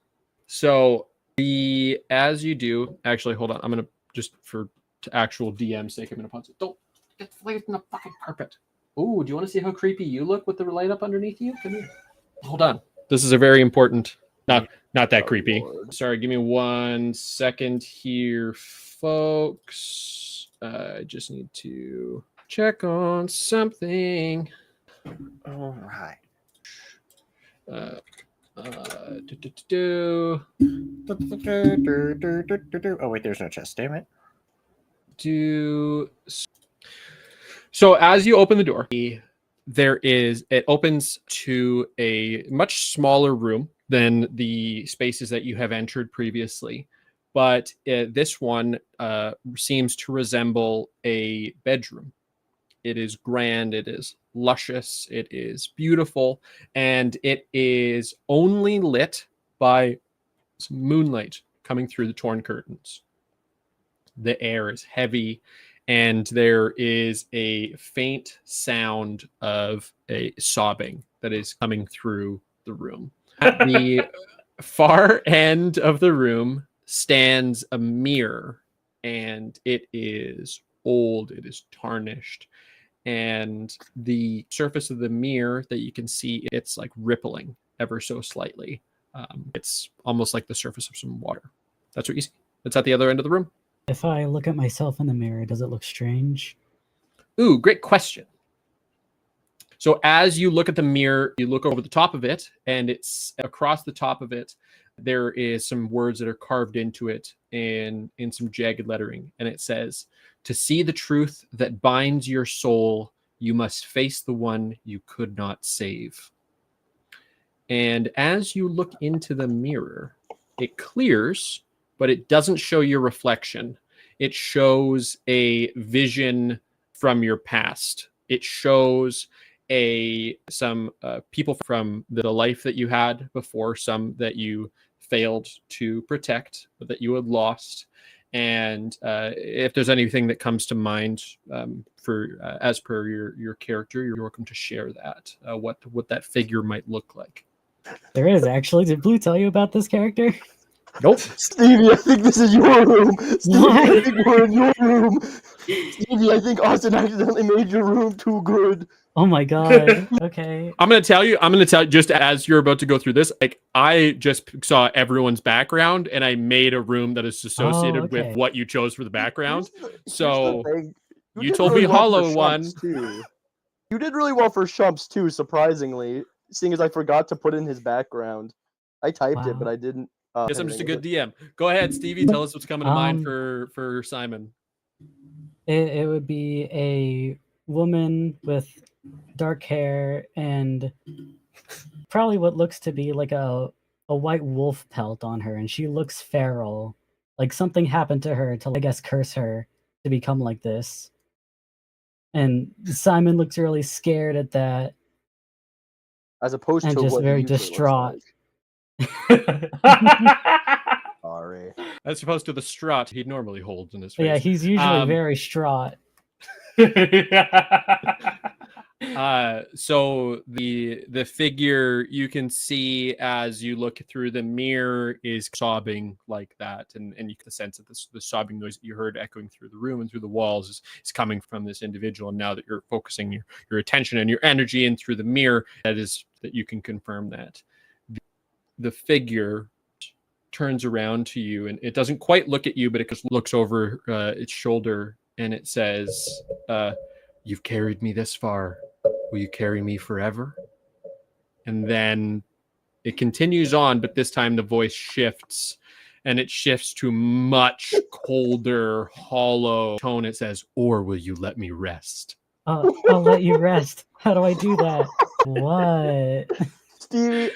So as you do, actually, hold on. I'm gonna just for actual DM sake, I'm gonna pause it. Don't get laid in the fucking carpet. Ooh, do you want to see how creepy you look with the light up underneath you? Come here. Hold on. This is a very important. Not that creepy. Lord. Sorry, give me 1 second here, folks. I just need to check on something. All right. Oh wait, there's no chest. Damn it. So as you open the door, it opens to a much smaller room than the spaces that you have entered previously, but this one seems to resemble a bedroom. It is grand, it is luscious, it is beautiful, and it is only lit by some moonlight coming through the torn curtains. The air is heavy, and there is a faint sound of a sobbing that is coming through the room. At the far end of the room stands a mirror, and it is old, it is tarnished, and the surface of the mirror that you can see, it's like rippling ever so slightly. It's almost like the surface of some water. That's what you see. It's at the other end of the room. If I look at myself in the mirror, does it look strange? Ooh, great question. So as you look at the mirror, you look over the top of it, and it's across the top of it, there is some words that are carved into it in some jagged lettering. And it says, "To see the truth that binds your soul, you must face the one you could not save." And as you look into the mirror, it clears, but it doesn't show your reflection. It shows a vision from your past. It shows some people from the life that you had before, some that you failed to protect, but that you had lost. And if there's anything that comes to mind for as per your character, you're welcome to share that. What that figure might look like. There is actually. Did Blue tell you about this character? Nope. Stevie, I think this is your room. Stevie, What? I think we're in your room. Stevie, I think Austin accidentally made your room too good. Oh my god. Okay. I'm gonna tell you just as you're about to go through this, like I just saw everyone's background and I made a room that is associated okay. with what you chose for the background. Here's the So thing. you did told really me well for hollow one. Shumps, too. You did really well for Shumps too, surprisingly, seeing as I forgot to put in his background. I typed it, but Wow. I didn't. Guess I'm just a good DM. Go ahead, Stevie. Tell us what's coming to mind for Simon. It would be a woman with dark hair and probably what looks to be like a white wolf pelt on her, and she looks feral. Like something happened to her to, I guess, curse her to become like this. And Simon looks really scared at that. As opposed And to just what very he usually distraught. looks like. Sorry. As opposed to the strut he normally holds in his face. Yeah, he's usually very distraught. So the figure you can see as you look through the mirror is sobbing like that, and you get the sense that the sobbing noise that you heard echoing through the room and through the walls is coming from this individual. And now that you're focusing your attention and your energy in through the mirror, that you can confirm that the figure turns around to you, and it doesn't quite look at you, but it just looks over its shoulder, and it says, "You've carried me this far. Will you carry me forever?" And then it continues on, but this time the voice shifts, and it shifts to much colder, hollow tone. It says, "Or will you let me rest?" I'll let you rest. How do I do that? What? Stevie,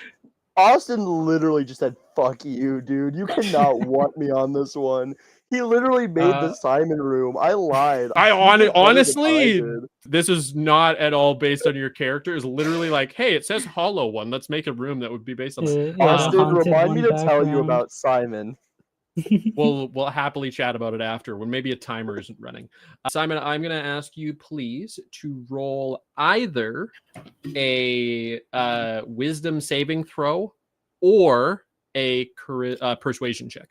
Austin literally just said, "Fuck you, dude. You cannot want me on this one." He literally made the Simon room. I lied. Honestly, this is not at all based on your character. It's literally like, hey, it says hollow one. Let's make a room that would be based on this. Austin, remind me to tell you about Simon. We'll happily chat about it after when maybe a timer isn't running. Simon, I'm going to ask you please to roll either a wisdom saving throw or a persuasion check.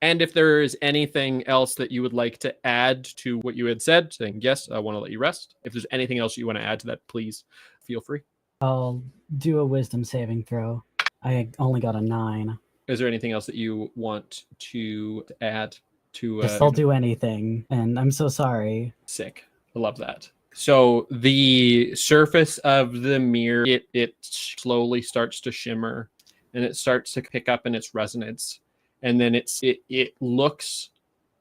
And if there is anything else that you would like to add to what you had said, saying, yes, I want to let you rest. If there's anything else you want to add to that, please feel free. I'll do a wisdom saving throw. I only got a 9. Is there anything else that you want to add to? Yes, I'll do anything, and I'm so sorry. Sick. I love that. So the surface of the mirror, it slowly starts to shimmer, and it starts to pick up in its resonance. And then it looks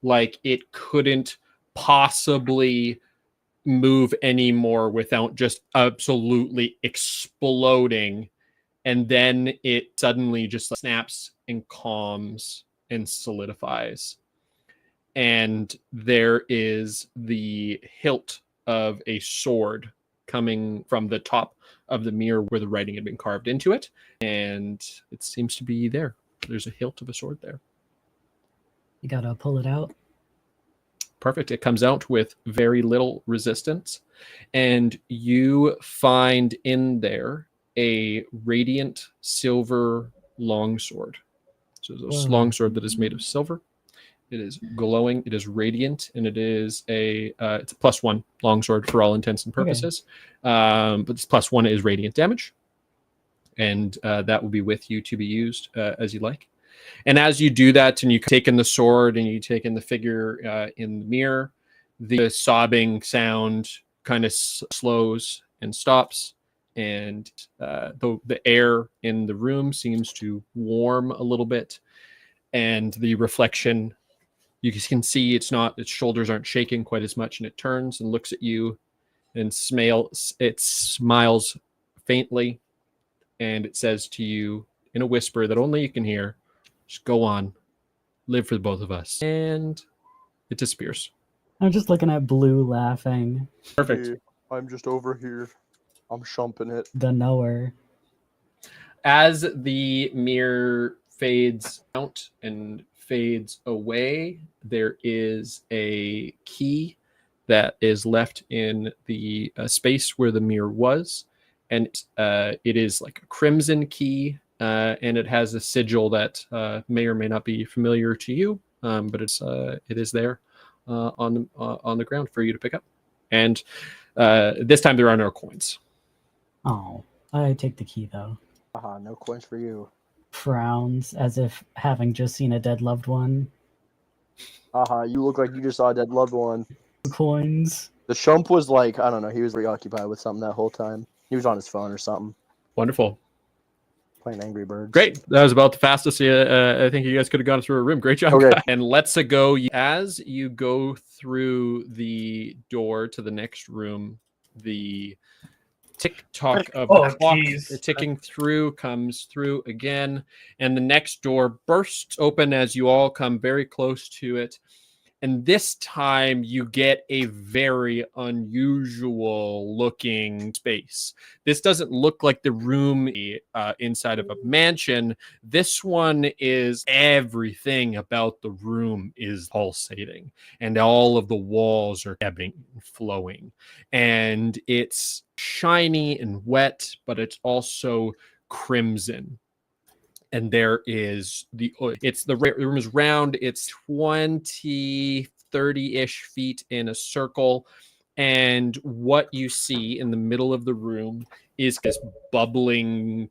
like it couldn't possibly move anymore without just absolutely exploding. And then it suddenly just snaps and calms and solidifies. And there is the hilt of a sword coming from the top of the mirror where the writing had been carved into it. And it seems to be there. There's a hilt of a sword there. You gotta pull it out. Perfect. It comes out with very little resistance. And you find in there a radiant silver longsword. So it's a longsword that is made of silver. It is glowing. It is radiant, and it is it's a +1 longsword for all intents and purposes. Okay. But this +1 is radiant damage. And that will be with you to be used as you like. And as you do that, and you take in the sword and you take in the figure in the mirror, the sobbing sound kind of slows and stops. And the air in the room seems to warm a little bit. And the reflection, you can see its shoulders aren't shaking quite as much. And it turns and looks at you and it smiles faintly. And it says to you in a whisper that only you can hear, Just go on. Live for the both of us. And it disappears. I'm just looking at Blue laughing. Perfect. Hey, I'm just over here. I'm shumping it. The knower. As the mirror fades out and fades away, there is a key that is left in the space where the mirror was. And it is like a crimson key, and it has a sigil that may or may not be familiar to you, but it is there on the ground for you to pick up. And this time there are no coins. Oh, I take the key though. Haha, no coins for you. Frowns as if having just seen a dead loved one. Haha, you look like you just saw a dead loved one. Coins. The shump was like, I don't know, he was preoccupied with something that whole time. He was on his phone or something, Wonderful. playing Angry Birds. Great. That was about the fastest I think you guys could have gone through a room. Great job. Okay. And let's go. As you go through the door to the next room, the tick-tock of Oh, the clock jeez. ticking through comes through again, and the next door bursts open as you all come very close to it. And this time you get a very unusual looking space. This doesn't look like the room inside of a mansion. This one is everything about the room is pulsating, and all of the walls are ebbing and flowing. And it's shiny and wet, but it's also crimson. And there is the room is round. It's 20, 30-ish feet in a circle. And what you see in the middle of the room is this bubbling,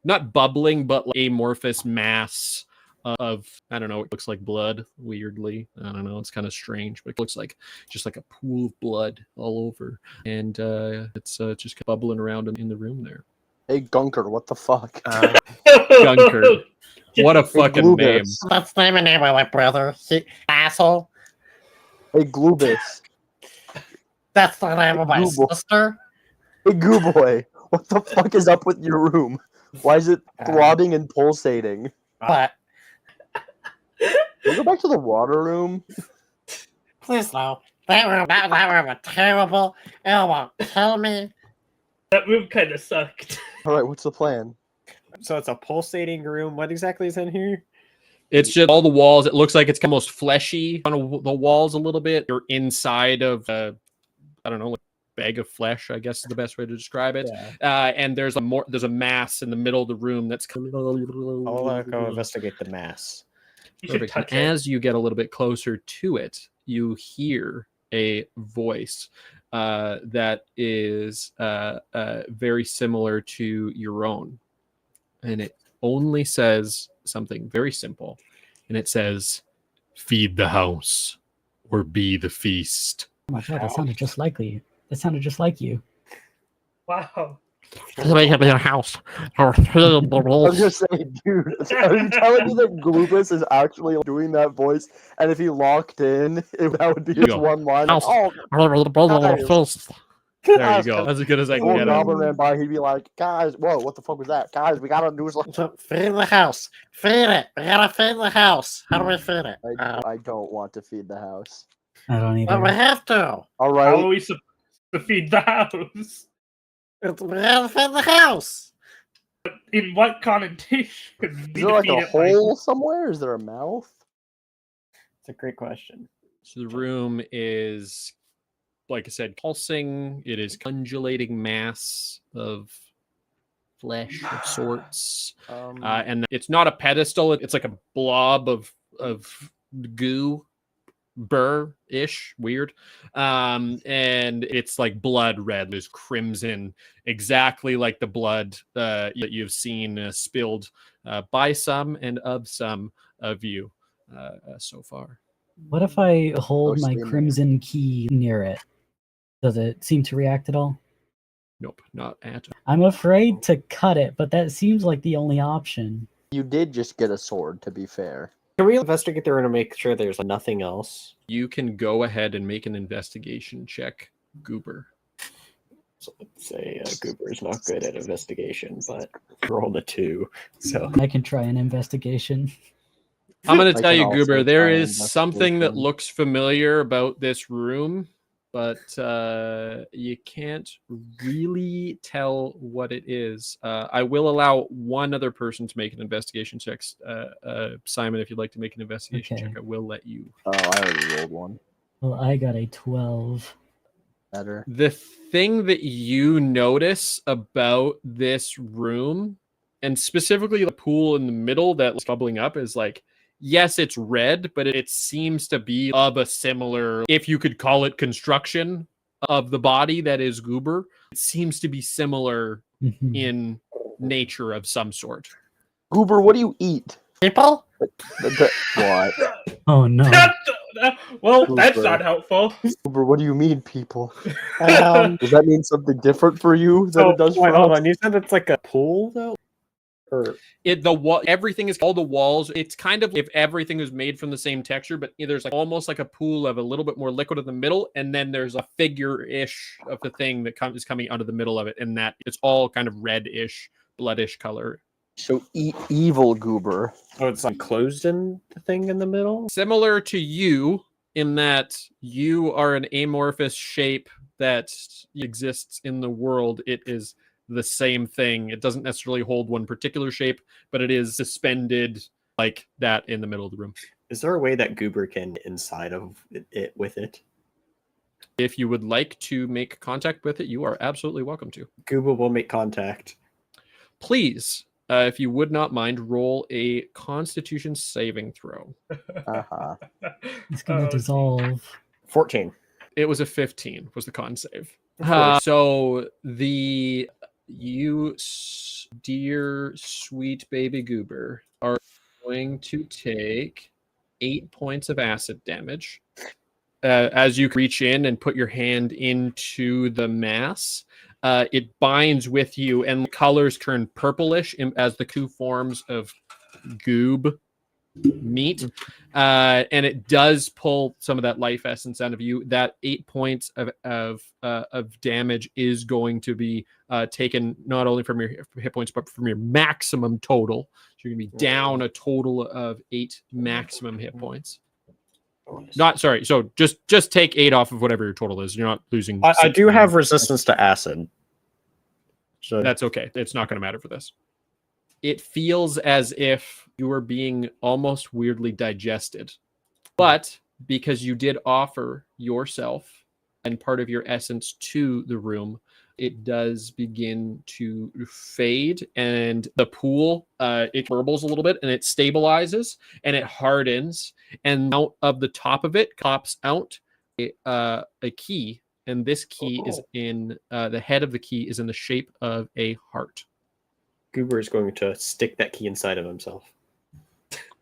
not bubbling, but like amorphous mass of, I don't know, it looks like blood, weirdly. I don't know, it's kind of strange, but it looks like just like a pool of blood all over. And it's just bubbling around in the room there. Hey, Gunker, what the fuck? Gunker. What a fucking Glubis. name. Let's name a name of my brother. Asshole. Hey, Glubis. That's the name of my Google. sister. Hey, Goo Boy. What the fuck is up with your room? Why is it throbbing and pulsating? But Can we go back to the water room? please no. That room was terrible. It won't kill me. That room kind of sucked. Alright, what's the plan? So it's a pulsating room. What exactly is in here? It's just all the walls. It looks like it's almost fleshy on the walls a little bit. You're inside of, I don't know, like a bag of flesh, I guess is the best way to describe it. Yeah. And there's a mass in the middle of the room that's coming. I'll go investigate the mass. You should Perfect. touch And it. as you get a little bit closer to it, you hear a voice that is very similar to your own. And it only says something very simple. And it says, "Feed the house or be the feast." Oh my god, that sounded just like you. That sounded just like you. Wow. House. I was gonna say, dude, are you telling me that Glubis is actually doing that voice? And if he locked in, that would be his Go. one line. House. Oh, There you go. That's as good as I can old get it. goblin ran by, he'd be like, guys, whoa, what the fuck was that? Guys, we gotta do something. Feed the house. Feed it. We gotta feed the house. How do we feed it? I don't want to feed the house. I don't But we either. have to. All How right. are we supposed to feed the house? We gotta feed the house. In what connotation? Is there like a hole somewhere? Is there a mouth? It's a great question. So the room is, like I said, pulsing. It is undulating mass of flesh of sorts. And it's not a pedestal. It's like a blob of goo, burr-ish, weird. And it's like blood red. There's crimson, exactly like the blood that you've seen spilled by some and of some of you so far. What if I hold my stay there. crimson key near it? Does it seem to react at all? Nope, not at all. I'm afraid to cut it, but that seems like the only option. You did just get a sword, to be fair. Can we investigate the room to make sure there's nothing else? You can go ahead and make an investigation check, Goober. So let's say Goober's not good at investigation, but rolled a 2. So I can try an investigation. I'm going I to tell can you, also Goober, there try is something that investigation. looks familiar about this room, but you can't really tell what it is. I will allow one other person to make an investigation check. Simon, if you'd like to make an investigation Okay. check, I will let you. Oh, I already rolled one. Well, I got a 12. Better. The thing that you notice about this room, and specifically the pool in the middle that's bubbling up, is like, yes, it's red, but it seems to be of a similar, if you could call it, construction of the body that is Goober. It seems to be similar Mhm. in nature of some sort. Goober, what do you eat? People? What? Oh no. Well, that's Super. not helpful. Goober, what do you mean, people? Um, Does that mean something different for you than So, it does Wait, for hold us? on. You said it's like a pool, though? Or Everything is all the walls. It's kind of if everything was made from the same texture, but there's like almost like a pool of a little bit more liquid in the middle, and then there's a figure-ish of the thing that is coming out of the middle of it, and that it's all kind of red-ish, bloodish color. So evil Goober. oh, it's like closed in the thing in the middle? Similar to you in that you are an amorphous shape that exists in the world. It is the same thing. It doesn't necessarily hold one particular shape, but it is suspended like that in the middle of the room. Is there a way that Goober can inside of it with it? If you would like to make contact with it, you are absolutely welcome to. Goober will make contact. Please, if you would not mind, roll a Constitution saving throw. Uh-huh. It's gonna Oh, dissolve. 14. It was a 15 was the con save. Of course. So dear sweet baby Goober, are going to take 8 points of acid damage. As you reach in and put your hand into the mass, it binds with you, and the colors turn purplish as the two forms of goob meet, and it does pull some of that life essence out of you. That 8 points of damage is going to be taken not only from your hit points but from your maximum total. So you're gonna be down a total of 8 maximum hit points. Not sorry. So just take 8 off of whatever your total is. You're not losing. I 6 do damage. have resistance to acid. So That's okay. It's not going to matter for this. It feels as if you are being almost weirdly digested. But because you did offer yourself and part of your essence to the room, it does begin to fade, and the pool, it burbles a little bit, and it stabilizes, and it hardens, and out of the top of it pops out a key, and this key is in the head of the key is in the shape of a heart. Goober is going to stick that key inside of himself.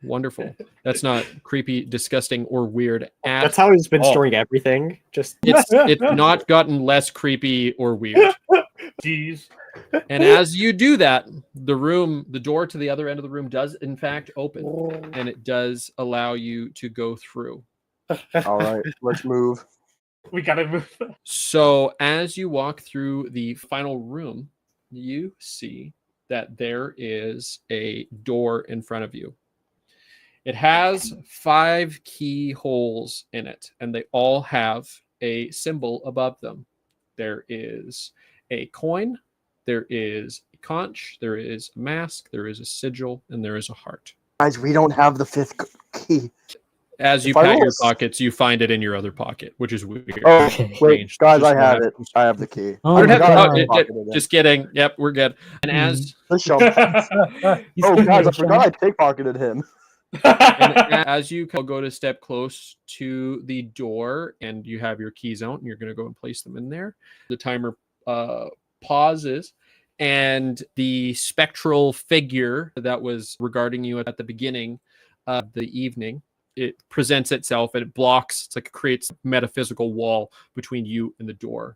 Wonderful. That's not creepy, disgusting, or weird at That's how he's been all. storing everything. Just It's not gotten less creepy or weird. Jeez. And as you do that, the door to the other end of the room does in fact open, and it does allow you to go through. All right, let's move. We gotta move. So as you walk through the final room, you see that there is a door in front of you. It has 5 keyholes in it, and they all have a symbol above them. There is a coin, there is a conch, there is a mask, there is a sigil, and there is a heart. Guys, we don't have the 5th key. As you If I pat roll your a s- pockets, you find it in your other pocket, which is weird. Oh, Okay. wait, Strange. guys, Just I what have it. happens. I have the key. Oh I my forgot I God. pickpocketed it. Just kidding. Yep, we're good. And as The shelf. He's Oh, gonna guys, I get forgot I shot. pickpocketed him. as you go to step close to the door and you have your keys out and you're going to go and place them in there, the timer pauses, and the spectral figure that was regarding you at the beginning of the evening, it presents itself, and it blocks, it's like it creates a metaphysical wall between you and the door.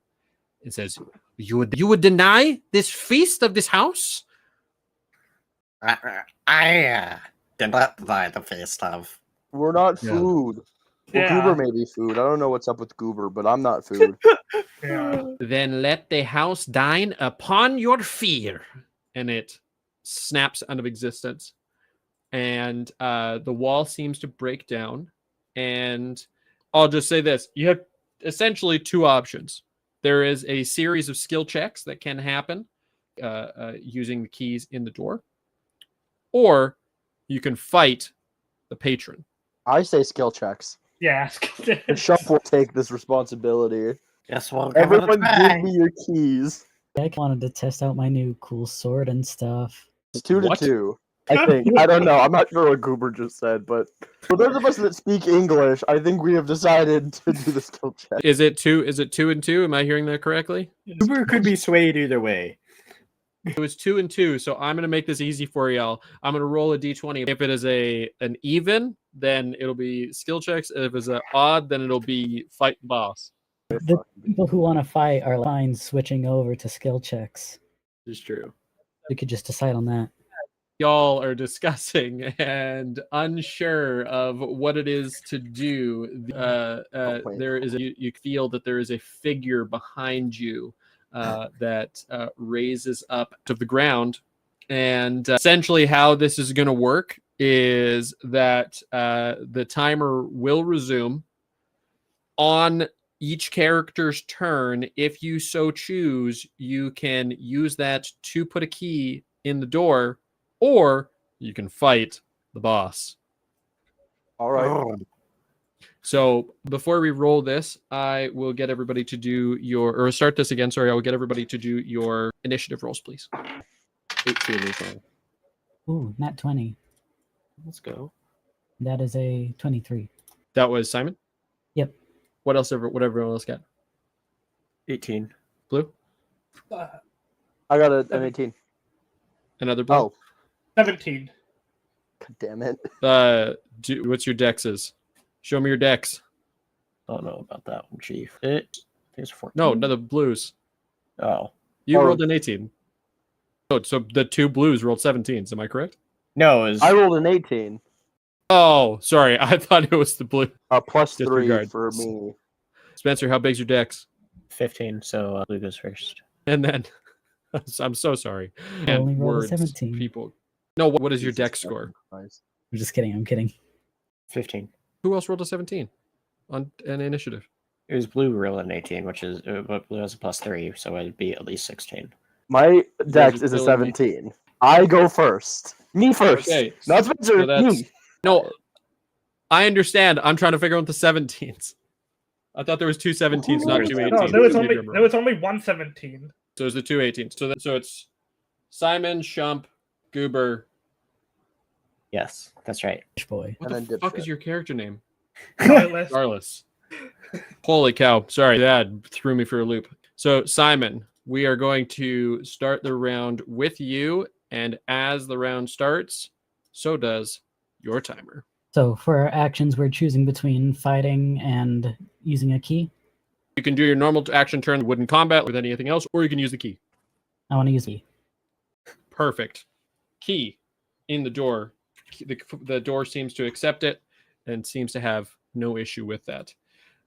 It says, you would deny this feast of this house? I did not buy the feast of. We're not Yeah. food. Well, Yeah. Goober may be food. I don't know what's up with Goober, but I'm not food. Yeah. Then let the house dine upon your fear. And it snaps out of existence. and the wall seems to break down. And I'll just say this: you have essentially two options. There is a series of skill checks that can happen using the keys in the door, or you can fight the patron. I say skill checks. Yeah. The Shump will take this responsibility. Guess we'll give it a Everyone try. give me your keys. I wanted to test out my new cool sword and stuff. It's 2 What? to 2. I think. I don't know. I'm not sure what Goober just said, but for those of us that speak English, I think we have decided to do the skill check. Is it 2 and 2? Am I hearing that correctly? Uber could be swayed either way. It was 2 and 2, so I'm gonna make this easy for y'all. I'm gonna roll a d20. If it is an even, then it'll be skill checks. If it's an odd, then it'll be fight boss. The people who want to fight are fine switching over to skill checks. This is true. We could just decide on that. Y'all are discussing and unsure of what it is to do. There is you feel that there is a figure behind you that raises up to the ground, and essentially how this is going to work is that the timer will resume on each character's turn. If you so choose, you can use that to put a key in the door, or you can fight the boss. All right. Oh, So before we roll this, I will get everybody to do or start this again. Sorry, I will get everybody to do your initiative rolls, please. 18 is all. Ooh, not 20. Let's go. That is a 23. That was Simon. Yep. What else? What everyone else got? 18. Blue. I got an 18. Another blue. Oh, 17. God damn it. What's your dexes? Show me your dex. Don't know about that one, Chief. I think it's 14. No, the blues. Oh. You Oh. rolled an 18. Oh, so the two blues rolled 17s. Am I correct? No, it was... I rolled an 18. Oh, sorry. I thought it was the blue. Plus 3 Disregard. for me. Spencer, how big's your dex? 15, so Blue goes first. And then, I'm so sorry. I only And rolled a words, 17. people. No, what is your Jesus dex fucking score? Christ. I'm just kidding. I'm kidding. 15. Who else rolled a 17 on an initiative? It was Blue rolling an 18, which is... but Blue has a plus 3, so it'd be at least 16. My dex is a Bill and me. 17. I go first. Me first. Okay, Not Spencer. so that's- Me. No, I understand. I'm trying to figure out the 17s. I thought there was two 17s, not two 18s. No, there was only one 17. So it's the two 18s. So it's Simon, Shump, Goober. Yes, that's right. Boy. What And the then fuck dipshit. is your character name? Regardless. Darlis. Holy cow. Sorry, that threw me for a loop. So, Simon, we are going to start the round with you. And as the round starts, so does your timer. So for our actions, we're choosing between fighting and using a key. You can do your normal action turn wooden combat with anything else, or you can use the key. I want to use a key. Perfect. Key in the door. The door seems to accept it and seems to have no issue with that.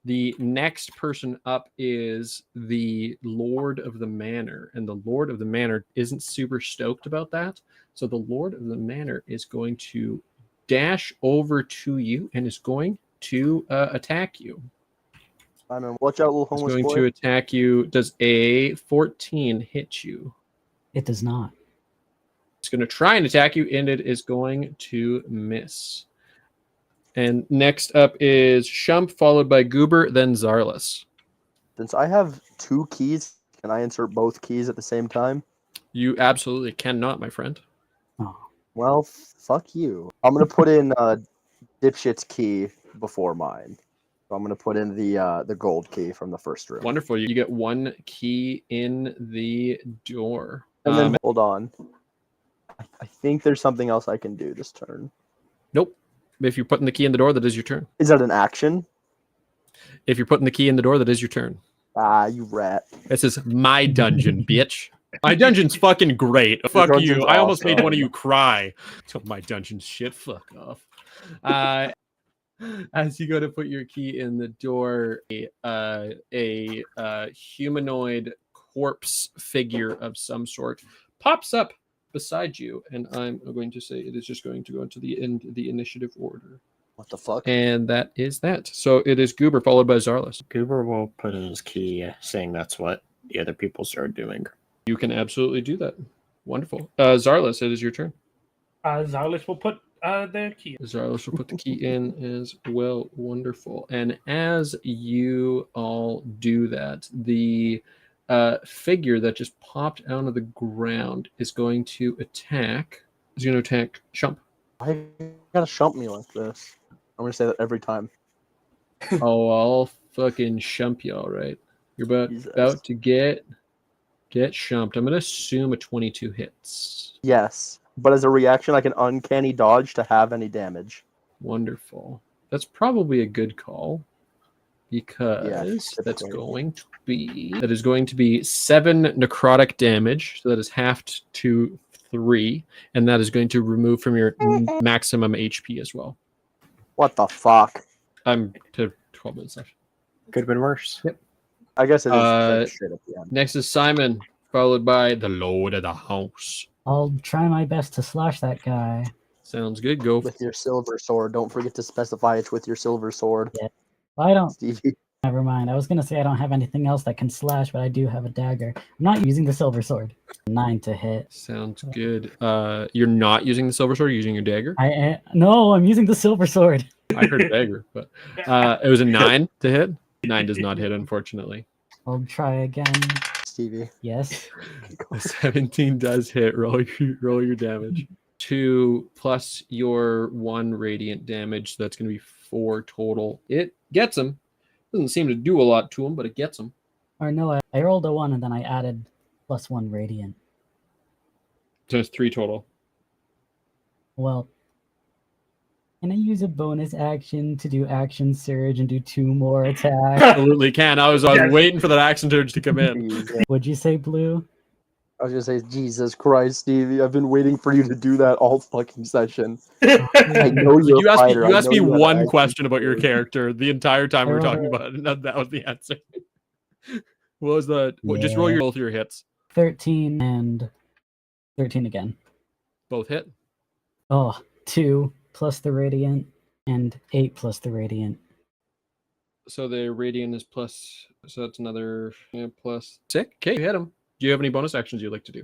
The next person up is the Lord of the Manor, and the Lord of the Manor isn't super stoked about that. So the Lord of the Manor is going to dash over to you and is going to attack you. Simon, watch out, little It's homeless going boy. to attack you. Does a 14 hit you? It does not. It's going to try and attack you, and it is going to miss. And next up is Shump, followed by Goober, then Zarlis. Since I have 2 keys, can I insert both keys at the same time? You absolutely cannot, my friend. Oh, Well, fuck you. I'm gonna put in Dipshit's key before mine. So I'm gonna put in the gold key from the first room. Wonderful. You get one key in the door. And then hold on. I think there's something else I can do this turn. Nope. If you're putting the key in the door, that is your turn. Is that an action? If you're putting the key in the door, that is your turn. Ah, you rat. This is my dungeon, bitch. My dungeon's fucking great. Fuck you. dungeon's I almost made awesome. one of you cry. So my dungeon's shit. Fuck off. As you go to put your key in the door, a humanoid corpse figure of some sort pops up beside you, and I'm going to say it is just going to go into the initiative order. What the fuck? And that is that. So it is Goober followed by Zarlis. Goober will put in his key saying that's what the other people started doing. You can absolutely do that. Wonderful. Zarlis, it is your turn. Zarlis will put their key. Zarlis will put the key in as well. Wonderful. And as you all do that, the figure that just popped out of the ground is going to attack. Is going to attack Shump. Why you gotta shump me like this? I'm gonna say that every time. Oh, I'll fucking shump you, all right. You're Jesus. about to get shumped. I'm going to assume a 22 hits. Yes, but as a reaction, I can uncanny dodge to have any damage. Wonderful. That's probably a good call because that is going to be 7 necrotic damage. So that is halved to 3, and that is going to remove from your maximum HP as well. What the fuck? I'm to 12 minutes left. Could have been worse. Yep. I guess it is like straight at the end. Next is Simon, followed by the Lord of the House. I'll try my best to slash that guy. Sounds good. Go. With your silver sword. Don't forget to specify it's with your silver sword. Yeah. I don't. Stevie. Never mind. I was going to say I don't have anything else that can slash, but I do have a dagger. I'm not using the silver sword. 9 to hit. Sounds good. You're not using the silver sword, you're using your dagger? No, I'm using the silver sword. I heard dagger, but it was a 9 to hit. 9 does not hit, unfortunately. I'll try again. Stevie. Yes. 17 does hit. Roll your damage. 2 plus your 1 radiant damage. So that's going to be 4 total. It gets him. Doesn't seem to do a lot to him, but it gets him. Or no, I rolled a 1 and then I added +1 radiant. So it's 3 total. Well, can I use a bonus action to do action surge and do 2 more attacks? Absolutely can. I was waiting for that action surge to come in. Would you say blue? I was gonna say, Jesus Christ, Stevie! I've been waiting for you to do that all fucking session. I know you're You a asked me, fighter. you I asked know me you have one action question about your surge. character the entire time we were talking about it, and that was the answer. What was the? Just roll both your hits. 13 and 13 again. Both hit. Oh, 2 plus the radiant and 8 plus the radiant. So the radiant is plus. So that's another plus 6. Okay, you hit him. Do you have any bonus actions you'd like to do?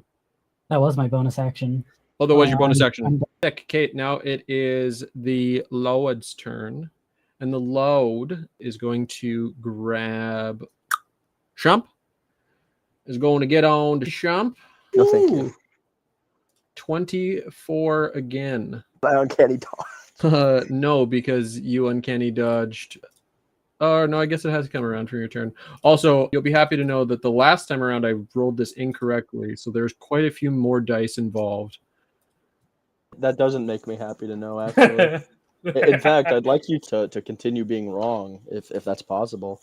That was my bonus action. Oh, that was your bonus action. I'm Sick. Okay, now it is the Load's turn, and the Load is going to grab Shump. Is going to get on to Shump. No, thank you. 24 again. I uncanny dodge. No, because you uncanny dodged. Oh, no, I guess it has to come around for your turn. Also, you'll be happy to know that the last time around I rolled this incorrectly, so there's quite a few more dice involved. That doesn't make me happy to know, actually. In fact, I'd like you to continue being wrong, if that's possible.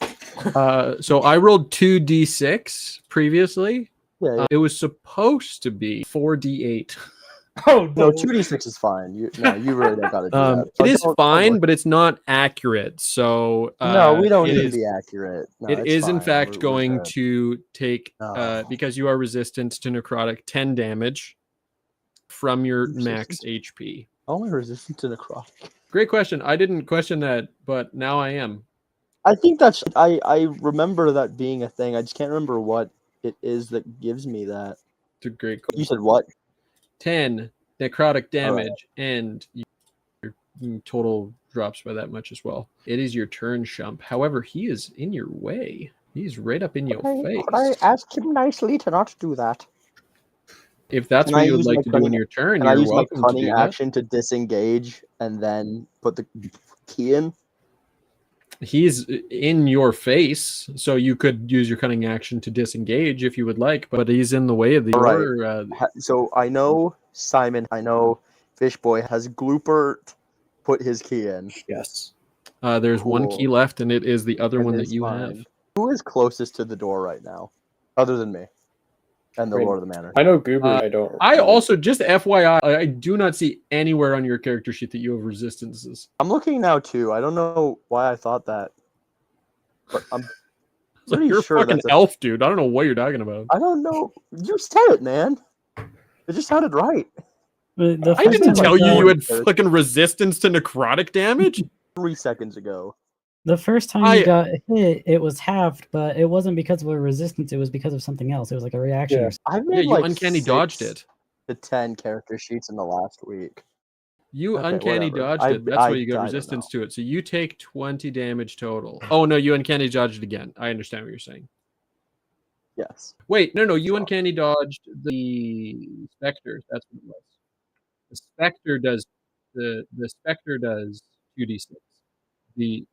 So I rolled 2d6 previously. Yeah. It was supposed to be 4d8. Oh No, 2d6 is fine. You really don't gotta do that. It is fine, but it's not accurate. So no, we don't it need is- to be accurate. No, it it's is in fine. fact We're going good. to take Oh. because you are resistant to necrotic 10 damage from your max HP. Only resistant to necrotic. Great question. I didn't question that, but now I am. I think that's. I remember that being a thing. I just can't remember what it is that gives me that. It's a great You question. said what? 10 necrotic damage, and your total drops by that much as well. It is your turn, Shump. However, he is in your way. He's right up in your face. Could I ask him nicely to not do that? If that's Can what I you would use like my to do in cunning- your turn, Can I you're use my welcome to cunning do that. action to disengage and then put the key in? He's in your face, so you could use your cunning action to disengage if you would like, but he's in the way of the All right. order. So I know Simon, I know Fishboy has Glooper put his key in. Yes. There's one key Cool. left, and it is the other And one that it's you mine. have. Who is closest to the door right now, other than me and the Wait. Lord of the Manor? I know Goober. I don't. I know. also, just FYI, I do not see anywhere on your character sheet that you have resistances. I'm looking now too. I don't know why I thought that, but I'm It's like, pretty you're a sure fucking that's a. elf, dude. I don't know what you're talking about. I don't know. You said it, man. It just sounded right. The I first didn't time tell you got- you had fucking resistance to necrotic damage. 3 seconds ago. The first time I- you got hit, it was halved, but it wasn't because of a resistance. It was because of something else. It was like a reaction. Yeah. Or I've Yeah, made you like uncanny dodged it. to 10 character sheets in the last week. You Okay, uncanny whatever. dodged it. That's why you I got don't resistance know. to it. So you take 20 damage total. Oh no, you uncanny dodged it again. I understand what you're saying. Yes. Wait, no, you uncanny dodged the specters. That's what it was. The specter does the specter does 2d6. The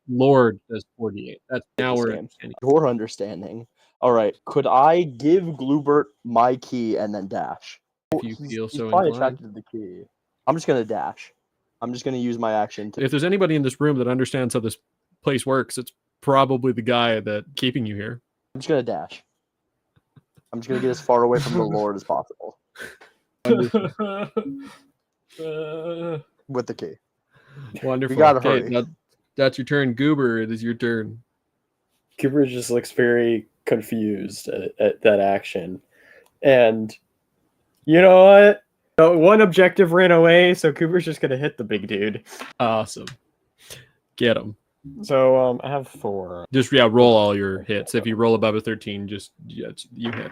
Lord does 48. That's now we're Same. uncanny. Your understanding. All right. Could I give Gloobert my key and then dash? If you feel He's so probably inclined. attracted to the key. I'm just gonna dash. I'm just gonna use my action to. If there's anybody in this room that understands how this place works, it's probably the guy that keeping you here. I'm just gonna dash. I'm just gonna get as far away from the Lord as possible with the key. Wonderful. We gotta Okay, hurry. now that's your turn. Goober, it is your turn. Cooper just looks very confused at that action. And you know what? One objective ran away, so Cooper's just going to hit the big dude. Awesome. Get him. So I have 4. Just roll all your hits. If you roll above a 13, you hit.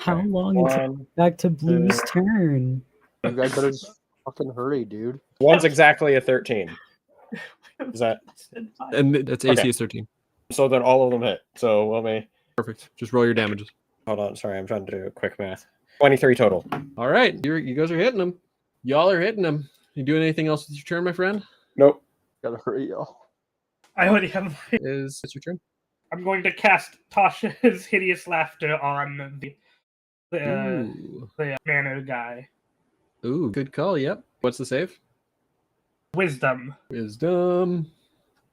how long until One, back to Blue's two. turn? You guys better just fucking hurry, dude. One's exactly a 13. Is that And that's AC is 13. so? Then all of them hit. So let me Perfect. Just roll your damages. hold on. Sorry, I'm trying to do a quick math. 23 total. All right. You guys are hitting them. Y'all are hitting them. You doing anything else with your turn, my friend? Nope. Gotta hurry, y'all. I already have. It's your turn. I'm going to cast Tasha's hideous laughter on Ooh. the Mano guy. Ooh, good call. Yep. What's the save? Wisdom, Wisdom.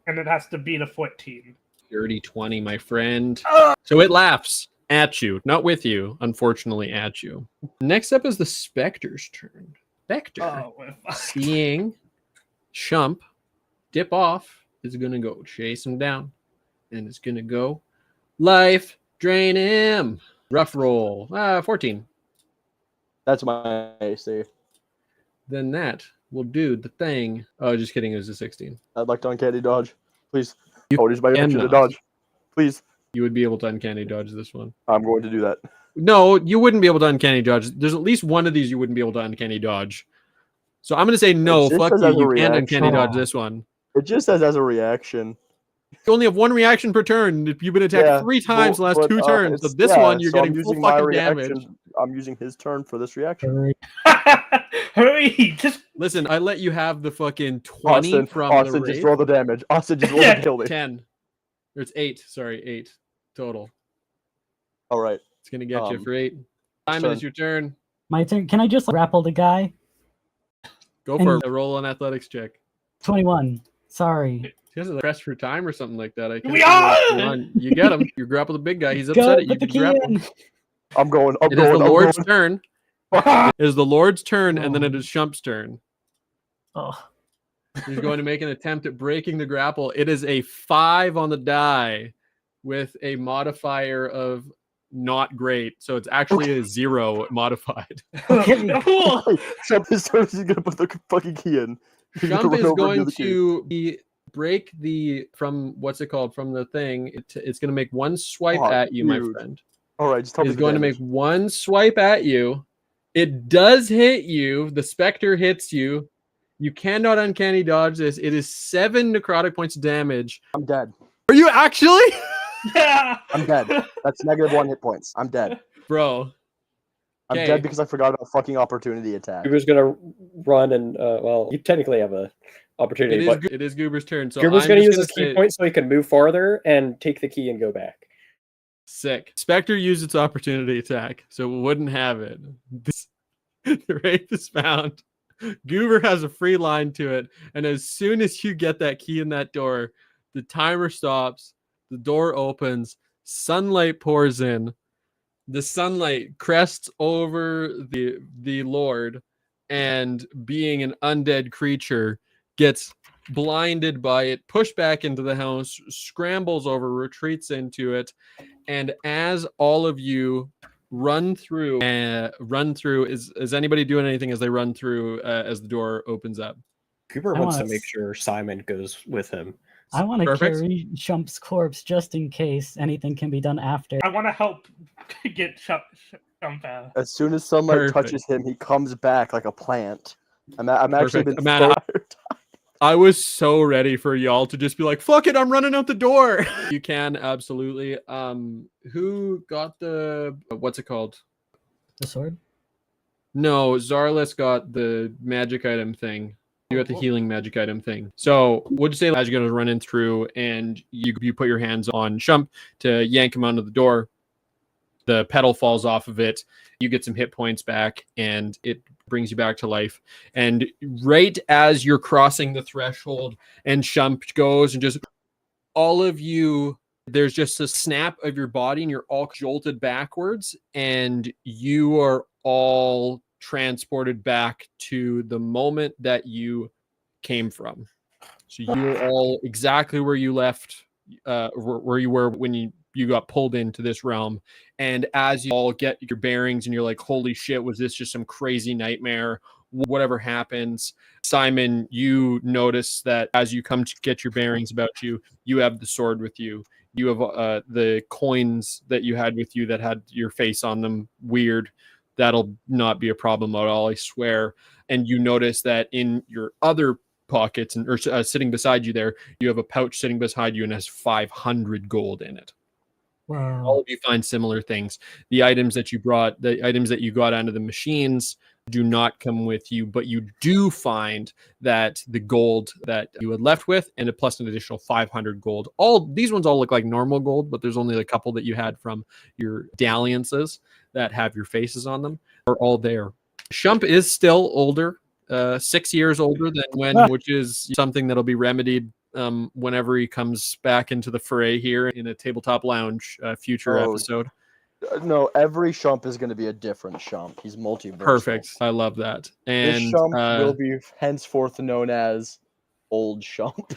and it has to beat a 14. Dirty 20, my friend. So it laughs at you, not with you, unfortunately at you. Next up is the Spectre's turn. Spectre, Oh, fuck. seeing Shump dip off, is going to go chase him down. And it's going to go life drain him. Rough roll. 14. That's my AC. Then that will do the thing. Oh, just kidding. It was a 16. I'd like to uncanny dodge. Please. You Oh, use my action to cannot. dodge. Please. You would be able to uncanny dodge this one. I'm going to do that. No, you wouldn't be able to uncanny dodge. There's at least one of these you wouldn't be able to uncanny dodge. So I'm going to say no. It just Fuck says you. as a You can't reaction. uncanny dodge this one. It just says as a reaction. You only have one reaction per turn. If you've been attacked Yeah, 3 times the last but, 2 turns, so it's- this yeah, one you're so I'm getting full using my fucking damage. reaction. I'm using his turn for this reaction. Hurry. Hurry! Just Listen, I let you have the fucking 20 Austin, from Austin, the just raid. roll the damage. Austin, just roll Yeah. the kill me. 10. Or it's 8. Sorry, 8 total. All right. It's going to get you Um, for 8. Simon, turn. it's your turn. My turn. Can I just grapple the guy? Go for And- it. Roll an athletics check. 21. Sorry. He has a press for time or something like that. I can't We see are! what's going on. You get him. You grapple the big guy. He's Go upset at you. put the You key grapple. in. I'm going. I'm It is going. the I'm Lord's going. turn. It is the Lord's turn, and then it Oh. is Shump's turn. Oh. He's going to make an attempt at breaking the grapple. It is a 5 on the die with a modifier of not great. So it's actually a 0 modified. Okay. Cool. Shump his turn. He's gonna put the fucking key in. He's gonna Shump run is over and do going the key. to break the from what's it called from the thing. It's going to make one swipe Oh, at you, my dude. friend. All right, just tell me Is the going damage. to make one swipe at you. It does hit you. The Spectre hits you. You cannot uncanny dodge this. It is 7 necrotic points of damage. I'm dead. Are you actually? Yeah. I'm dead. That's -1 hit points. I'm dead. Bro. I'm Okay. dead because I forgot about fucking opportunity attack. Goober's gonna run and well, you technically have a opportunity, but It is Goober's turn. So Goober's I'm gonna just use gonna his key say, point so he can move farther and take the key and go back. sick. Spectre used its opportunity attack, so it wouldn't have it. The wraith is found. Goober has a free line to it, and as soon as you get that key in that door, the timer stops, the door opens, sunlight pours in, the sunlight crests over the Lord, and being an undead creature, gets blinded by it, pushed back into the house, scrambles over, retreats into it, and as all of you run through. Run through. Is anybody doing anything as they run through as the door opens up? Cooper I wants to wanna make s- sure Simon goes with him. I want to Perfect. carry Shump's corpse just in case anything can be done after. I want to help get Shump out. As soon as sunlight Perfect. touches him, he comes back like a plant. I'm actually Perfect. been Man, so I was so ready for y'all to just be like, "Fuck it, I'm running out the door." You can absolutely. Who got the what's it called? The sword? No, Zarlis got the magic item thing. You got the healing magic item thing. So, would you say as you're going to run in through and you put your hands on Shump to yank him onto the door? The pedal falls off of it. You get some hit points back, and it brings you back to life. And right as you're crossing the threshold, and Shump goes, and just all of you, there's just a snap of your body, and you're all jolted backwards, and you are all transported back to the moment that you came from. So you're all exactly where you left, where you were when you got pulled into this realm. And as you all get your bearings and you're like, holy shit, was this just some crazy nightmare? Whatever happens, Simon, you notice that as you come to get your bearings about you, you have the sword with you. You have the coins that you had with you that had your face on them. Weird. That'll not be a problem at all, I swear. And you notice that in your other pockets and or sitting beside you there, you have a pouch sitting beside you and has 500 gold in it. All Wow. of you find similar things. The items that you brought, the items that you got out of the machines do not come with you, but you do find that the gold that you had left with and plus an additional 500 gold. All these ones all look like normal gold, but there's only a couple that you had from your dalliances that have your faces on them are all there. Shump is still older, 6 years older than when, which is something that'll be remedied whenever he comes back into the fray here in a tabletop lounge future episode. No, every Shump is going to be a different Shump. He's multiversal. Perfect. I love that. This And Shump will be henceforth known as Old Shump.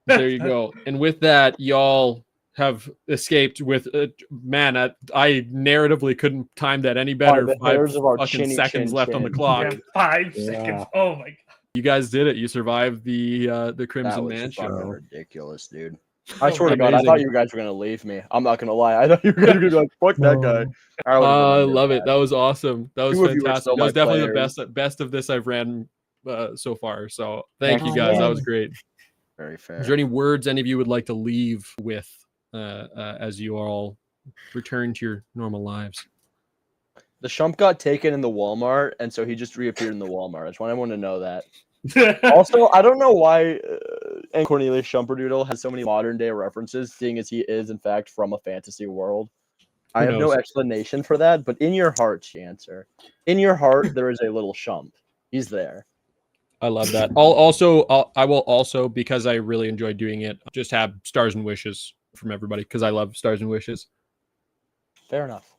there you go. And with that, y'all have escaped with man. I narratively couldn't time that any better. The 5 hairs of our fucking chinny seconds chin left on the chin. clock. Yeah, 5 Yeah. seconds. Oh my god. You guys did it. You survived the That Crimson was Mansion. fucking ridiculous, dude. I Oh, swear to God, I amazing. thought you guys were going to leave me. I'm not going to lie. I thought you guys were going to be like, fuck that guy. No. I love it. That was awesome. That was Two of you are fantastic. still That was my definitely players. the best of this I've ran so far. So thank you Oh, guys. That yeah. was great. Very fair. Is there any words any of you would like to leave with as you all return to your normal lives? The Shump got taken in the Walmart, and so he just reappeared in the Walmart. I just want everyone to know that. Also, I don't know why and Cornelius Shumperdoodle has so many modern day references, seeing as he is, in fact, from a fantasy world. I have no knows? explanation for that, but in your heart, the answer. In your heart, there is a little Shump. He's there. I love that. I will also, because I really enjoy doing it, just have stars and wishes from everybody because I love stars and wishes. Fair enough.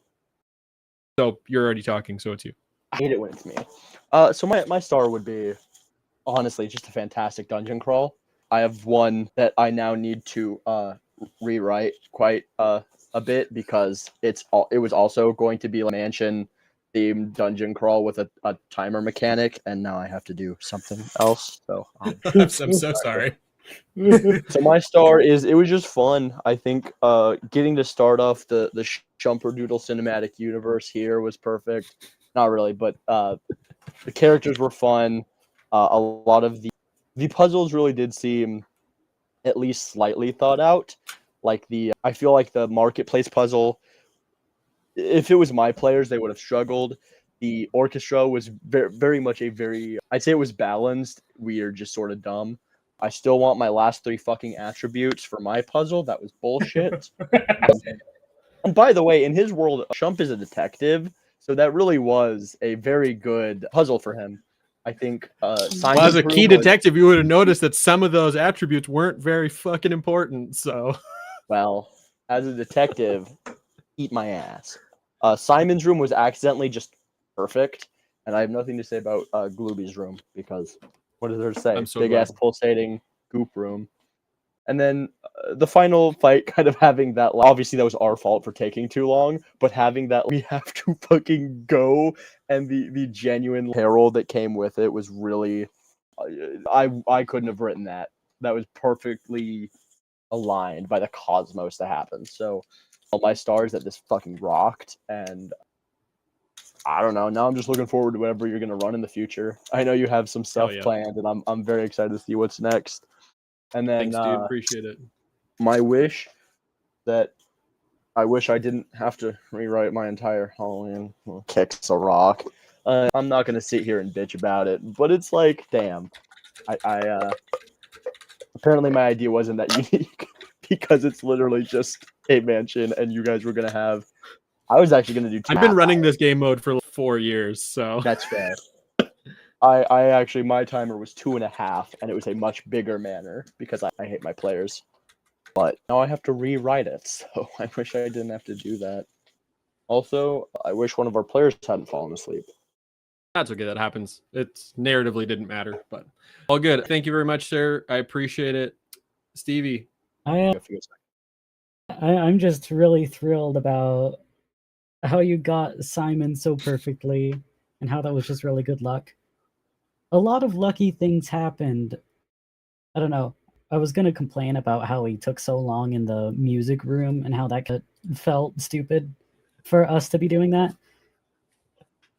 So you're already talking, so it's you. I hate it when it's me. So my star would be, honestly, just a fantastic dungeon crawl. I have one that I now need to rewrite quite a bit because it was also going to be a mansion themed dungeon crawl with a timer mechanic, and now I have to do something else. So I'm so sorry. so my star is it was just fun. I think getting to start off the Shumperdoodle cinematic universe here was perfect. Not really, but the characters were fun. A lot of the puzzles really did seem at least slightly thought out. Like I feel like the marketplace puzzle, if it was my players, they would have struggled. The orchestra was very much I'd say it was balanced, weird, just sort of dumb. I still want my last 3 fucking attributes for my puzzle. That was bullshit. And by the way, in his world, Shump is a detective, so that really was a very good puzzle for him. I think Well, as a key detective, you would have noticed that some of those attributes weren't very fucking important. So, well, as a detective, eat my ass. Simon's room was accidentally just perfect, and I have nothing to say about Glooby's room because what is there to say? I'm so Big glad. ass pulsating goop room. And then the final fight, kind of having that, obviously that was our fault for taking too long, but having that we have to fucking go, and the genuine peril that came with it was really, I couldn't have written that. That was perfectly aligned by the cosmos that happened. So all my stars that this fucking rocked, and I don't know. Now I'm just looking forward to whatever you're gonna run in the future. I know you have some stuff planned, and I'm very excited to see what's next. And then Thanks, dude. Appreciate it. my wish that I wish I didn't have to rewrite my entire Halloween kicks a rock. I'm not gonna sit here and bitch about it, but it's like, damn. I apparently my idea wasn't that unique because it's literally just a mansion, and you guys were gonna have. I was actually gonna do. I've been running this game mode for like 4 years, so that's fair. I actually, my timer was 2.5, and it was a much bigger manor because I hate my players. But now I have to rewrite it, so I wish I didn't have to do that. Also, I wish one of our players hadn't fallen asleep. That's okay. That happens. It's narratively didn't matter, but all good. Thank you very much, sir. I appreciate it. Stevie. I'm just really thrilled about how you got Simon so perfectly and how that was just really good luck. A lot of lucky things happened. I don't know. I was going to complain about how he took so long in the music room and how that felt stupid for us to be doing that.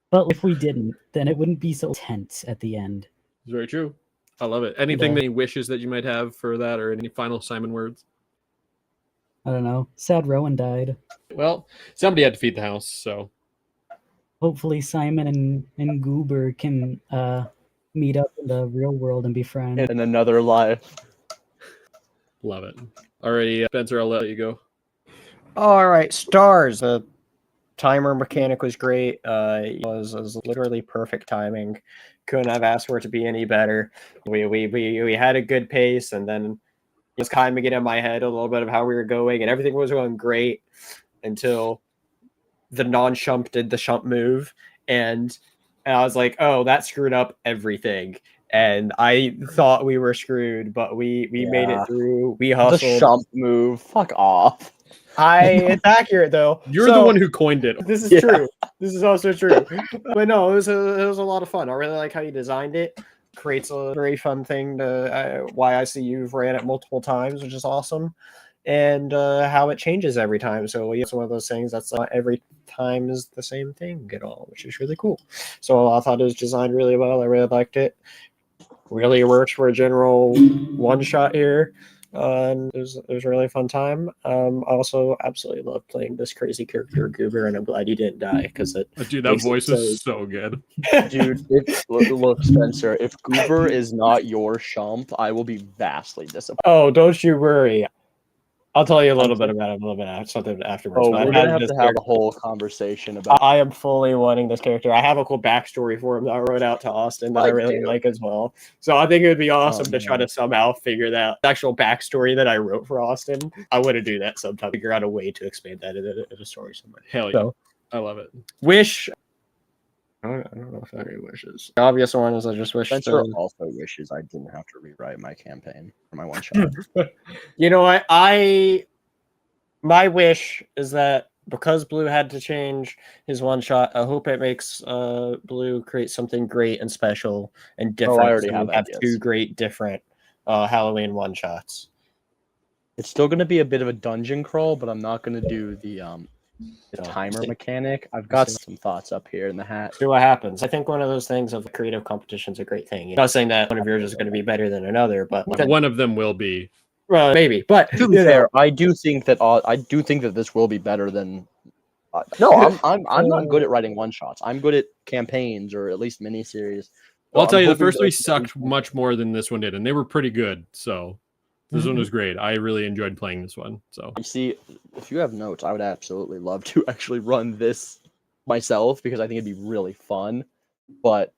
But if we didn't, then it wouldn't be so tense at the end. It's very true. I love it. Anything, any wishes that you might have for that, or any final Simon words? I don't know. Sad Rowan died. Well, somebody had to feed the house, so hopefully Simon and Goober can meet up in the real world and be friends. In another life. Love it. Alrighty, Spencer, I'll let you go. All right, stars. The timer mechanic was great. It was literally perfect timing. Couldn't have asked for it to be any better. We had a good pace, and then it was kind of getting in my head a little bit of how we were going, and everything was going great until the non-shump did the shump move, and I was like, oh, that screwed up everything. And I thought we were screwed, but we made it through. We hustled. The shump move. Fuck off. It's accurate though. You're the one who coined it. This is true. This is also true. But no, it was a lot of fun. I really like how you designed it. Creates a very fun thing to why I see you've ran it multiple times, which is awesome. And how it changes every time. So it's one of those things that's not every time is the same thing at all, which is really cool. So I thought it was designed really well. I really liked it. Really works for a general one shot here. And it was a really fun time. I also absolutely love playing this crazy character Goober, and I'm glad you didn't die because it. Dude, that voice is so good. Dude, look, Spencer, if Goober is not your shump, I will be vastly disappointed. Oh, don't you worry. I'll tell you a little bit about it, a little bit something afterwards. Oh, we're gonna have to have a whole conversation about. I am fully wanting this character. I have a cool backstory for him that I wrote out to Austin that I really like as well. So I think it would be awesome to try to somehow figure that actual backstory that I wrote for Austin. I want to do that sometime. Figure out a way to expand that in a story somewhere. Hell yeah, I love it. Wish. I don't know if I have any wishes. The obvious one is I just wish. Spencer also wishes I didn't have to rewrite my campaign for my one shot. You know what? My wish is that because Blue had to change his one shot, I hope it makes Blue create something great and special and different. I already so have ideas. Two great different Halloween one shots. It's still going to be a bit of a dungeon crawl, but I'm not going to do the timer mechanic. I've got some thoughts up here in the hat. See what happens. I think one of those things of creative competition is a great thing. I'm not saying that one of yours is going to be better than another, but one of them will be. Well, maybe, but to be fair, I do think that this will be better than. No, I'm not good at writing one shots. I'm good at campaigns or at least miniseries. Well, I'll tell you, the first three sucked much more than this one did, and they were pretty good. So this one was great. I really enjoyed playing this one. So you see, if you have notes, I would absolutely love to actually run this myself because I think it'd be really fun. But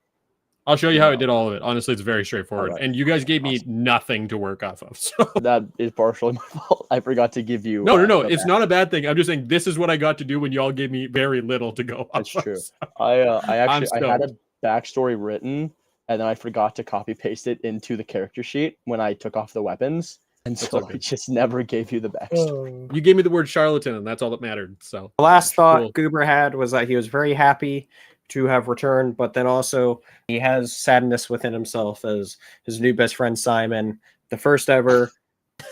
I'll show you how I did all of it. Honestly, it's very straightforward. Right. And you guys gave me nothing to work off of. So that is partially my fault. I forgot to give you... No. It's not a bad thing. I'm just saying this is what I got to do when y'all gave me very little to go off. That's true. I had a backstory written, and then I forgot to copy-paste it into the character sheet when I took off the weapons. And That's so all I good. just never gave you the backstory. You gave me the word charlatan, and that's all that mattered. So The last thought Cool. Goober had was that he was very happy to have returned, but then also he has sadness within himself as his new best friend Simon, the first ever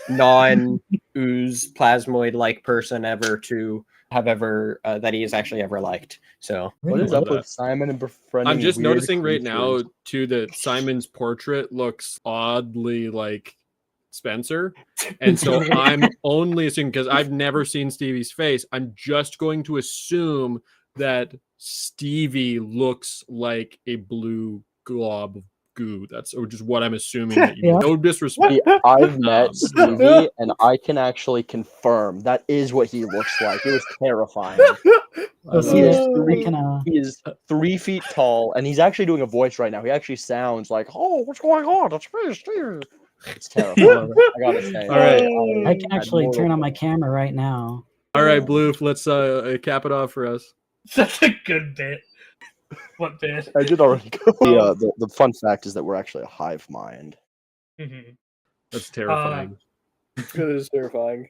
non-ooze plasmoid-like person ever to have ever that he has actually ever liked. So What is love up with that. Simon and befriending I'm just weird noticing right now creatures? too that Simon's portrait looks oddly like Spencer, and so I'm only assuming, because I've never seen Stevie's face, I'm just going to assume that Stevie looks like a blue glob of goo. That's just what I'm assuming that you Yeah. do. No disrespect. See, I've met Um, Stevie, and I can actually confirm that is what he looks like. It was terrifying. Well, see He that is I can He is 3 feet tall, and he's actually doing a voice right now. He actually sounds like, "Oh, what's going on? It's me, Steve." It's terrifying. I gotta say. All right. I can had actually mortal turn on my dread. camera right now. All right, Blue, let's cap it off for us. Such a good bit. What bit? I did already go. The fun fact is that we're actually a hive mind. Mhm. That's terrifying. it is terrifying.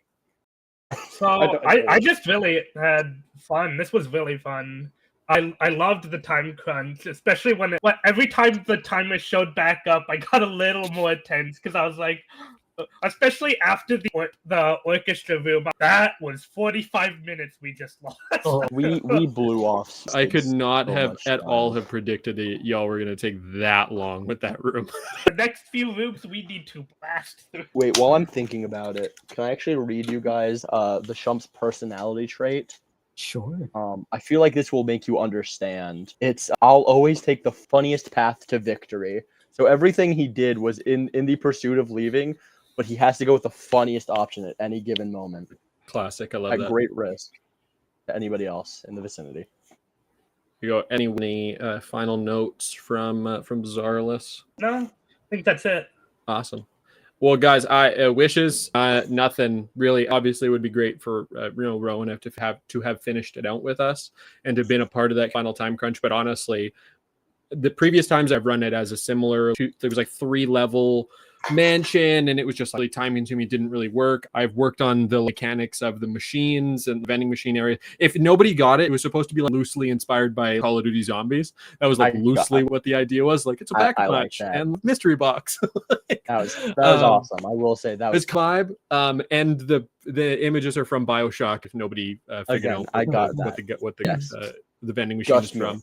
So I just really had fun. This was really fun. I loved the time crunch, especially when every time the timer showed back up, I got a little more tense because I was like, especially after the orchestra room, that was 45 minutes we just lost. Oh, We blew off. I could Sid's not so have much at time. all have predicted that y'all were gonna take that long with that room. The next few rooms we need to blast through. Wait, while I'm thinking about it, can I actually read you guys the Shump's personality trait? sure. I feel like this will make you understand. It's I'll always take the funniest path to victory. So everything he did was in the pursuit of leaving, but he has to go with the funniest option at any given moment, Classic. I love at that. great risk to anybody else in the vicinity. You go. Any final notes from Zarlis? No, I think that's it. Awesome. Well, guys, I wishes nothing really. Obviously, would be great for Rowan to have finished it out with us and to have been a part of that final time crunch. But honestly, the previous times I've run it as a similar, there was like 3-level mansion, and it was just really time consuming. It didn't really work. I've worked on the mechanics of the machines and the vending machine area. If nobody got it, it was supposed to be like loosely inspired by Call of Duty Zombies. That was like loosely what the idea was. Like it's a back punch and mystery box. That was awesome. I will say that was vibe. And the images are from BioShock. If nobody figured out what the vending machine is from.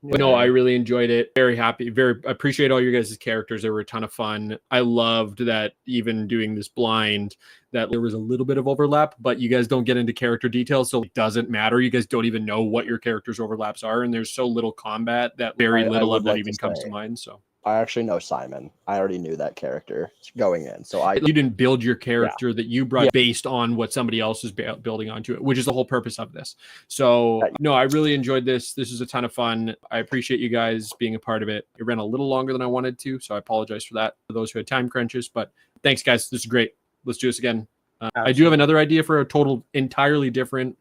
But no, I really enjoyed it. Very happy. Very appreciate all your guys' characters. They were a ton of fun. I loved that even doing this blind, that there was a little bit of overlap, but you guys don't get into character details, so it doesn't matter. You guys don't even know what your characters' overlaps are, and there's so little combat that very little of that even comes to mind. So I actually know Simon. I already knew that character going in. So you didn't build your character that you brought based on what somebody else is building onto it, which is the whole purpose of this. So no, I really enjoyed this. This is a ton of fun. I appreciate you guys being a part of it. It ran a little longer than I wanted to, so I apologize for that for those who had time crunches. But thanks, guys. This is great. Let's do this again. I do have another idea for a total entirely different,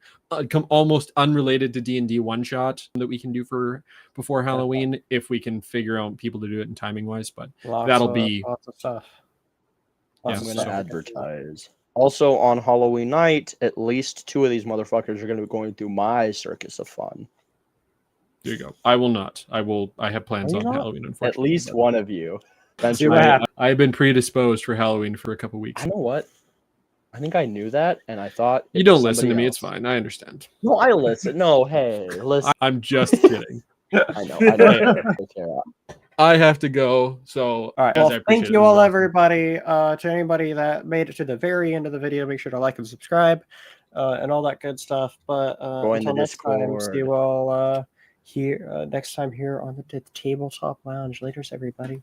almost unrelated to D&D one shot that we can do for before Halloween if we can figure out people to do it in timing wise. But that'll be lots of stuff. I'm going to advertise. Also on Halloween night, at least 2 of these motherfuckers are going to be going through my circus of fun. There you go. I will not. I have plans on Halloween, unfortunately. At least one of you. I have been predisposed for Halloween for a couple weeks. I know what. I think I knew that, and I thought you don't listen to me. It's fine. I understand. No, I listen. No, hey, listen. I'm just kidding. I know. I have to go. So, all right. Well, thank you all, everybody. To anybody that made it to the very end of the video, make sure to like and subscribe, and all that good stuff. But until next time, see you all here next time here on the Tabletop Lounge. Laters, everybody.